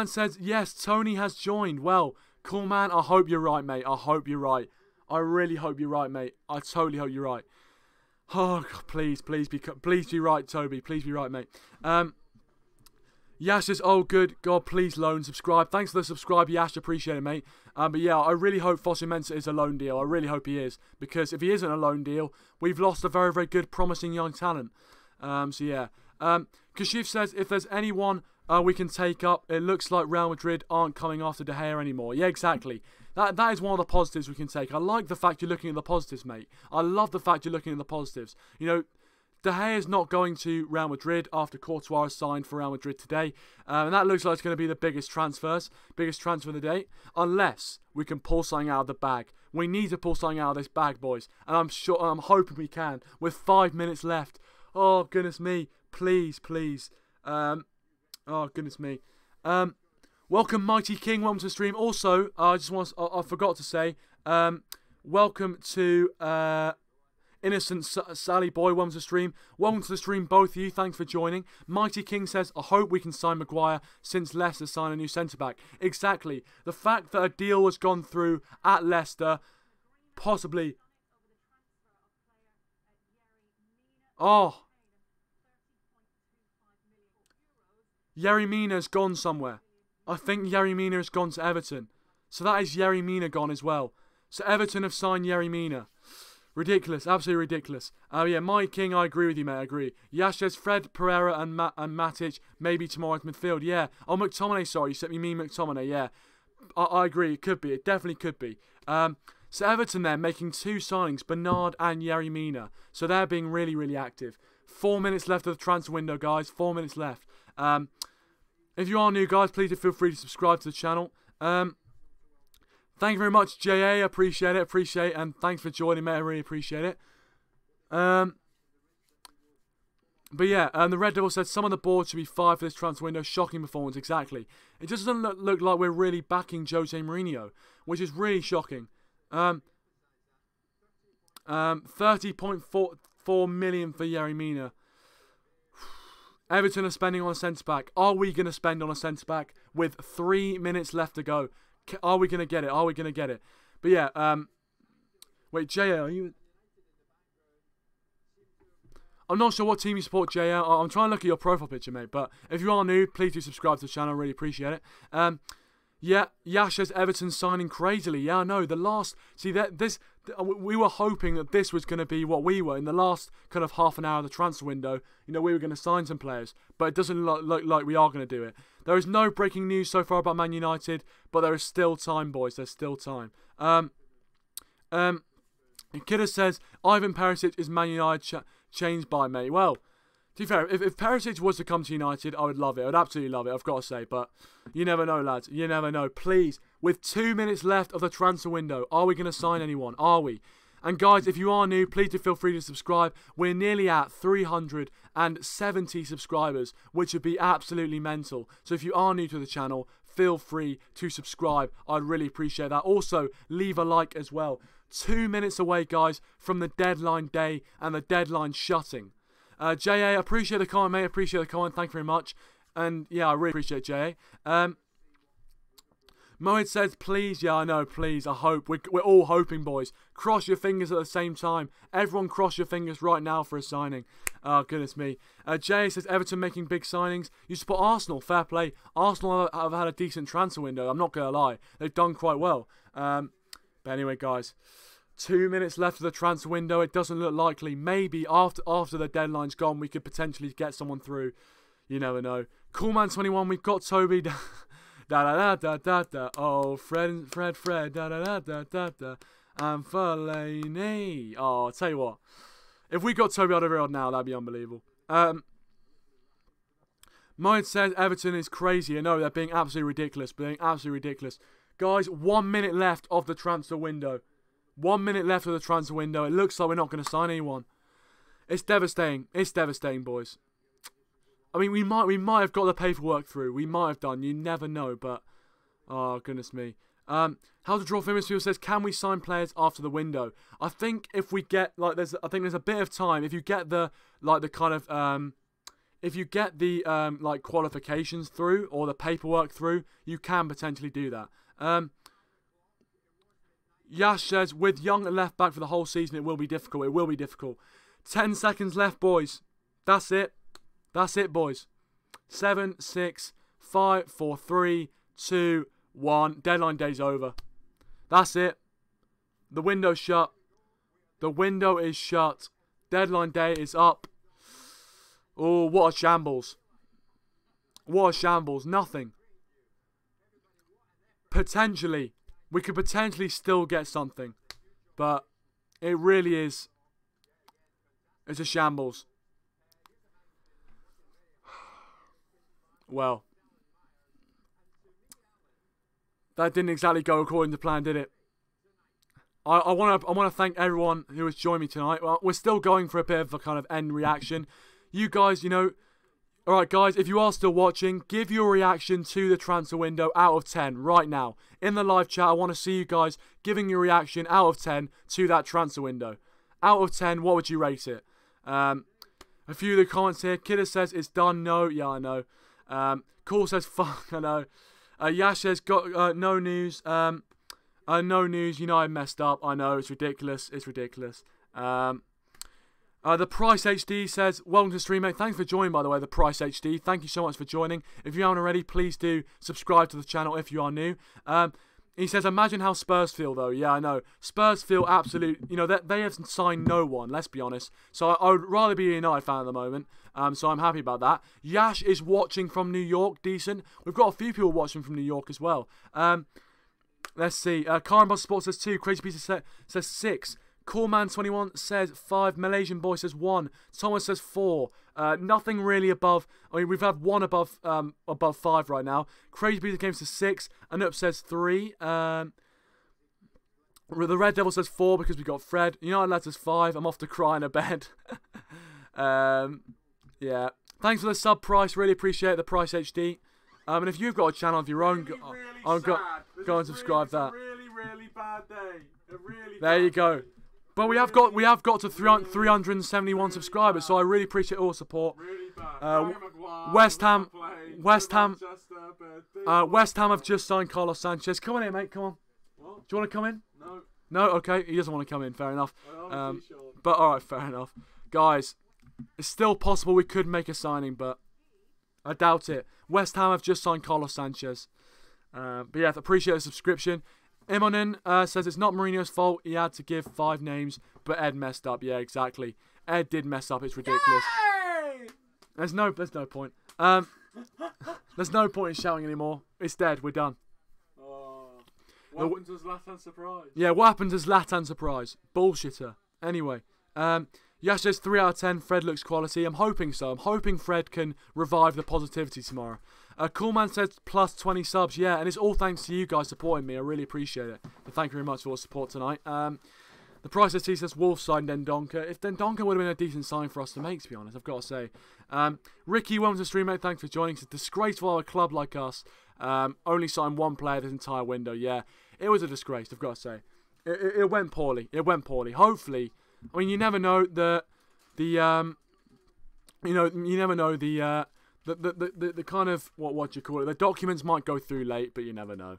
says, yes, Tony has joined. Well, Coolman, I hope you're right, mate. I hope you're right. I really hope you're right, mate. I totally hope you're right. Oh, God, please be right, Toby. Please be right, mate. Yash says, oh, good. God, please loan, subscribe. Thanks for the subscribe, Yash. Appreciate it, mate. But yeah, I really hope Fosu Mensah is a loan deal. I really hope he is. Because if he isn't a loan deal, we've lost a very, very good, promising young talent. So yeah. Kashif says, if there's anyone we can take up, it looks like Real Madrid aren't coming after De Gea anymore. Yeah, exactly. That is one of the positives we can take. I like the fact you're looking at the positives, mate. I love the fact you're looking at the positives. You know, De Gea is not going to Real Madrid after Courtois signed for Real Madrid today. And that looks like it's going to be the biggest transfer of the day. Unless we can pull something out of the bag. We need to pull something out of this bag, boys. And I'm hoping we can. With 5 minutes left. Oh, goodness me. Please. Oh, goodness me. Welcome, Mighty King. Welcome to the stream. Also, I forgot to say, welcome to Innocent Sally Boy. Welcome to the stream. Welcome to the stream, both of you. Thanks for joining. Mighty King says, I hope we can sign Maguire since Leicester sign a new centre-back. Exactly. The fact that a deal has gone through at Leicester, possibly... Oh... Yerry Mina's gone somewhere. I think Yerry Mina has gone to Everton. So that is Yerry Mina gone as well. So Everton have signed Yerry Mina. Ridiculous. Absolutely ridiculous. Yeah, Mike King, I agree with you, mate. I agree. Yash says Fred, Pereira and Matic maybe tomorrow's midfield. Yeah. Oh, McTominay, sorry. You mean McTominay, yeah. I agree. It could be. It definitely could be. So Everton there making 2 signings, Bernard and Yerry Mina. So they're being really, really active. 4 minutes left of the transfer window, guys. 4 minutes left. If you are new, guys, please do feel free to subscribe to the channel. Thank you very much, JA. Appreciate it. And thanks for joining, mate. I really appreciate it. But yeah, the Red Devil said some of the board should be fired for this transfer window. Shocking performance, exactly. It just doesn't look like we're really backing Jose Mourinho, which is really shocking. 30.4 million for Yerry Mina. Everton are spending on a centre-back. Are we going to spend on a centre-back with 3 minutes left to go? Are we going to get it? But yeah, wait, JL, are you... I'm not sure what team you support, JL. I'm trying to look at your profile picture, mate. But if you are new, please do subscribe to the channel. I really appreciate it. Yeah, Yash says Everton signing crazily. Yeah, I know. We were hoping that this was going to be what we were in the last kind of half an hour of the transfer window. You know, we were going to sign some players, but it doesn't look like we are going to do it. There is no breaking news so far about Man United, but there is still time, boys. There's still time. Kidder says Ivan Perisic is Man United changed by mate. Well, to be fair, if Perisic was to come to United, I would love it. I would absolutely love it, I've got to say. But you never know, lads. You never know. Please, with 2 minutes left of the transfer window, are we going to sign anyone? Are we? And guys, if you are new, please do feel free to subscribe. We're nearly at 370 subscribers, which would be absolutely mental. So if you are new to the channel, feel free to subscribe. I'd really appreciate that. Also, leave a like as well. 2 minutes away, guys, from the deadline day and the deadline shutting. JA, appreciate the comment, mate. Appreciate the comment. Thank you very much. And yeah, I really appreciate JA. Mohit says, please, yeah, I know, please, I hope. We're all hoping, boys. Cross your fingers at the same time. Everyone cross your fingers right now for a signing. Oh, goodness me. Jay says, Everton making big signings. You support Arsenal, fair play. Arsenal have had a decent transfer window, I'm not going to lie. They've done quite well. But anyway, guys, 2 minutes left of the transfer window. It doesn't look likely. Maybe after the deadline's gone, we could potentially get someone through. You never know. Coolman21, we've got Toby. Da da da da da. Oh, Fred, da da da da da. And Fellaini. Oh, I'll tell you what. If we got Toby Alderwiereld now, that'd be unbelievable. Mine says Everton is crazy. I know they're being absolutely ridiculous. Guys, 1 minute left of the transfer window. 1 minute left of the transfer window. It looks like we're not going to sign anyone. It's devastating. It's devastating, boys. I mean, we might have got the paperwork through. We might have done. You never know, but oh goodness me. How to Draw Famous People says, can we sign players after the window? I think if we get like there's a bit of time. If you get the qualifications through or the paperwork through, you can potentially do that. Yash says, with Young at left back for the whole season, it will be difficult. It will be difficult. 10 seconds left, boys. That's it. That's it, boys. 7, 6, 5, 4, 3, 2, 1. Deadline day's over. That's it. The window's shut. The window is shut. Deadline day is up. Oh, what a shambles. What a shambles. Nothing. Potentially. We could potentially still get something. But it really is. It's a shambles. Well, that didn't exactly go according to plan, did it? I want to thank everyone who has joined me tonight. Well, we're still going for a bit of a kind of end reaction. You guys, you know, all right, guys, if you are still watching, give your reaction to the transfer window out of 10 right now. In the live chat, I want to see you guys giving your reaction out of 10 to that transfer window. Out of 10, what would you rate it? A few of the comments here. Kidder says it's done. No, yeah, I know. Cole says, fuck, I know. Yash says, got no news. No news. You know I messed up. I know, it's ridiculous. It's ridiculous. The Price HD says, welcome to the stream, mate. Thanks for joining, by the way, the Price HD. Thank you so much for joining. If you haven't already, please do subscribe to the channel if you are new. He says, imagine how Spurs feel, though. Yeah, I know. Spurs feel absolute, you know, they have signed no one, let's be honest. So I would rather be a United fan at the moment. So I'm happy about that. Yash is watching from New York. Decent. We've got a few people watching from New York as well. Let's see. Karen Boss Sports says 2. Crazy Pizza says 6. Coolman21 says 5. Malaysian Boy says 1. Thomas says 4. Nothing really above. I mean, we've had one above 5 right now. Crazy Pizza Games says 6. Anup says 3. The Red Devil says 4 because we got Fred. United Lads says 5. I'm off to cry in a bed. Yeah. Thanks for the sub, Price. Really appreciate the Price HD. And if you've got a channel of your own, go and subscribe that. Really bad day. There you go. But we have got to 371 subscribers, so I really appreciate all the support. West Ham have just signed Carlos Sanchez. Come on in, mate. Come on. What? Do you want to come in? No. No. Okay. He doesn't want to come in. Fair enough. But all right. Fair enough, guys. It's still possible we could make a signing, but I doubt it. West Ham have just signed Carlos Sanchez. But yeah, appreciate the subscription. Imonen says it's not Mourinho's fault. He had to give 5 names, but Ed messed up. Yeah, exactly. Ed did mess up. It's ridiculous. Yay! There's no point. There's no point in shouting anymore. It's dead. We're done. What happened to Zlatan surprise? Yeah, what happened to Zlatan surprise? Bullshitter. Anyway, Yash says 3 out of 10. Fred looks quality. I'm hoping so. I'm hoping Fred can revive the positivity tomorrow. Coolman says plus 20 subs. Yeah, and it's all thanks to you guys supporting me. I really appreciate it. But thank you very much for your support tonight. The Price ST says Wolves signed Dendonka. If Dendonka would have been a decent sign for us to make, to be honest, I've got to say. Ricky, welcome to the stream, mate. Thanks for joining. It's disgraceful of a club like us Only signed one player this entire window. Yeah, it was a disgrace, I've got to say. It went poorly. It went poorly. Hopefully, I mean, you never know the kind of what do you call it? The documents might go through late, but you never know.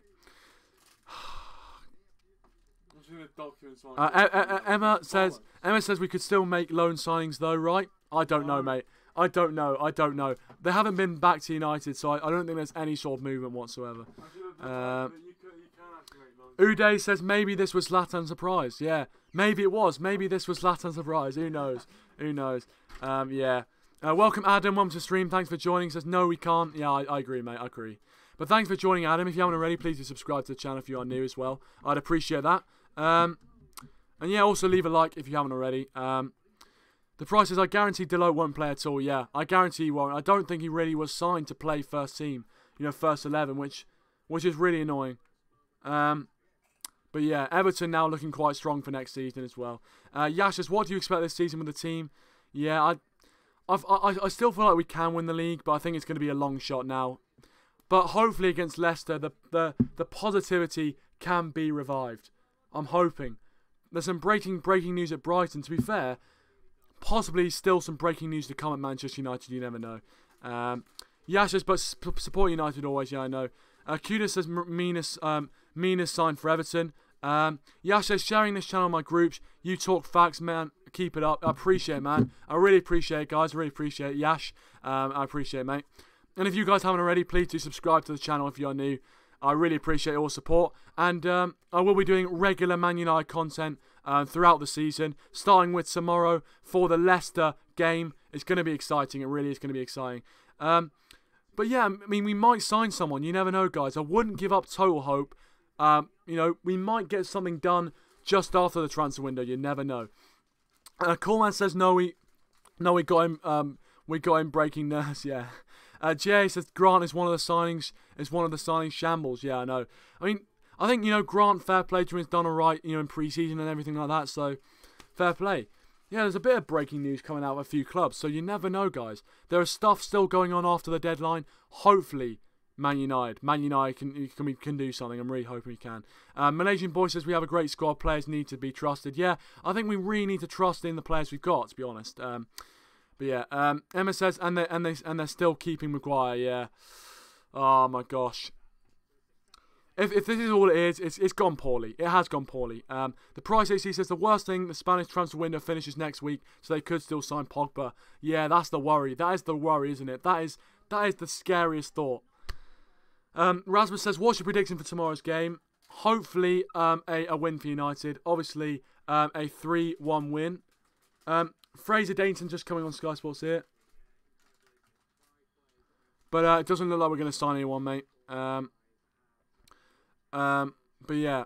Emma says we could still make loan signings though, right? I don't know, mate. I don't know. They haven't been back to United, so I don't think there's any sort of movement whatsoever. Uday says maybe this was Zlatan's surprise. Yeah, maybe it was. Maybe this was Zlatan's surprise. Who knows? Yeah. Welcome, Adam. Welcome to stream. Thanks for joining. Says no, we can't. Yeah, I agree, mate. I agree. But thanks for joining, Adam. If you haven't already, please do subscribe to the channel if you are new as well. I'd appreciate that. And yeah, also leave a like if you haven't already. The price is, I guarantee Deloitte won't play at all. Yeah, I guarantee he won't. I don't think he really was signed to play first team, first 11, which is really annoying. But yeah, Everton now looking quite strong for next season as well. Yash says, what do you expect this season with the team? Yeah, I still feel like we can win the league, but I think it's going to be a long shot now. But hopefully against Leicester, the positivity can be revived. I'm hoping. There's some breaking news at Brighton. To be fair, possibly still some breaking news to come at Manchester United. You never know. Yash says, but support United always. Yeah, I know. Kuda says Mina's signed for Everton. Yash says, sharing this channel on my groups. You talk facts, man. Keep it up. I appreciate it, man. I really appreciate it, guys. I really appreciate it. Yash, I appreciate it, mate. And if you guys haven't already, please do subscribe to the channel if you're new. I really appreciate your support. And I will be doing regular Man United content throughout the season, starting with tomorrow for the Leicester game. It's going to be exciting. It really is going to be exciting. But yeah, I mean, we might sign someone. You never know, guys. I wouldn't give up total hope. We might get something done just after the transfer window. You never know. Coolman says no. We got him. We got him breaking nurse. Yeah. Jay says Grant is one of the signings. Shambles. Yeah, I know. I mean, I think Grant, fair play to him, has done alright. In pre-season and everything like that. So fair play. Yeah, there's a bit of breaking news coming out of a few clubs, so you never know, guys. There is stuff still going on after the deadline. Hopefully, Man United can do something. I'm really hoping we can. Malaysian boy says we have a great squad. Players need to be trusted. Yeah, I think we really need to trust in the players we've got, to be honest. But yeah, Emma says and they're still keeping Maguire. Yeah. Oh my gosh. If this is all it is, it's gone poorly. It has gone poorly. The price AC says the worst thing, the Spanish transfer window finishes next week, so they could still sign Pogba. Yeah, that's the worry. That is the worry, isn't it? That is the scariest thought. Rasmus says, what's your prediction for tomorrow's game? Hopefully a win for United. Obviously a 3-1 win. Fraser Dainton just coming on Sky Sports here. But it doesn't look like we're going to sign anyone, mate. But yeah.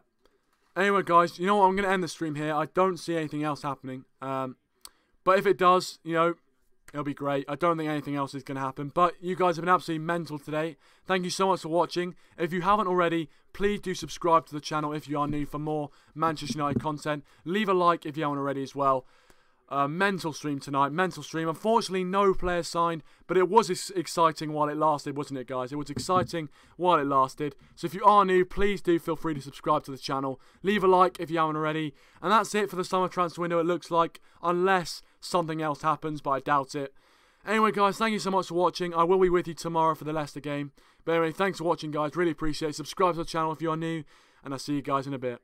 Anyway, guys, you know what? I'm going to end the stream here. I don't see anything else happening. But if it does, it'll be great. I don't think anything else is going to happen. But you guys have been absolutely mental today. Thank you so much for watching. If you haven't already, please do subscribe to the channel if you are new for more Manchester United content. Leave a like if you haven't already as well. Mental stream tonight. Mental stream. Unfortunately, no players signed, but it was exciting while it lasted, wasn't it, guys? It was exciting while it lasted. So if you are new, please do feel free to subscribe to the channel. Leave a like if you haven't already. And that's it for the summer transfer window, it looks like, unless something else happens, but I doubt it. Anyway, guys, thank you so much for watching. I will be with you tomorrow for the Leicester game. But anyway, thanks for watching, guys. Really appreciate it. Subscribe to the channel if you are new, and I'll see you guys in a bit.